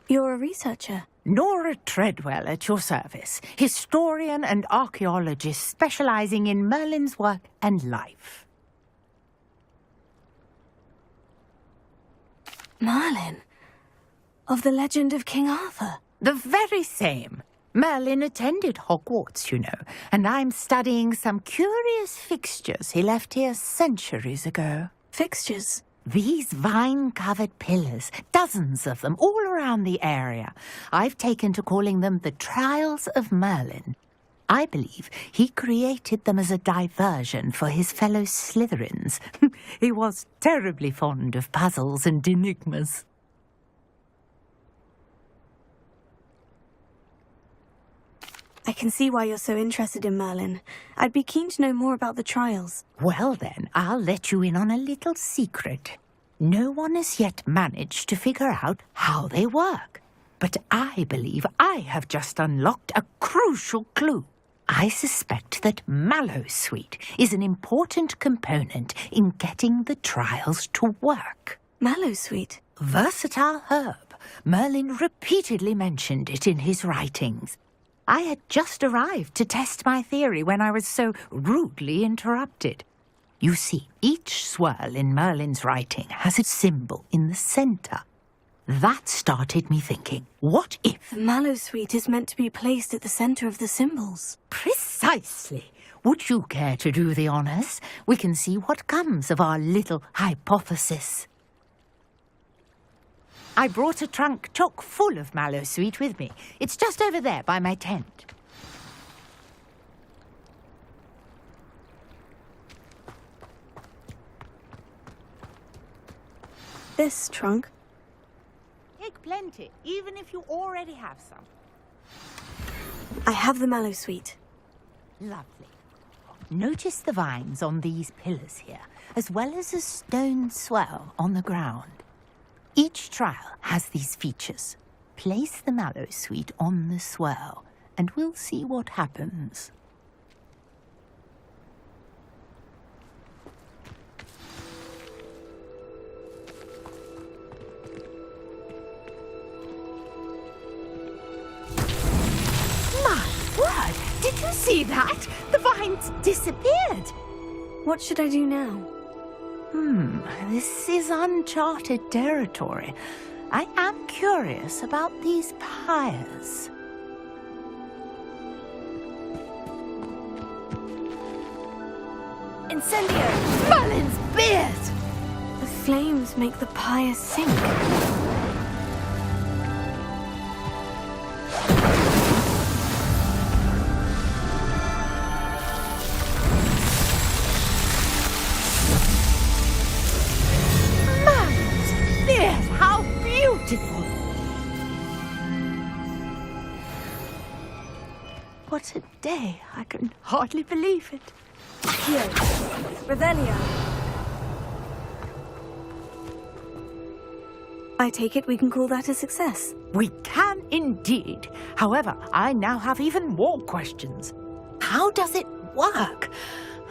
You're a researcher? Nora Treadwell at your service. Historian and archaeologist specialising in Merlin's work and life. Merlin? Of the legend of King Arthur? The very same. Merlin attended Hogwarts, you know, and I'm studying some curious fixtures he left here centuries ago. Fixtures? These vine-covered pillars, dozens of them, all around the area. I've taken to calling them the Trials of Merlin. I believe he created them as a diversion for his fellow Slytherins. He was terribly fond of puzzles and enigmas. I can see why you're so interested in Merlin. I'd be keen to know more about the trials. Well then, I'll let you in on a little secret. No one has yet managed to figure out how they work. But I believe I have just unlocked a crucial clue. I suspect that Mallowsweet is an important component in getting the trials to work. Mallowsweet? Versatile herb. Merlin repeatedly mentioned it in his writings. I had just arrived to test my theory when I was so rudely interrupted. You see, each swirl in Merlin's writing has a symbol in the centre. That started me thinking, what if... The Mallowsweet is meant to be placed at the centre of the symbols. Precisely. Would you care to do the honours? We can see what comes of our little hypothesis. I brought a trunk chock full of Mallowsweet with me. It's just over there by my tent. This trunk? Take plenty, even if you already have some. I have the Mallowsweet. Lovely. Notice the vines on these pillars here, as well as a stone swell on the ground. Each trial has these features. Place the Mallowsweet on the swirl, and we'll see what happens. My word! Did you see that? The vines disappeared! What should I do now? This is uncharted territory. I am curious about these pyres. Incendio! Merlin's beard! The flames make the pyre sink. How beautiful! What a day. I can hardly believe it. Here. Revelio. I take it we can call that a success. We can indeed. However, I now have even more questions. How does it work?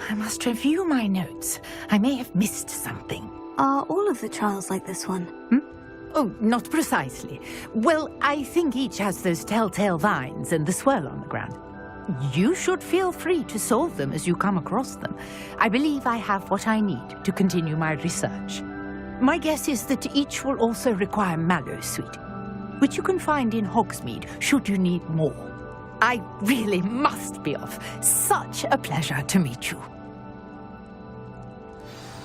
I must review my notes. I may have missed something. Are all of the trials like this one? Oh, not precisely. Well, I think each has those telltale vines and the swirl on the ground. You should feel free to solve them as you come across them. I believe I have what I need to continue my research. My guess is that each will also require Mallowsweet, which you can find in Hogsmeade should you need more. I really must be off. Such a pleasure to meet you.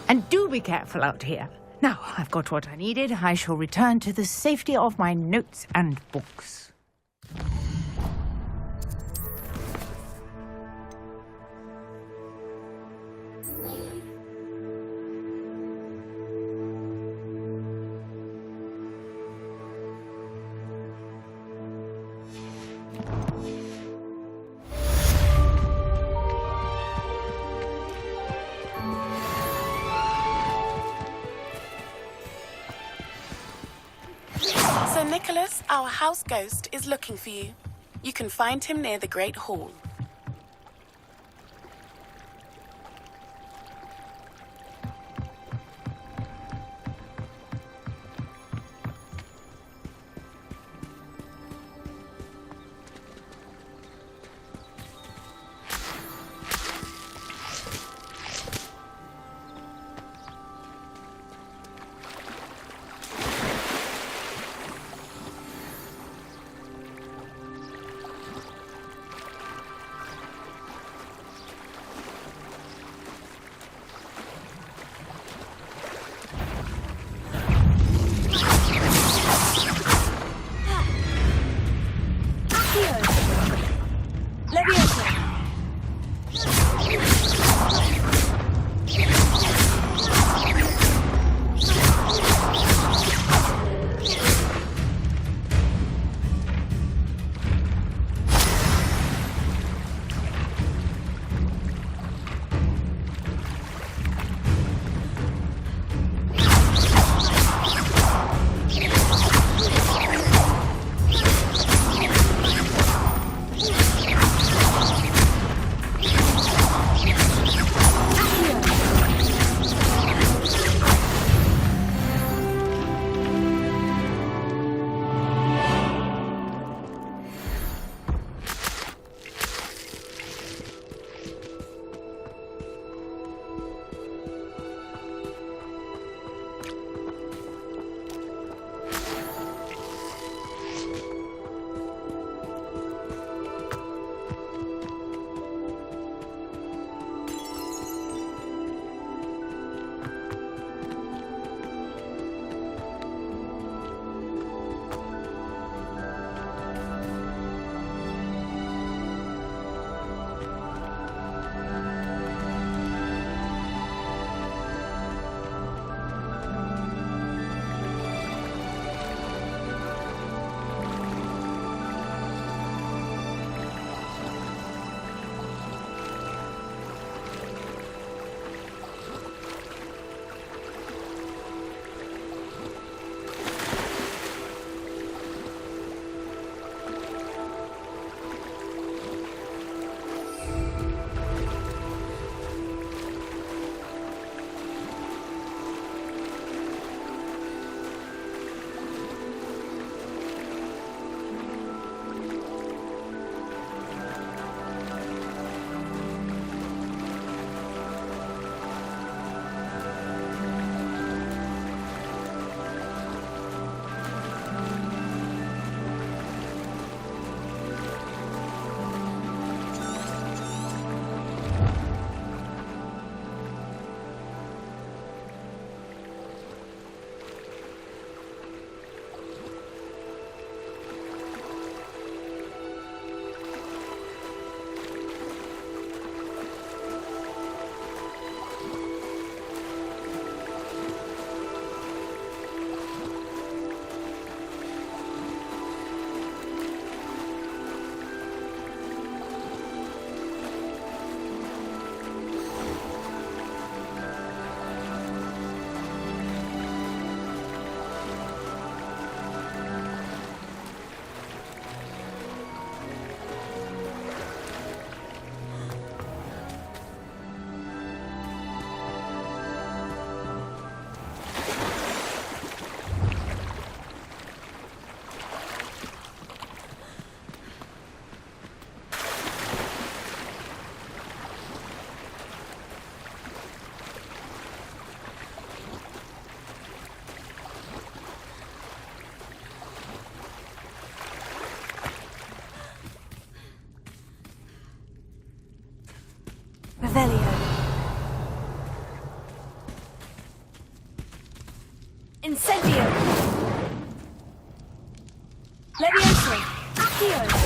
And do be careful out here. Now, I've got what I needed. I shall return to the safety of my notes and books. Sir Nicholas, our house ghost, is looking for you. You can find him near the Great Hall. Revelio. Incendio. Levioso. Accio.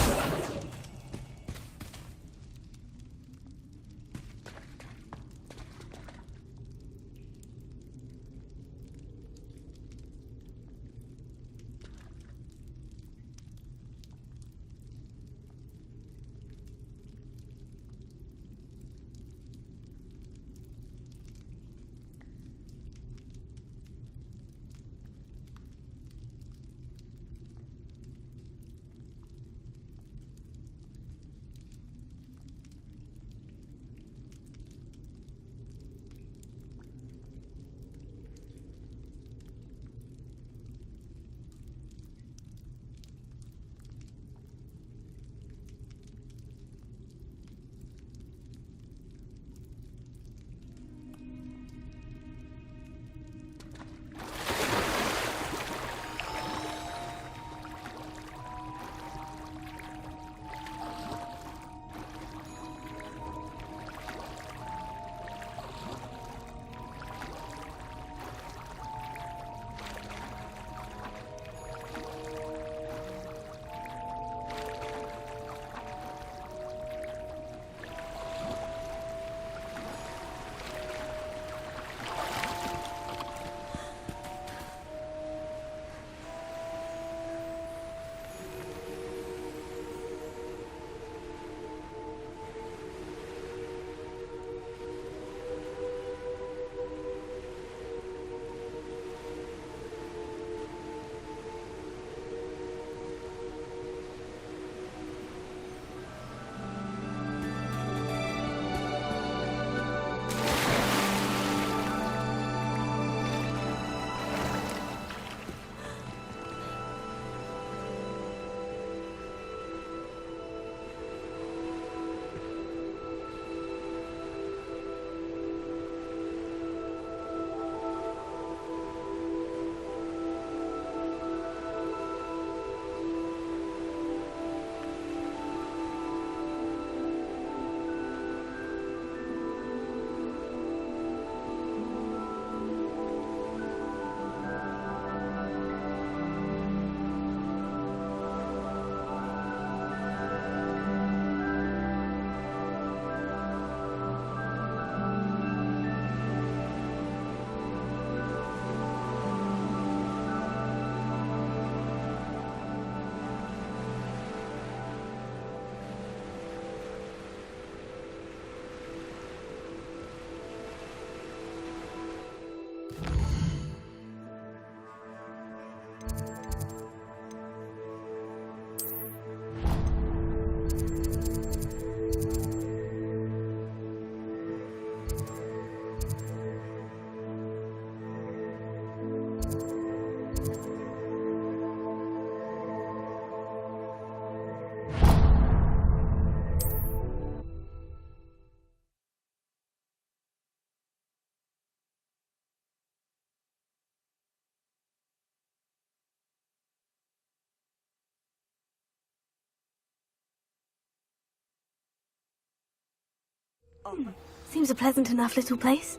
Seems a pleasant enough little place.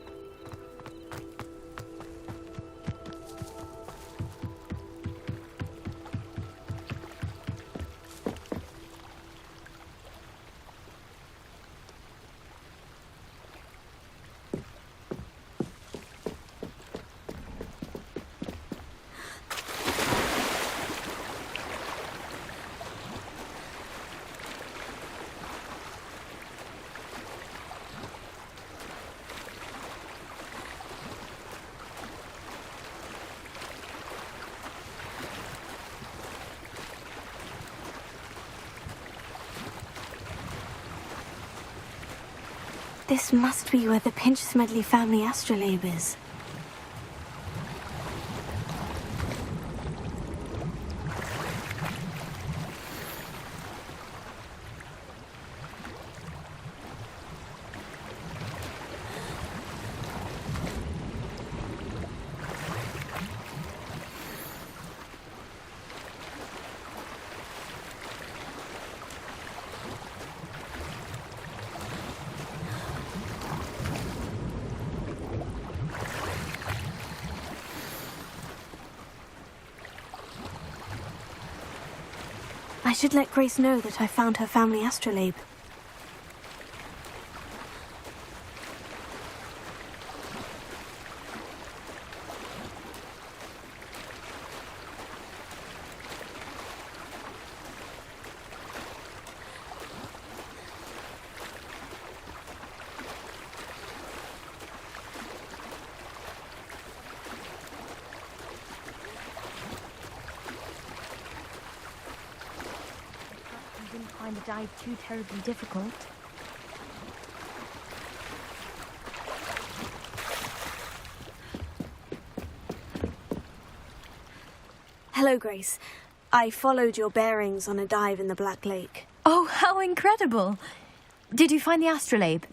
This must be where the Pinch-Smedley family astrolabe is. I should let Grace know that I found her family astrolabe. Find the dive too terribly difficult. Hello, Grace. I followed your bearings on a dive in the Black Lake. Oh, how incredible! Did you find the astrolabe?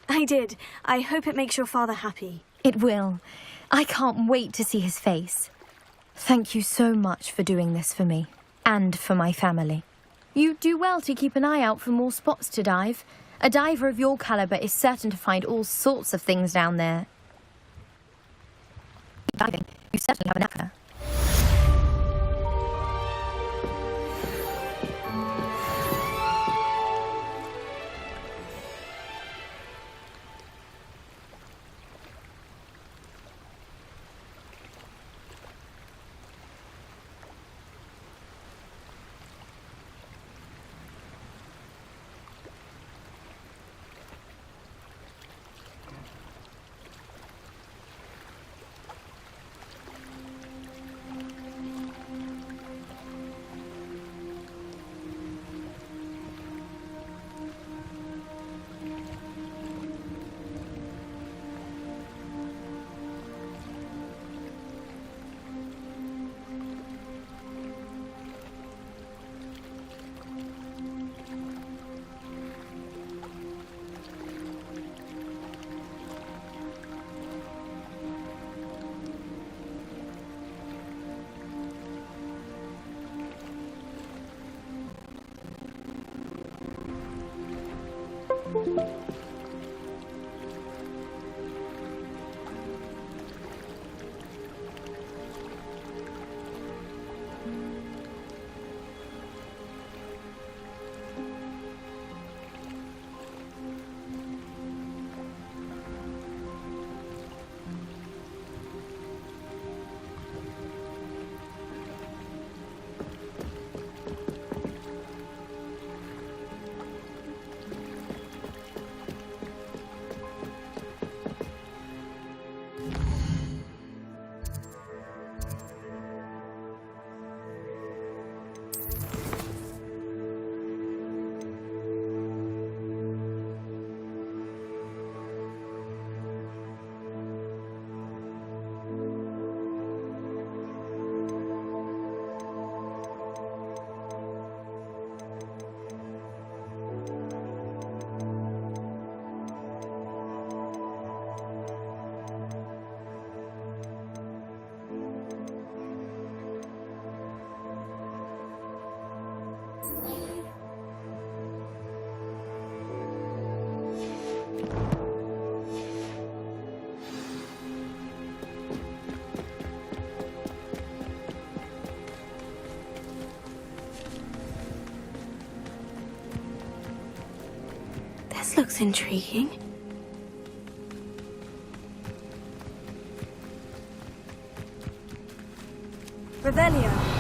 I did. I hope it makes your father happy. It will. I can't wait to see his face. Thank you so much for doing this for me, and for my family. You do well to keep an eye out for more spots to dive. A diver of your caliber is certain to find all sorts of things down there. Diving, you certainly have a knack for. This looks intriguing. Revelio.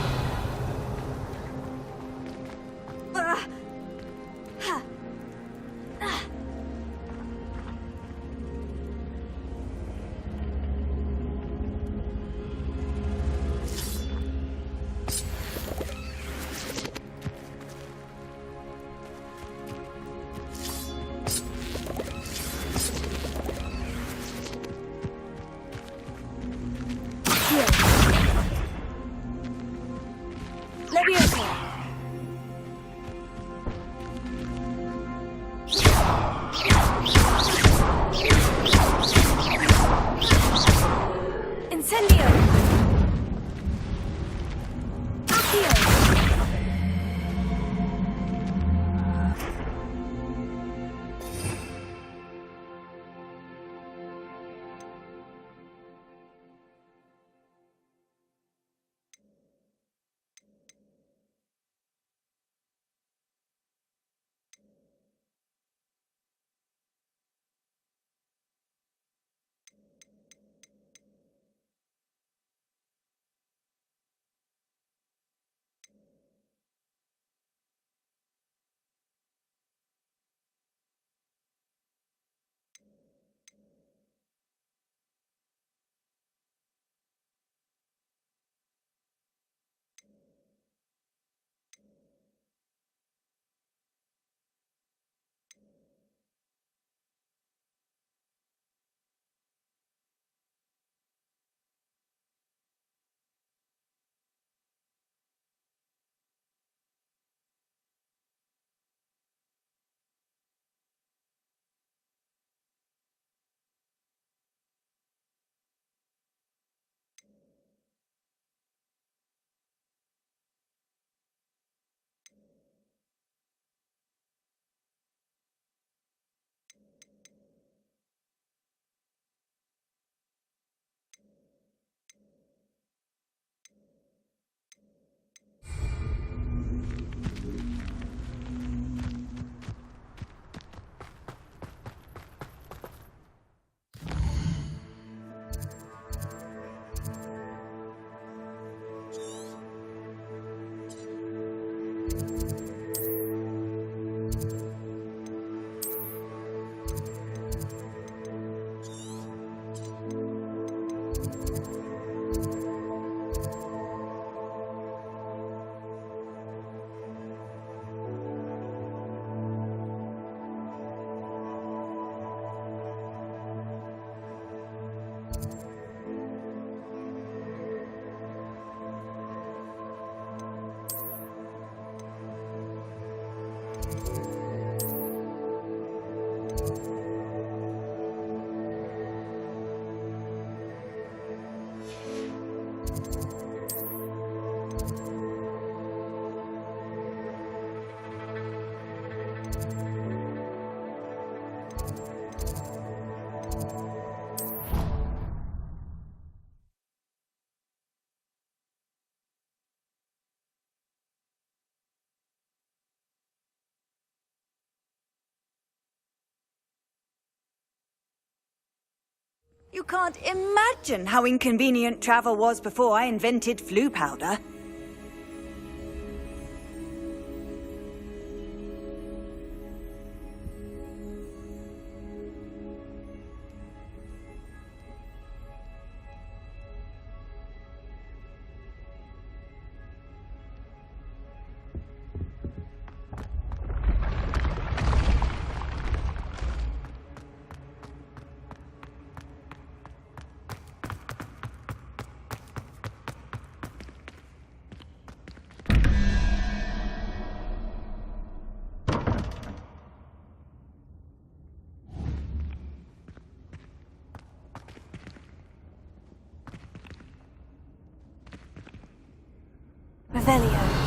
You can't imagine how inconvenient travel was before I invented flu powder. Revelio.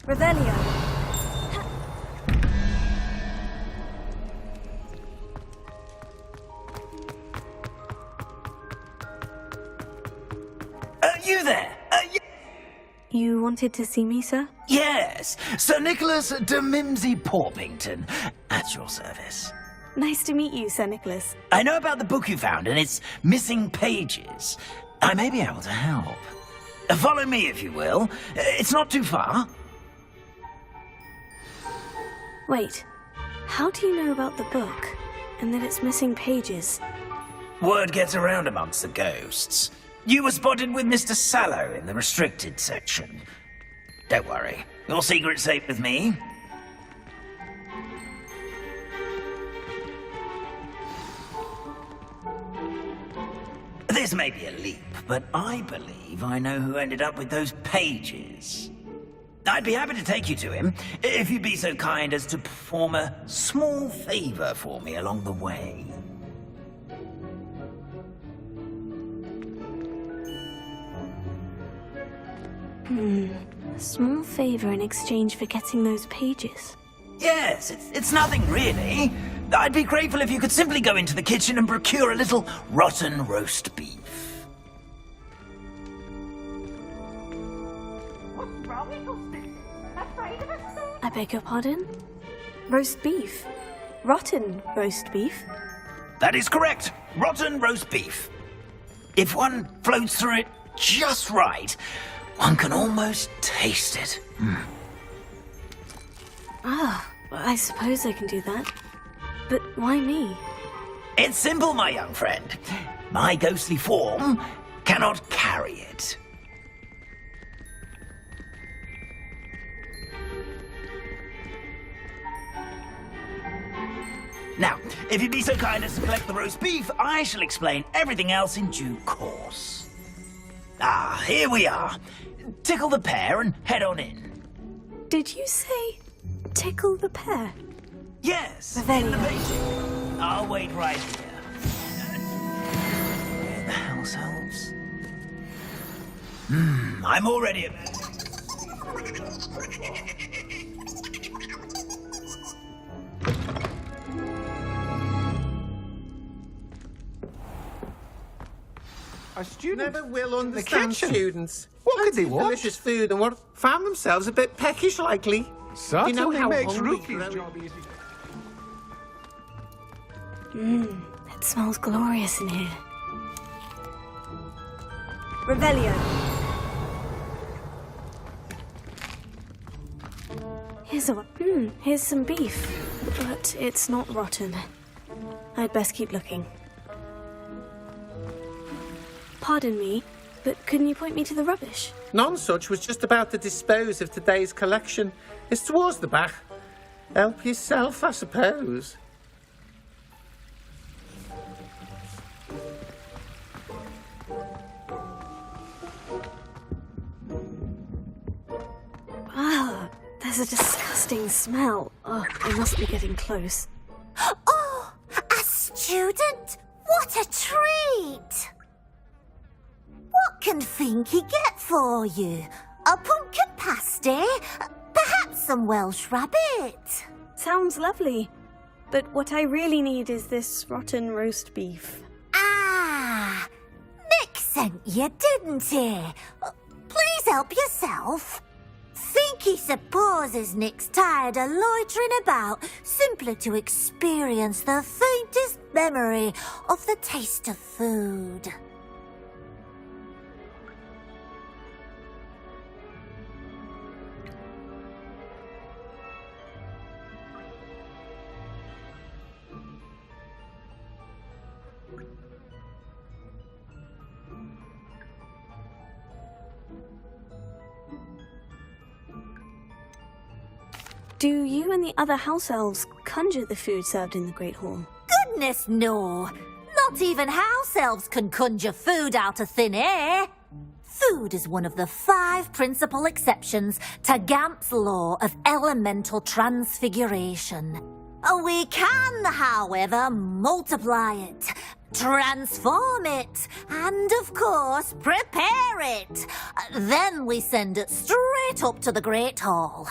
Revelio. You there? You wanted to see me, sir? Yes, Sir Nicholas de Mimsy Porpington, at your service. Nice to meet you, Sir Nicholas. I know about the book you found and its missing pages. I may be able to help. Follow me, if you will. It's not too far. Wait, how do you know about the book and that it's missing pages? Word gets around amongst the ghosts. You were spotted with Mr. Sallow in the restricted section. Don't worry, your secret's safe with me. This may be a leap, but I believe I know who ended up with those pages. I'd be happy to take you to him, if you'd be so kind as to perform a small favor for me along the way. A small favor in exchange for getting those pages. Yes, it's nothing really. I'd be grateful if you could simply go into the kitchen and procure a little rotten roast beef. What's wrong, Littlestick? Afraid of us, sir? I beg your pardon? Roast beef? Rotten roast beef? That is correct. Rotten roast beef. If one floats through it just right, one can almost taste it. Ah, I suppose I can do that. But why me? It's simple, my young friend. My ghostly form cannot carry it. Now, if you'd be so kind as to collect the roast beef, I shall explain everything else in due course. Ah, here we are. Tickle the pear and head on in. Did you say tickle the pear? Yes, Revelio. in the painting. I'll wait right here. Where the house elves? I'm already a... A student never will understand students. What could they want? Delicious food and what found themselves a bit peckish likely. Certainly you know how makes hungry Rookie's grow- job easy. It smells glorious in here. Revelio. Here's some beef, but it's not rotten. I'd best keep looking. Pardon me, but couldn't you point me to the rubbish? None such was just about to dispose of today's collection. It's towards the back. Help yourself, I suppose. Ah, there's a disgusting smell. Oh, I must be getting close. Oh, a student? What a treat! What can Finky get for you? A pumpkin pasty? Perhaps some Welsh rabbit? Sounds lovely. But what I really need is this rotten roast beef. Ah, Nick sent you, didn't he? Please help yourself. Finky supposes Nick's tired of loitering about simply to experience the faintest memory of the taste of food. Do you and the other house elves conjure the food served in the Great Hall? Goodness, no. Not even house elves can conjure food out of thin air. Food is one of the 5 principal exceptions to Gamp's law of elemental transfiguration. We can, however, multiply it, transform it, and of course, prepare it. Then we send it straight up to the Great Hall.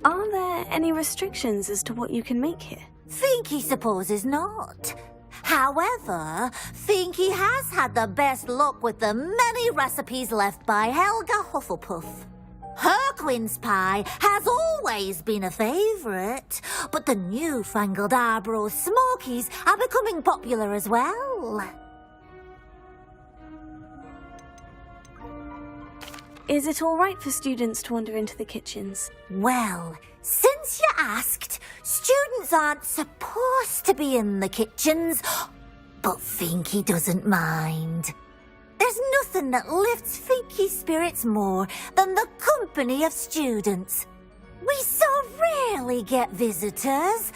Are there any restrictions as to what you can make here? Finky supposes not. However, Finky has had the best luck with the many recipes left by Helga Hufflepuff. Her quince pie has always been a favourite, but the newfangled Arbroath Smokies are becoming popular as well. Is it all right for students to wander into the kitchens? Well, since you asked, students aren't supposed to be in the kitchens, but Finky doesn't mind. There's nothing that lifts Finky's spirits more than the company of students. We so rarely get visitors,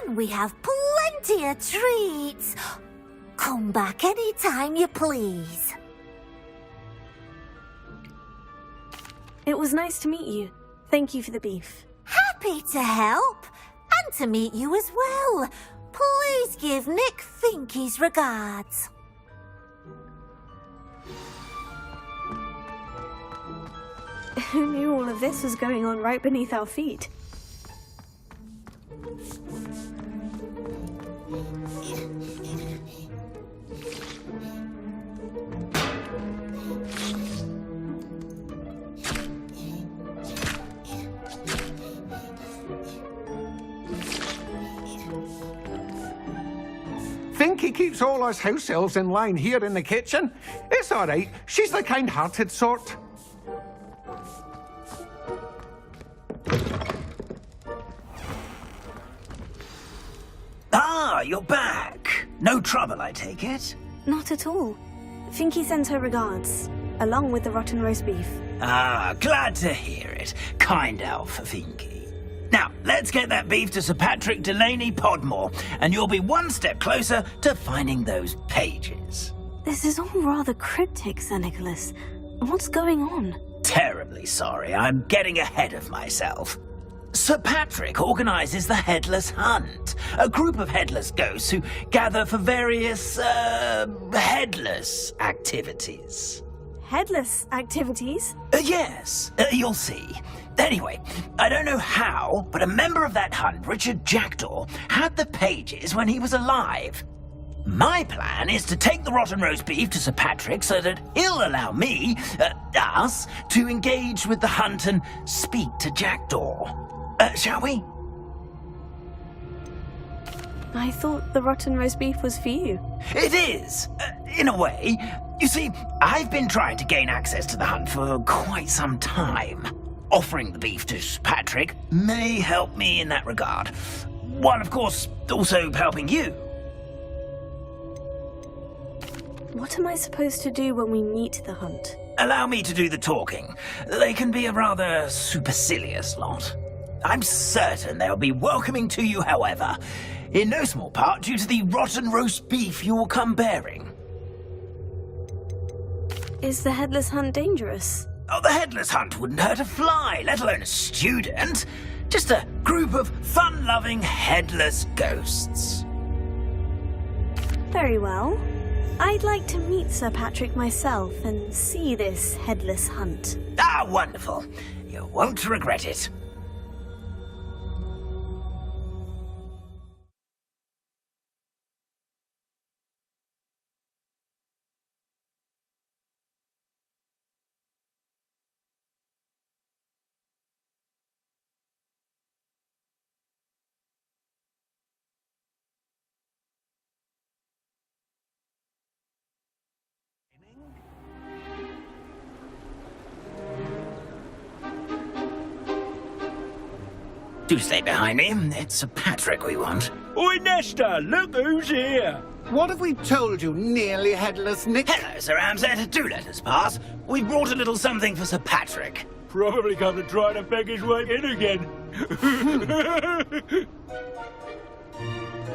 and we have plenty of treats. Come back any time you please. It was nice to meet you. Thank you for the beef. Happy to help, and to meet you as well. Please give Nick Finky's regards. Who knew all of this was going on right beneath our feet? Finky keeps all us house elves in line here in the kitchen. It's all right. She's the kind-hearted sort. Ah, you're back. No trouble, I take it? Not at all. Finky sends her regards, along with the rotten roast beef. Ah, glad to hear it. Kind elf, Finky. Now, let's get that beef to Sir Patrick Delaney Podmore, and you'll be one step closer to finding those pages. This is all rather cryptic, Sir Nicholas. What's going on? Terribly sorry, I'm getting ahead of myself. Sir Patrick organises the Headless Hunt, a group of headless ghosts who gather for various, headless activities. Headless activities? Yes, you'll see. Anyway, I don't know how, but a member of that hunt, Richard Jackdaw, had the pages when he was alive. My plan is to take the rotten roast beef to Sir Patrick so that he'll allow me, us, to engage with the hunt and speak to Jackdaw. Shall we? I thought the rotten roast beef was for you. It is, in a way. You see, I've been trying to gain access to the hunt for quite some time. Offering the beef to Sir Patrick may help me in that regard. While, of course, also helping you. What am I supposed to do when we meet the hunt? Allow me to do the talking. They can be a rather supercilious lot. I'm certain they'll be welcoming to you, however, in no small part due to the rotten roast beef you will come bearing. Is the Headless Hunt dangerous? Oh, the Headless Hunt wouldn't hurt a fly, let alone a student. Just a group of fun-loving headless ghosts. Very well. I'd like to meet Sir Patrick myself and see this Headless Hunt. Ah, wonderful. You won't regret it. Do stay behind me. It's Sir Patrick we want. Oi, Nesta, look who's here. What have we told you, nearly headless Nick? Hello, Sir Ramsay. Do let us pass. We've brought a little something for Sir Patrick. Probably come to try to beg his way in again.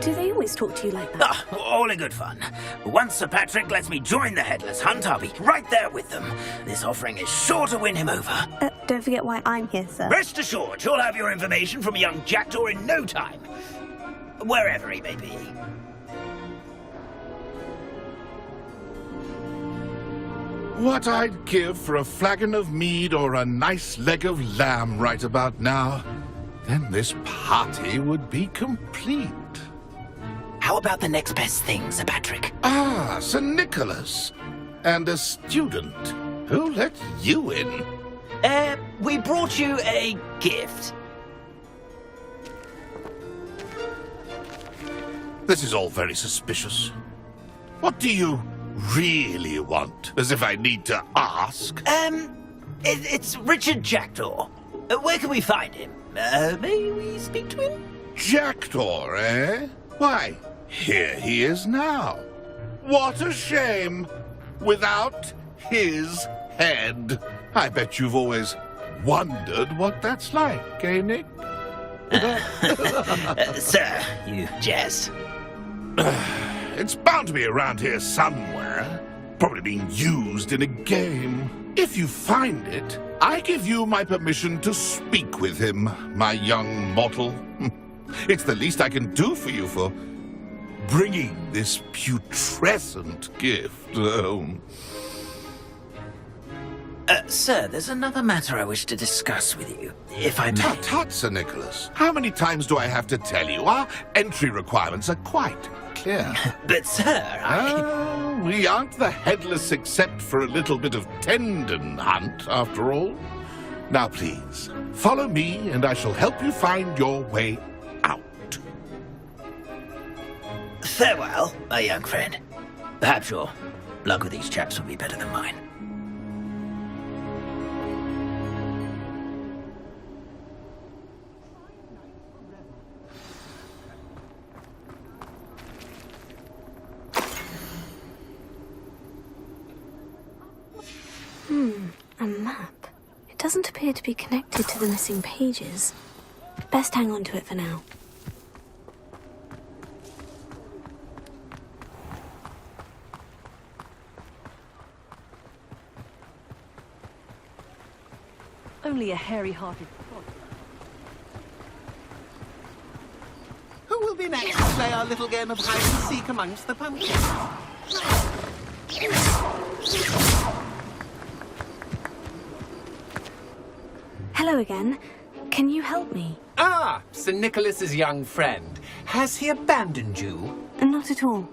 Do they always talk to you like that? Ah, all in good fun. Once Sir Patrick lets me join the Headless Hunt, I'll be right there with them. This offering is sure to win him over. Don't forget why I'm here, sir. Rest assured, you'll have your information from young Jackdaw in no time. wherever he may be. What I'd give for a flagon of mead or a nice leg of lamb right about now. Then this party would be complete. How about the next best thing, Sir Patrick? Ah, Sir Nicholas. And a student. Who let you in? We brought you a gift. This is all very suspicious. What do you really want? As if I need to ask. It's Richard Jackdaw. Where can we find him? May we speak to him? Jackdaw, eh? Why, here he is now. What a shame. Without his head. I bet you've always wondered what that's like, eh, Nick? Sir, you jest. It's bound to be around here somewhere. Probably being used in a game. If you find it, I give you my permission to speak with him, my young mortal. It's the least I can do for you for bringing this putrescent gift home. Sir, there's another matter I wish to discuss with you, if I may. Tut, tut, Sir Nicholas. How many times do I have to tell you? Our entry requirements are quite clear. But, sir, we aren't the headless except for a little bit of tendon hunt, after all. Now, please, follow me, and I shall help you find your way out. Farewell, my young friend. Perhaps your luck with these chaps will be better than mine. A map. It doesn't appear to be connected to the missing pages. Best hang on to it for now. Only a hairy-hearted prod. Who will be next to play our little game of hide-and-seek amongst the pumpkins? Hello again. Can you help me? Ah, Sir Nicholas's young friend. Has he abandoned you? Not at all.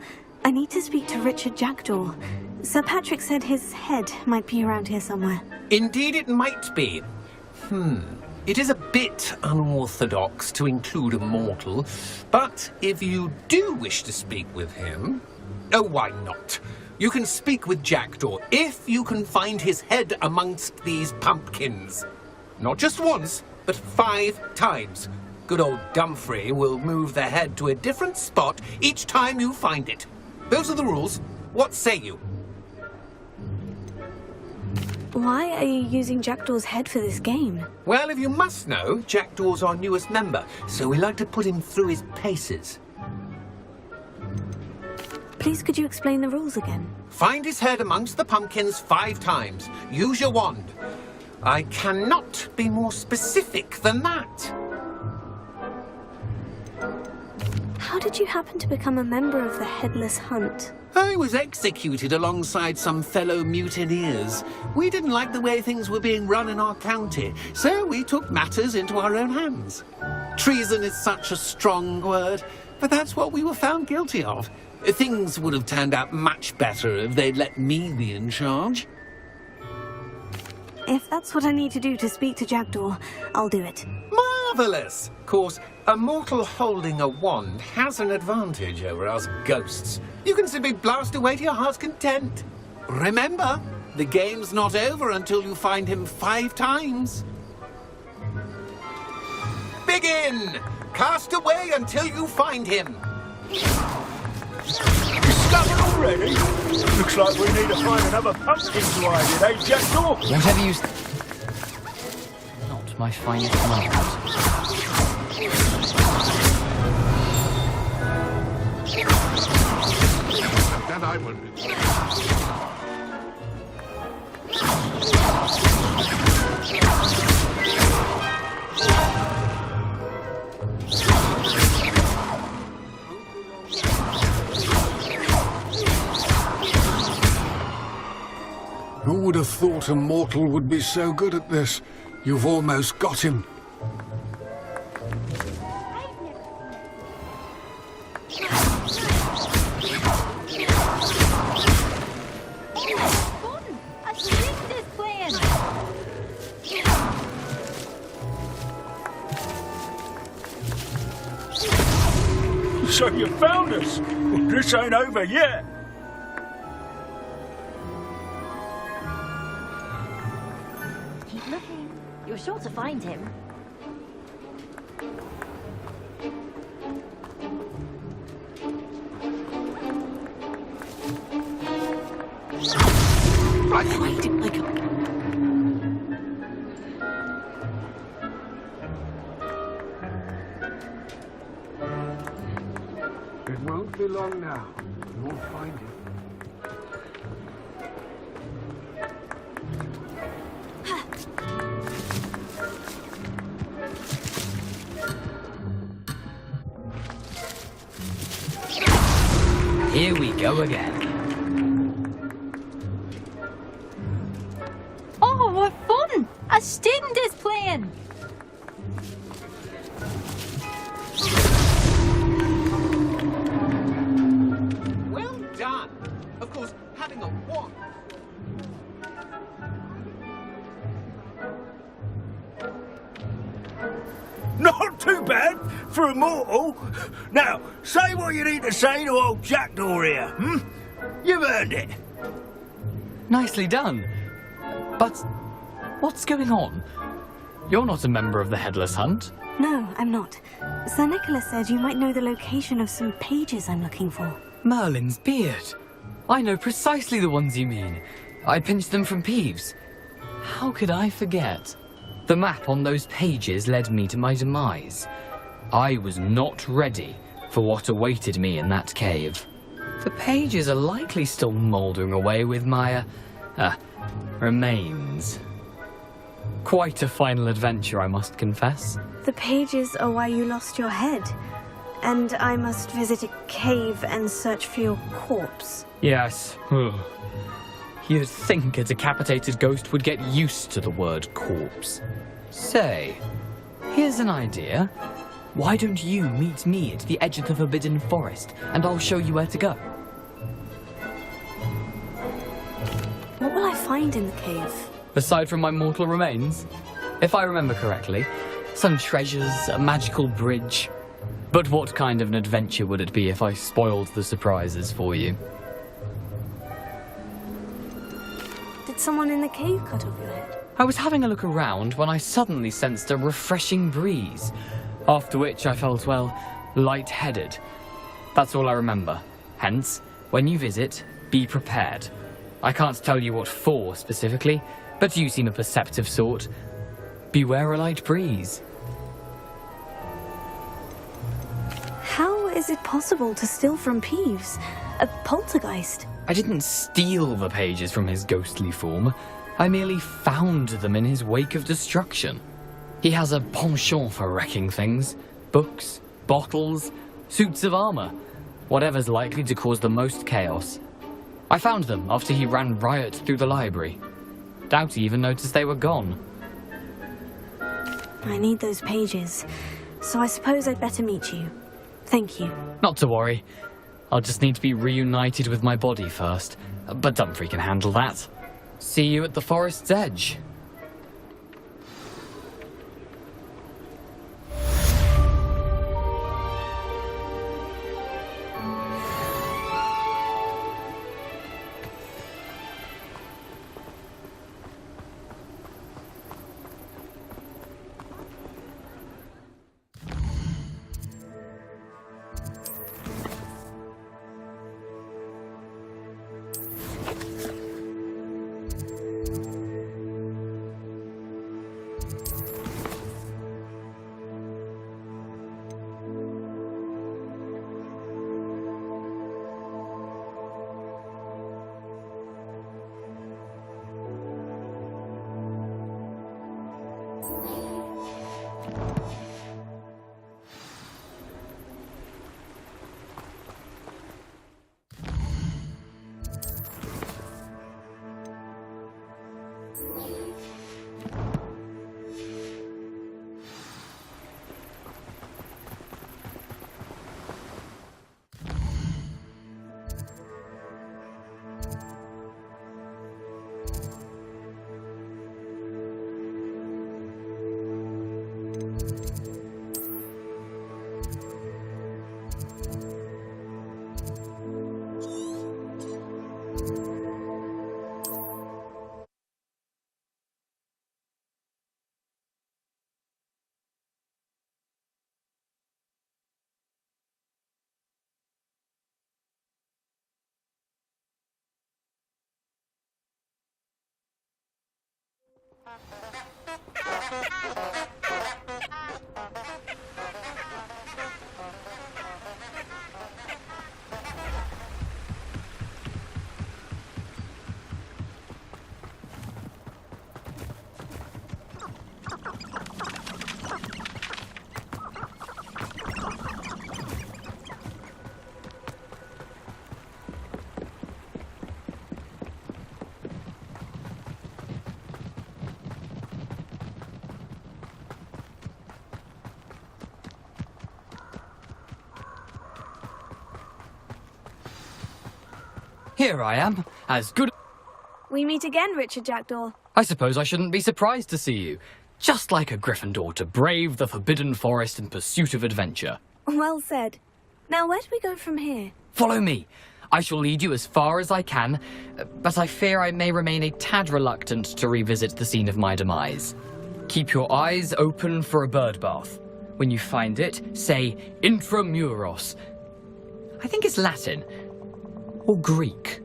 I need to speak to Richard Jackdaw. Sir Patrick said his head might be around here somewhere. Indeed it might be. It is a bit unorthodox to include a mortal, but if you do wish to speak with him... Oh, why not? You can speak with Jackdaw if you can find his head amongst these pumpkins. Not just once, but 5 times. Good old Dumfrey will move the head to a different spot each time you find it. Those are the rules. What say you? Why are you using Jackdaw's head for this game? Well, if you must know, Jackdaw's our newest member, so we like to put him through his paces. Please, could you explain the rules again? Find his head amongst the pumpkins 5 times. Use your wand. I cannot be more specific than that. How did you happen to become a member of the Headless Hunt? I was executed alongside some fellow mutineers. We didn't like the way things were being run in our county, so we took matters into our own hands. Treason is such a strong word, but that's what we were found guilty of. Things would have turned out much better if they'd let me be in charge. If that's what I need to do to speak to Jackdaw, I'll do it. Marvellous! Of course, a mortal holding a wand has an advantage over us ghosts. You can simply blast away to your heart's content. Remember, the game's not over until you find him 5 times. Begin! Cast away until you find him. Discovered already? Looks like we need to find another pumpkin to hide in, eh, Jackdaw? Don't ever use... Not my finest moment. That I won't be. thought a mortal would be so good at this. You've almost got him. So you found us? Well, this ain't over yet. Keep looking. You're sure to find him. I find it like It won't be long now. You won't find it. Here we go again. Oh, what fun! A student is playing! well done. Of course, having a wand. Not too bad for a mortal. Now, say what you need to say to old Jackdaw here, hmm? You've earned it. Nicely done. But what's going on? You're not a member of the Headless Hunt. No, I'm not. Sir Nicholas said you might know the location of some pages I'm looking for. Merlin's beard. I know precisely the ones you mean. I pinched them from Peeves. How could I forget? The map on those pages led me to my demise. I was not ready for what awaited me in that cave. The pages are likely still mouldering away with my, remains. Quite a final adventure, I must confess. The pages are why you lost your head. And I must visit a cave and search for your corpse. Yes. You'd think a decapitated ghost would get used to the word corpse. Say, here's an idea. Why don't you meet me at the edge of the Forbidden Forest, and I'll show you where to go? What will I find in the cave? Aside from my mortal remains, if I remember correctly, some treasures, a magical bridge. But what kind of an adventure would it be if I spoiled the surprises for you? Did someone in the cave cut off your head? I was having a look around when I suddenly sensed a refreshing breeze, after which I felt, well, lightheaded. That's all I remember. Hence, when you visit, be prepared. I can't tell you what for specifically, but you seem a perceptive sort. Beware a light breeze. How is it possible to steal from Peeves? A poltergeist? I didn't steal the pages from his ghostly form. I merely found them in his wake of destruction. He has a penchant for wrecking things. Books, bottles, suits of armor. Whatever's likely to cause the most chaos. I found them after he ran riot through the library. Doubt he even noticed they were gone. I need those pages, so I suppose I'd better meet you. Thank you. Not to worry. I'll just need to be reunited with my body first. But Dumfries can handle that. See you at the forest's edge. here I am, as good... We meet again, Richard Jackdaw. I suppose I shouldn't be surprised to see you. Just like a Gryffindor to brave the Forbidden Forest in pursuit of adventure. Well said. Now, where do we go from here? Follow me. I shall lead you as far as I can, but I fear I may remain a tad reluctant to revisit the scene of my demise. Keep your eyes open for a bird bath. When you find it, say Intramuros. I think it's Latin. Or Greek.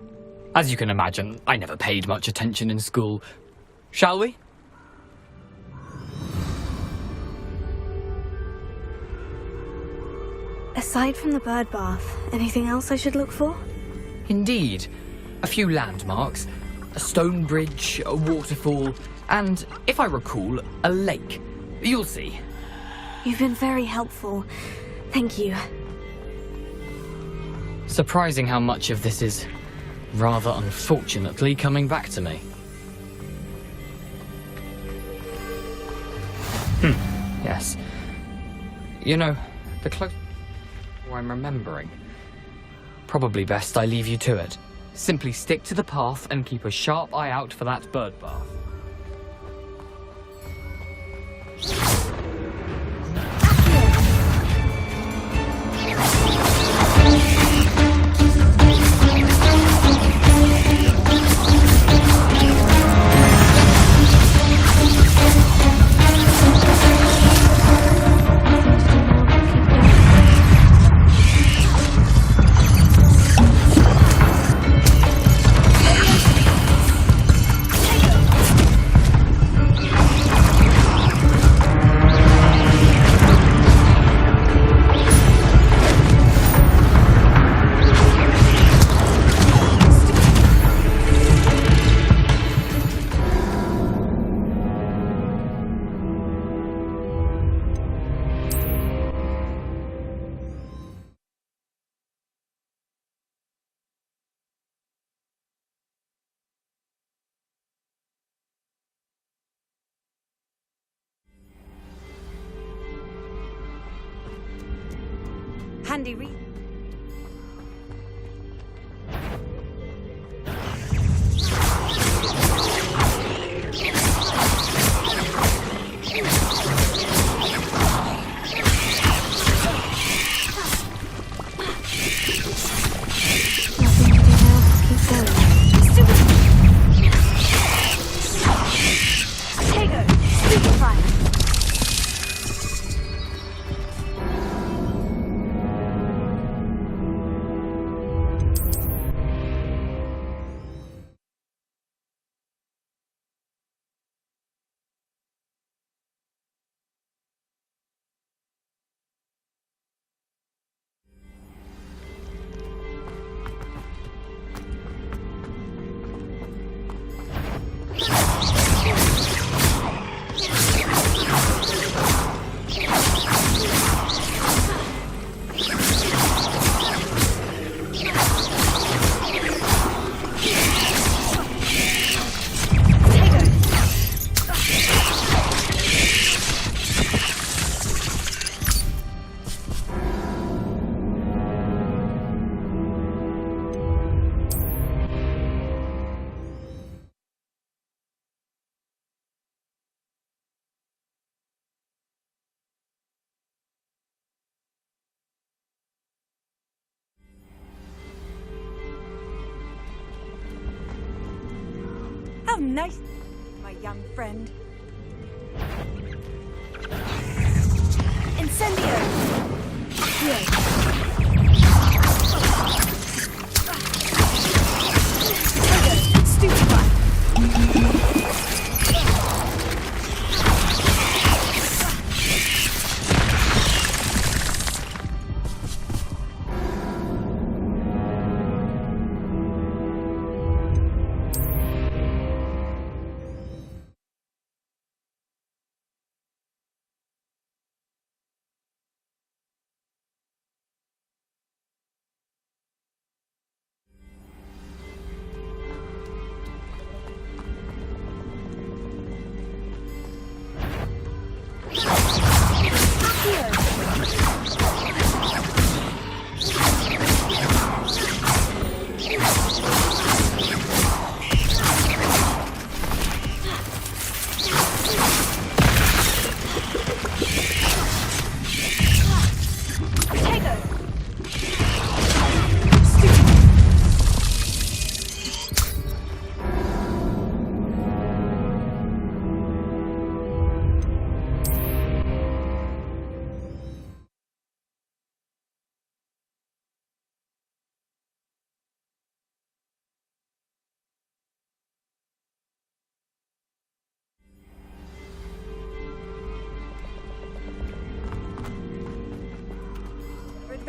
As you can imagine, I never paid much attention in school. Shall we? Aside from the bird bath, anything else I should look for? Indeed. A few landmarks, a stone bridge, a waterfall, and, if I recall, a lake. You'll see. You've been very helpful. Thank you. Surprising how much of this is, rather unfortunately, coming back to me. Yes. You know, the close... I'm remembering. Probably best I leave you to it. Simply stick to the path and keep a sharp eye out for that bird bath. Handy read. How nice, my young friend. Incendio! Here.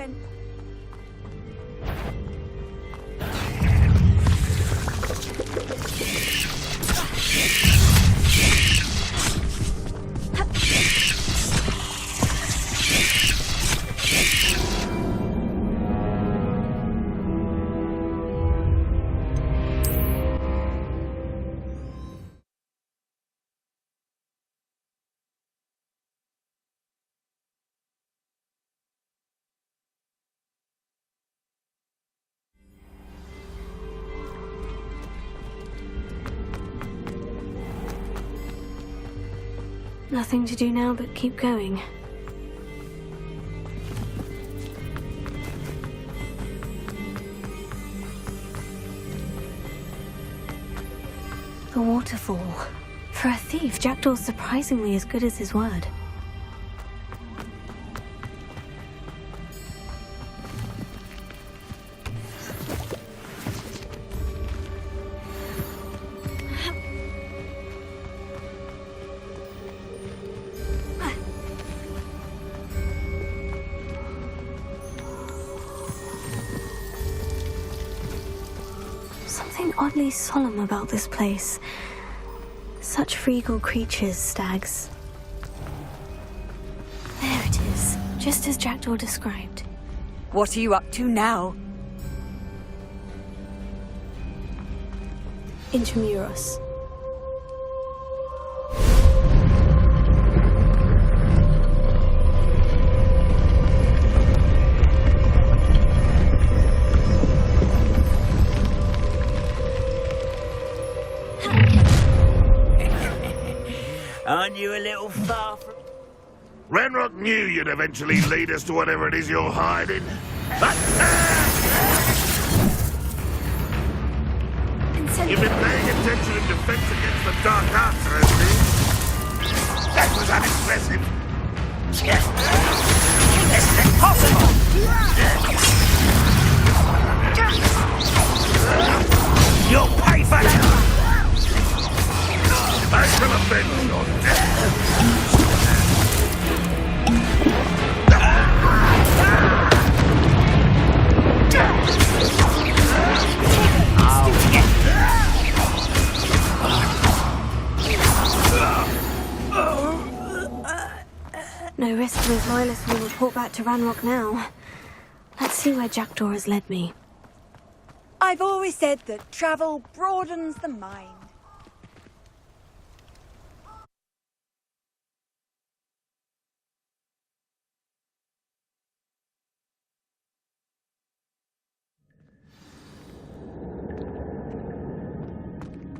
then. Nothing to do now but keep going. The waterfall. For a thief, Jackdaw's surprisingly as good as his word. Something oddly solemn about this place. Such regal creatures, stags. There it is, just as Jackdaw described. What are you up to now? Intramuros. Aren't you a little far from... Ranrock knew you'd eventually lead us to whatever it is you're hiding. But... You've been paying attention in defense against the dark arts, hasn't he? That was unimpressive. This is impossible! You'll pay for that! I shall avenge your death. No risk of his loyalists will report back to Ranrock now. Let's see where Jackdaw has led me. I've always said that travel broadens the mind.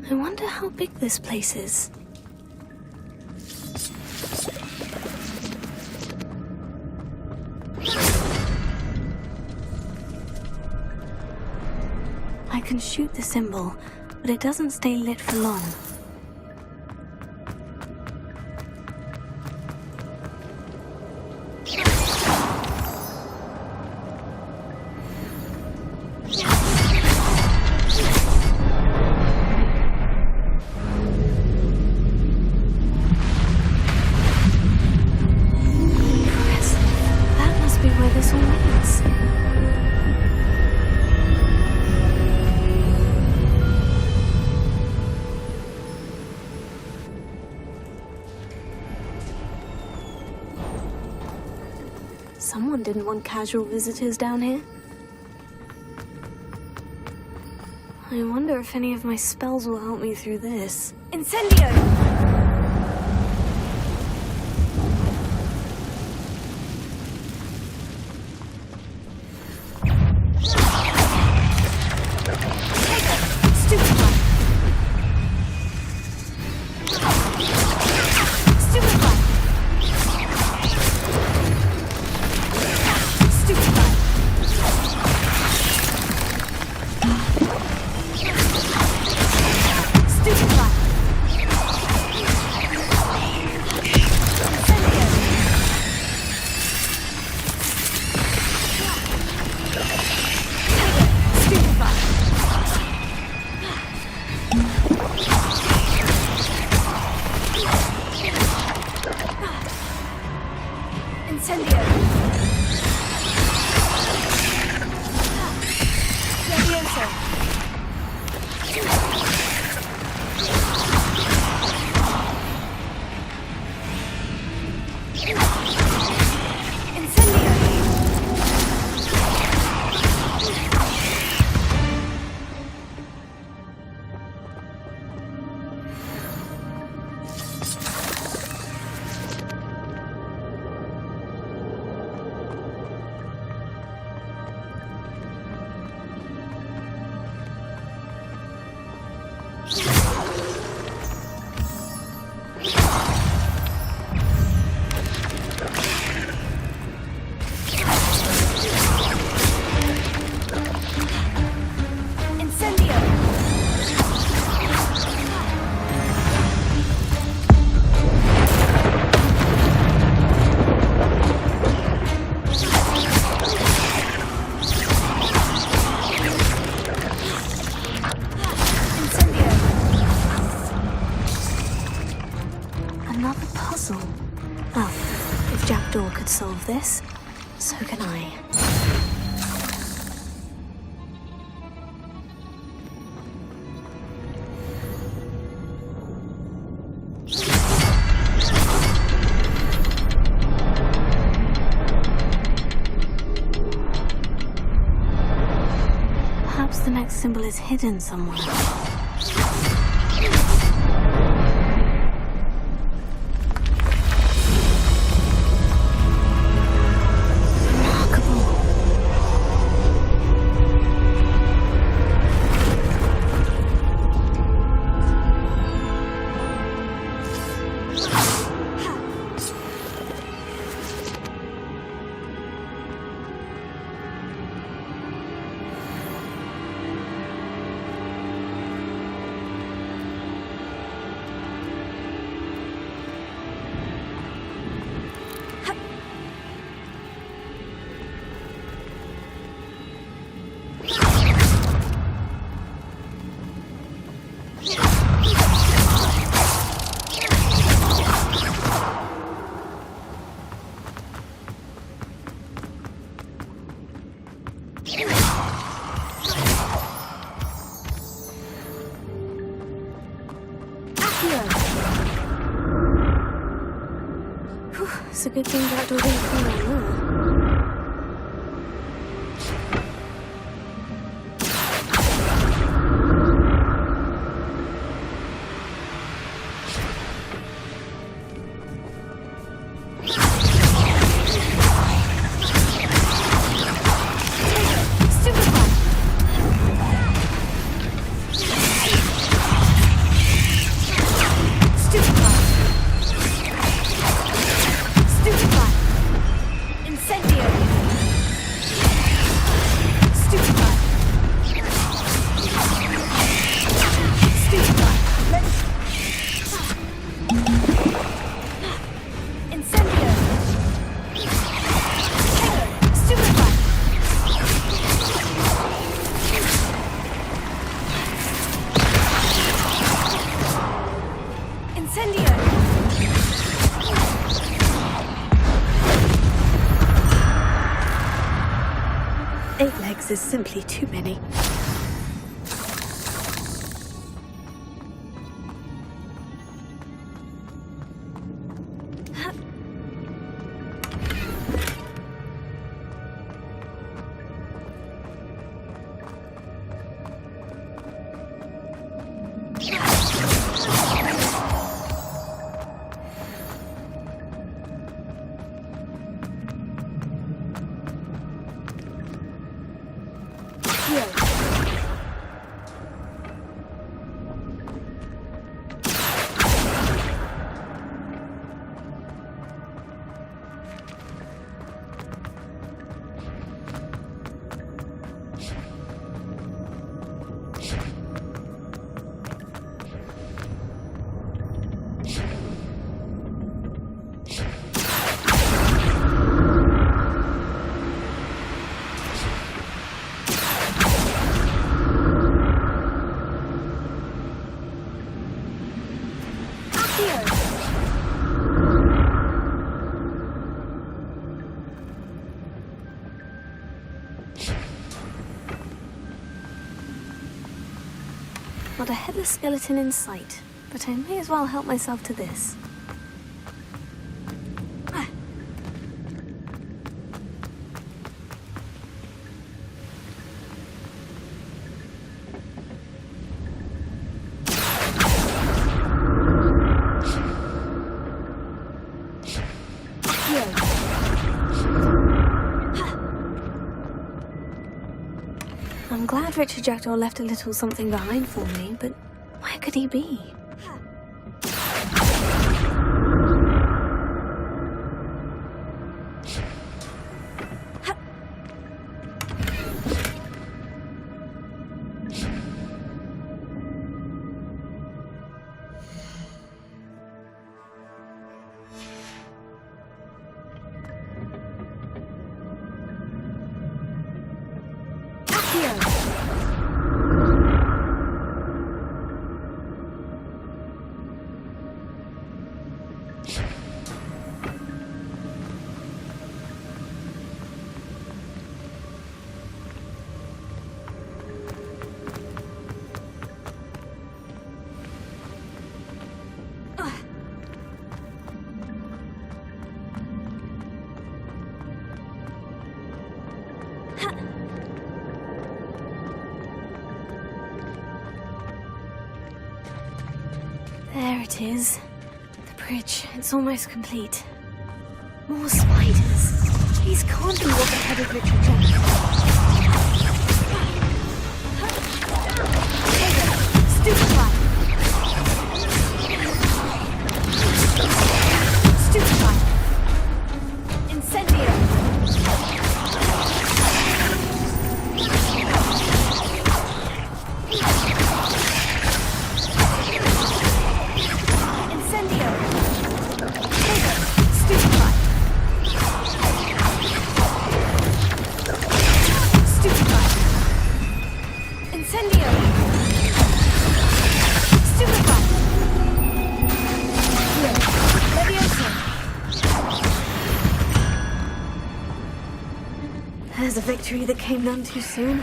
I wonder how big this place is. I can shoot the symbol, but it doesn't stay lit for long. That must be where this all leads. Someone didn't want casual visitors down here. I wonder if any of my spells will help me through this. Incendio! so. Another puzzle. Well, if Jackdaw could solve this, so can I. Perhaps the next symbol is hidden somewhere. It's a good thing Jackdaw didn't fall on that. Is simply too many. Here. Not a headless skeleton in sight, but I may as well help myself to this. I'm glad Richard Jackdaw left a little something behind for me, but where could he be? There it is. The bridge. It's almost complete. More spiders. These can't be what the head of Richard Jackdaw. Stupefy! Stupefy! Incendio! There's a victory that came none too soon.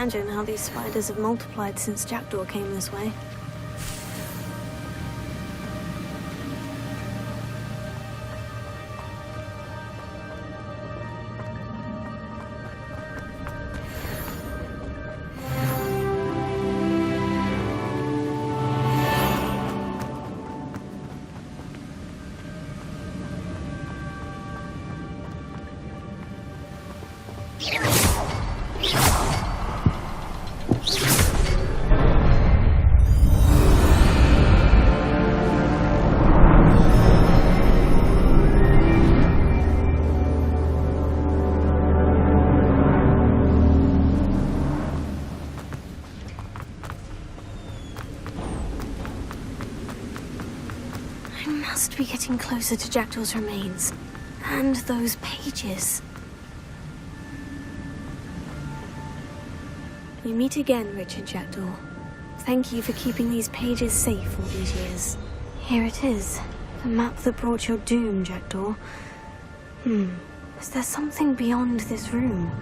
Imagine how these spiders have multiplied since Jackdaw came this way. must be getting closer to Jackdaw's remains. And those pages. We meet again, Richard Jackdaw. Thank you for keeping these pages safe all these years. Here it is. The map that brought your doom, Jackdaw. Is there something beyond this room?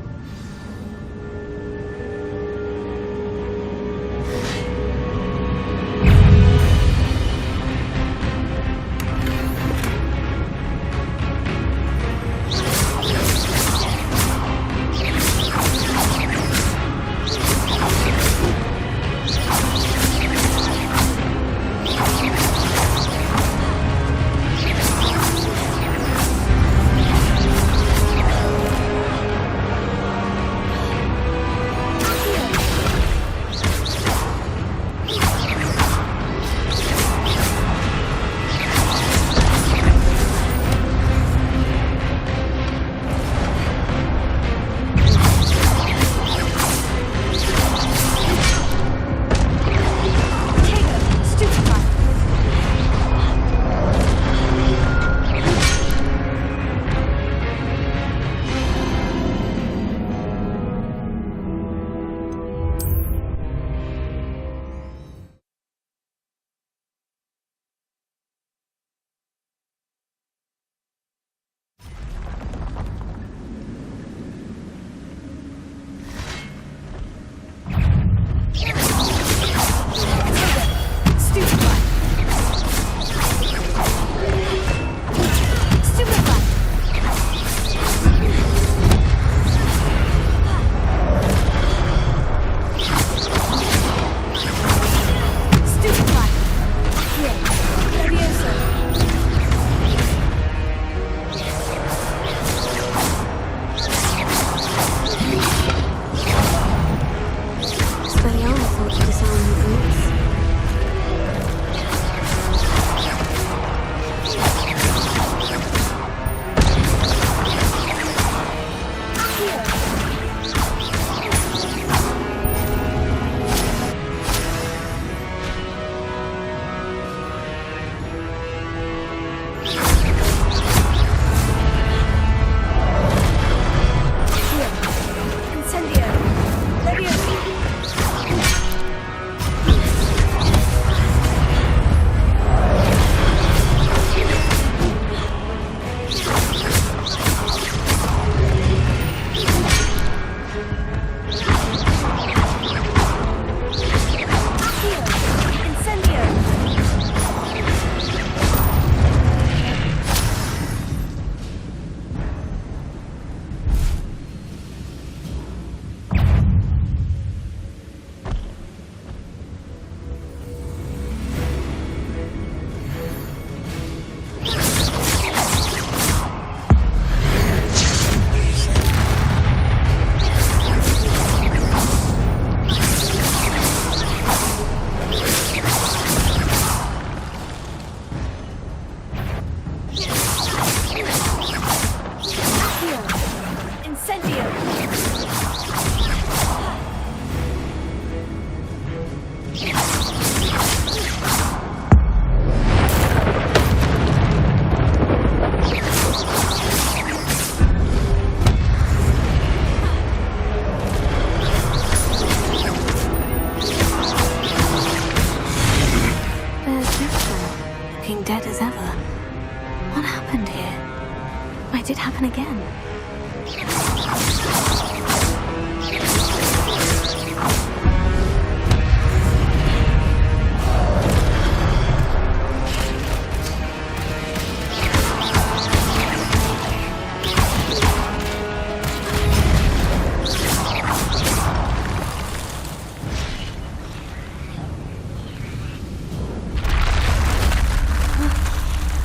Might it happen again?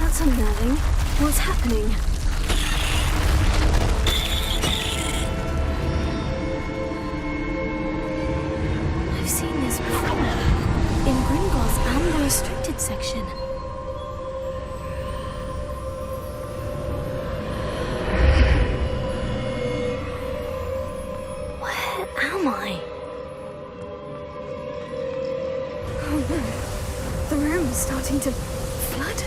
That's unnerving. What's happening? I've seen this before. In Gringotts and the restricted section. Where am I? Oh no. The room's starting to flood.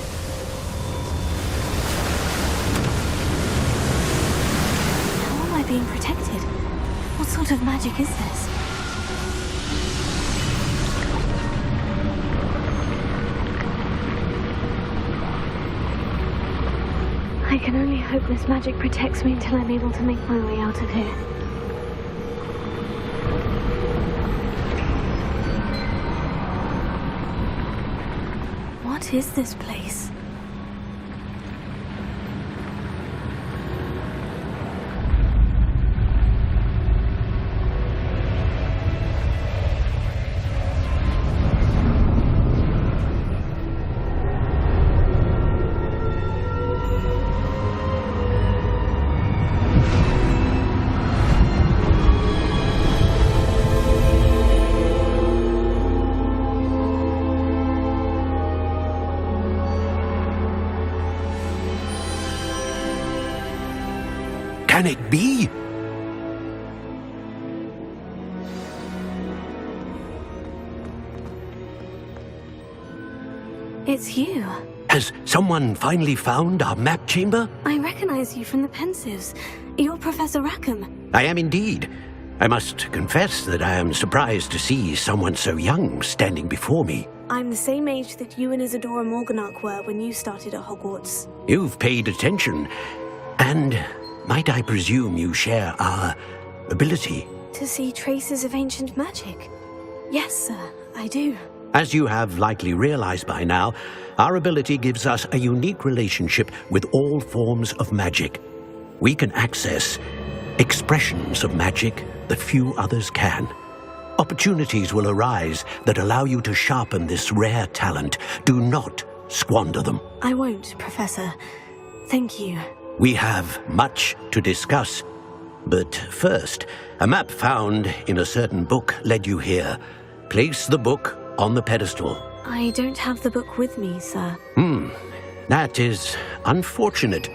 sort of magic is this? I can only hope this magic protects me until I'm able to make my way out of here. What is this place? Can it be? It's you. Has someone finally found our map chamber? I recognize you from the Pensives. You're Professor Rackham. I am indeed. I must confess that I am surprised to see someone so young standing before me. I'm the same age that you and Isadora Morganach were when you started at Hogwarts. You've paid attention, and might I presume you share our ability? To see traces of ancient magic? Yes, sir, I do. As you have likely realized by now, our ability gives us a unique relationship with all forms of magic. We can access expressions of magic that few others can. Opportunities will arise that allow you to sharpen this rare talent. Do not squander them. I won't, Professor. Thank you. We have much to discuss. But first, a map found in a certain book led you here. Place the book on the pedestal. I don't have the book with me, sir. That is unfortunate.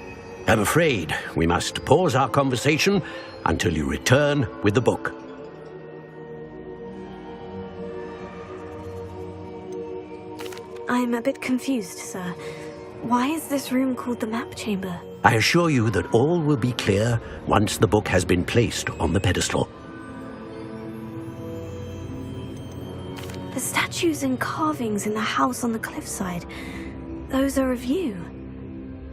I'm afraid we must pause our conversation until you return with the book. I'm a bit confused, sir. Why is this room called the map chamber? I assure you that all will be clear once the book has been placed on the pedestal. The statues and carvings in the house on the cliffside, those are of you.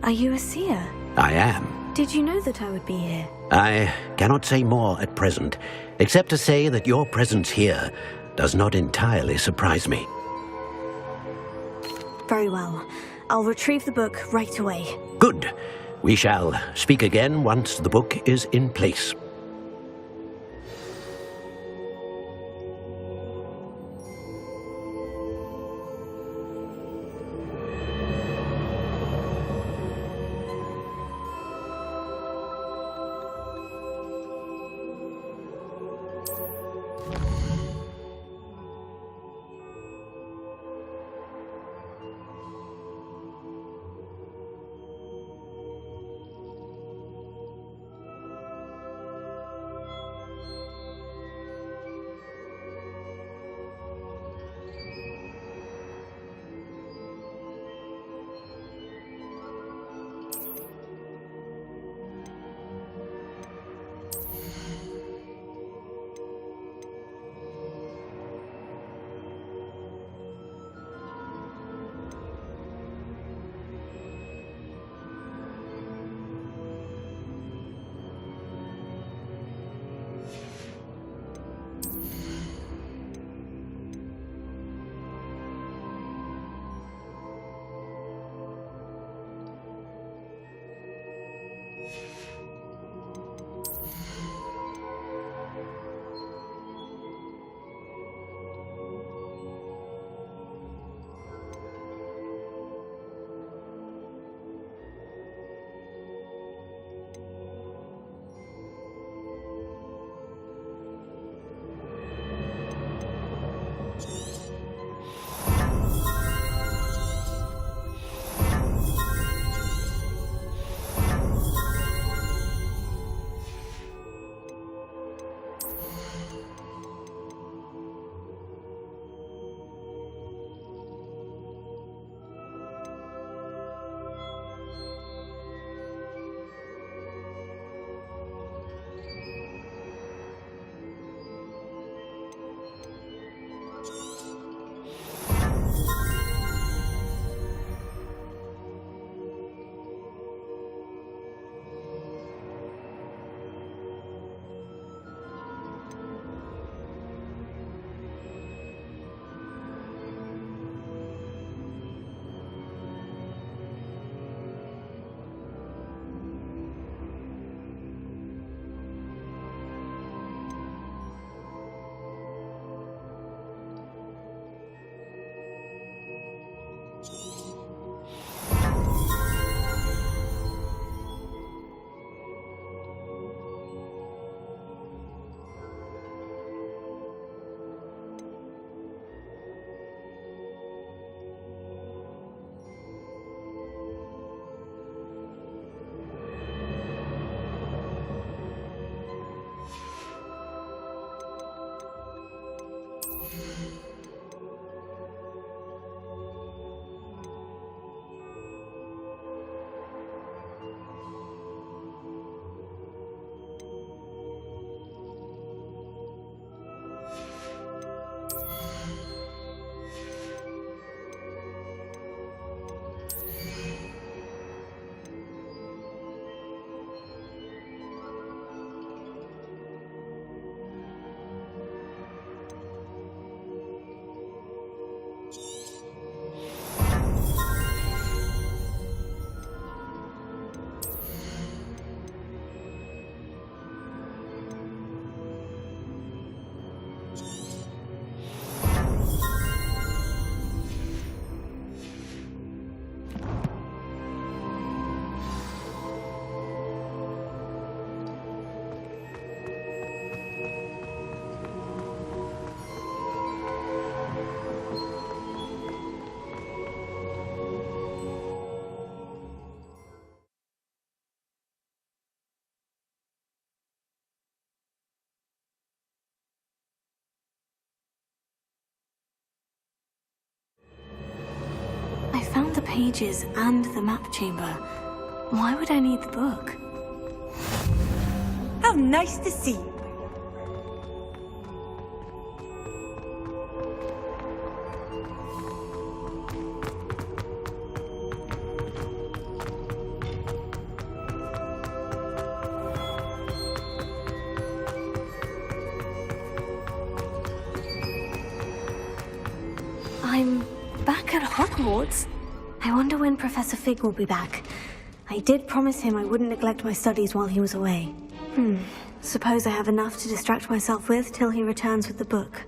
Are you a seer? I am. Did you know that I would be here? I cannot say more at present, except to say that your presence here does not entirely surprise me. Very well. I'll retrieve the book right away. Good. We shall speak again once the book is in place. found the pages and the map chamber. Why would I need the book? How nice to see you. I'm back at Hogwarts. I wonder when Professor Fig will be back. I did promise him I wouldn't neglect my studies while he was away. Suppose I have enough to distract myself with till he returns with the book.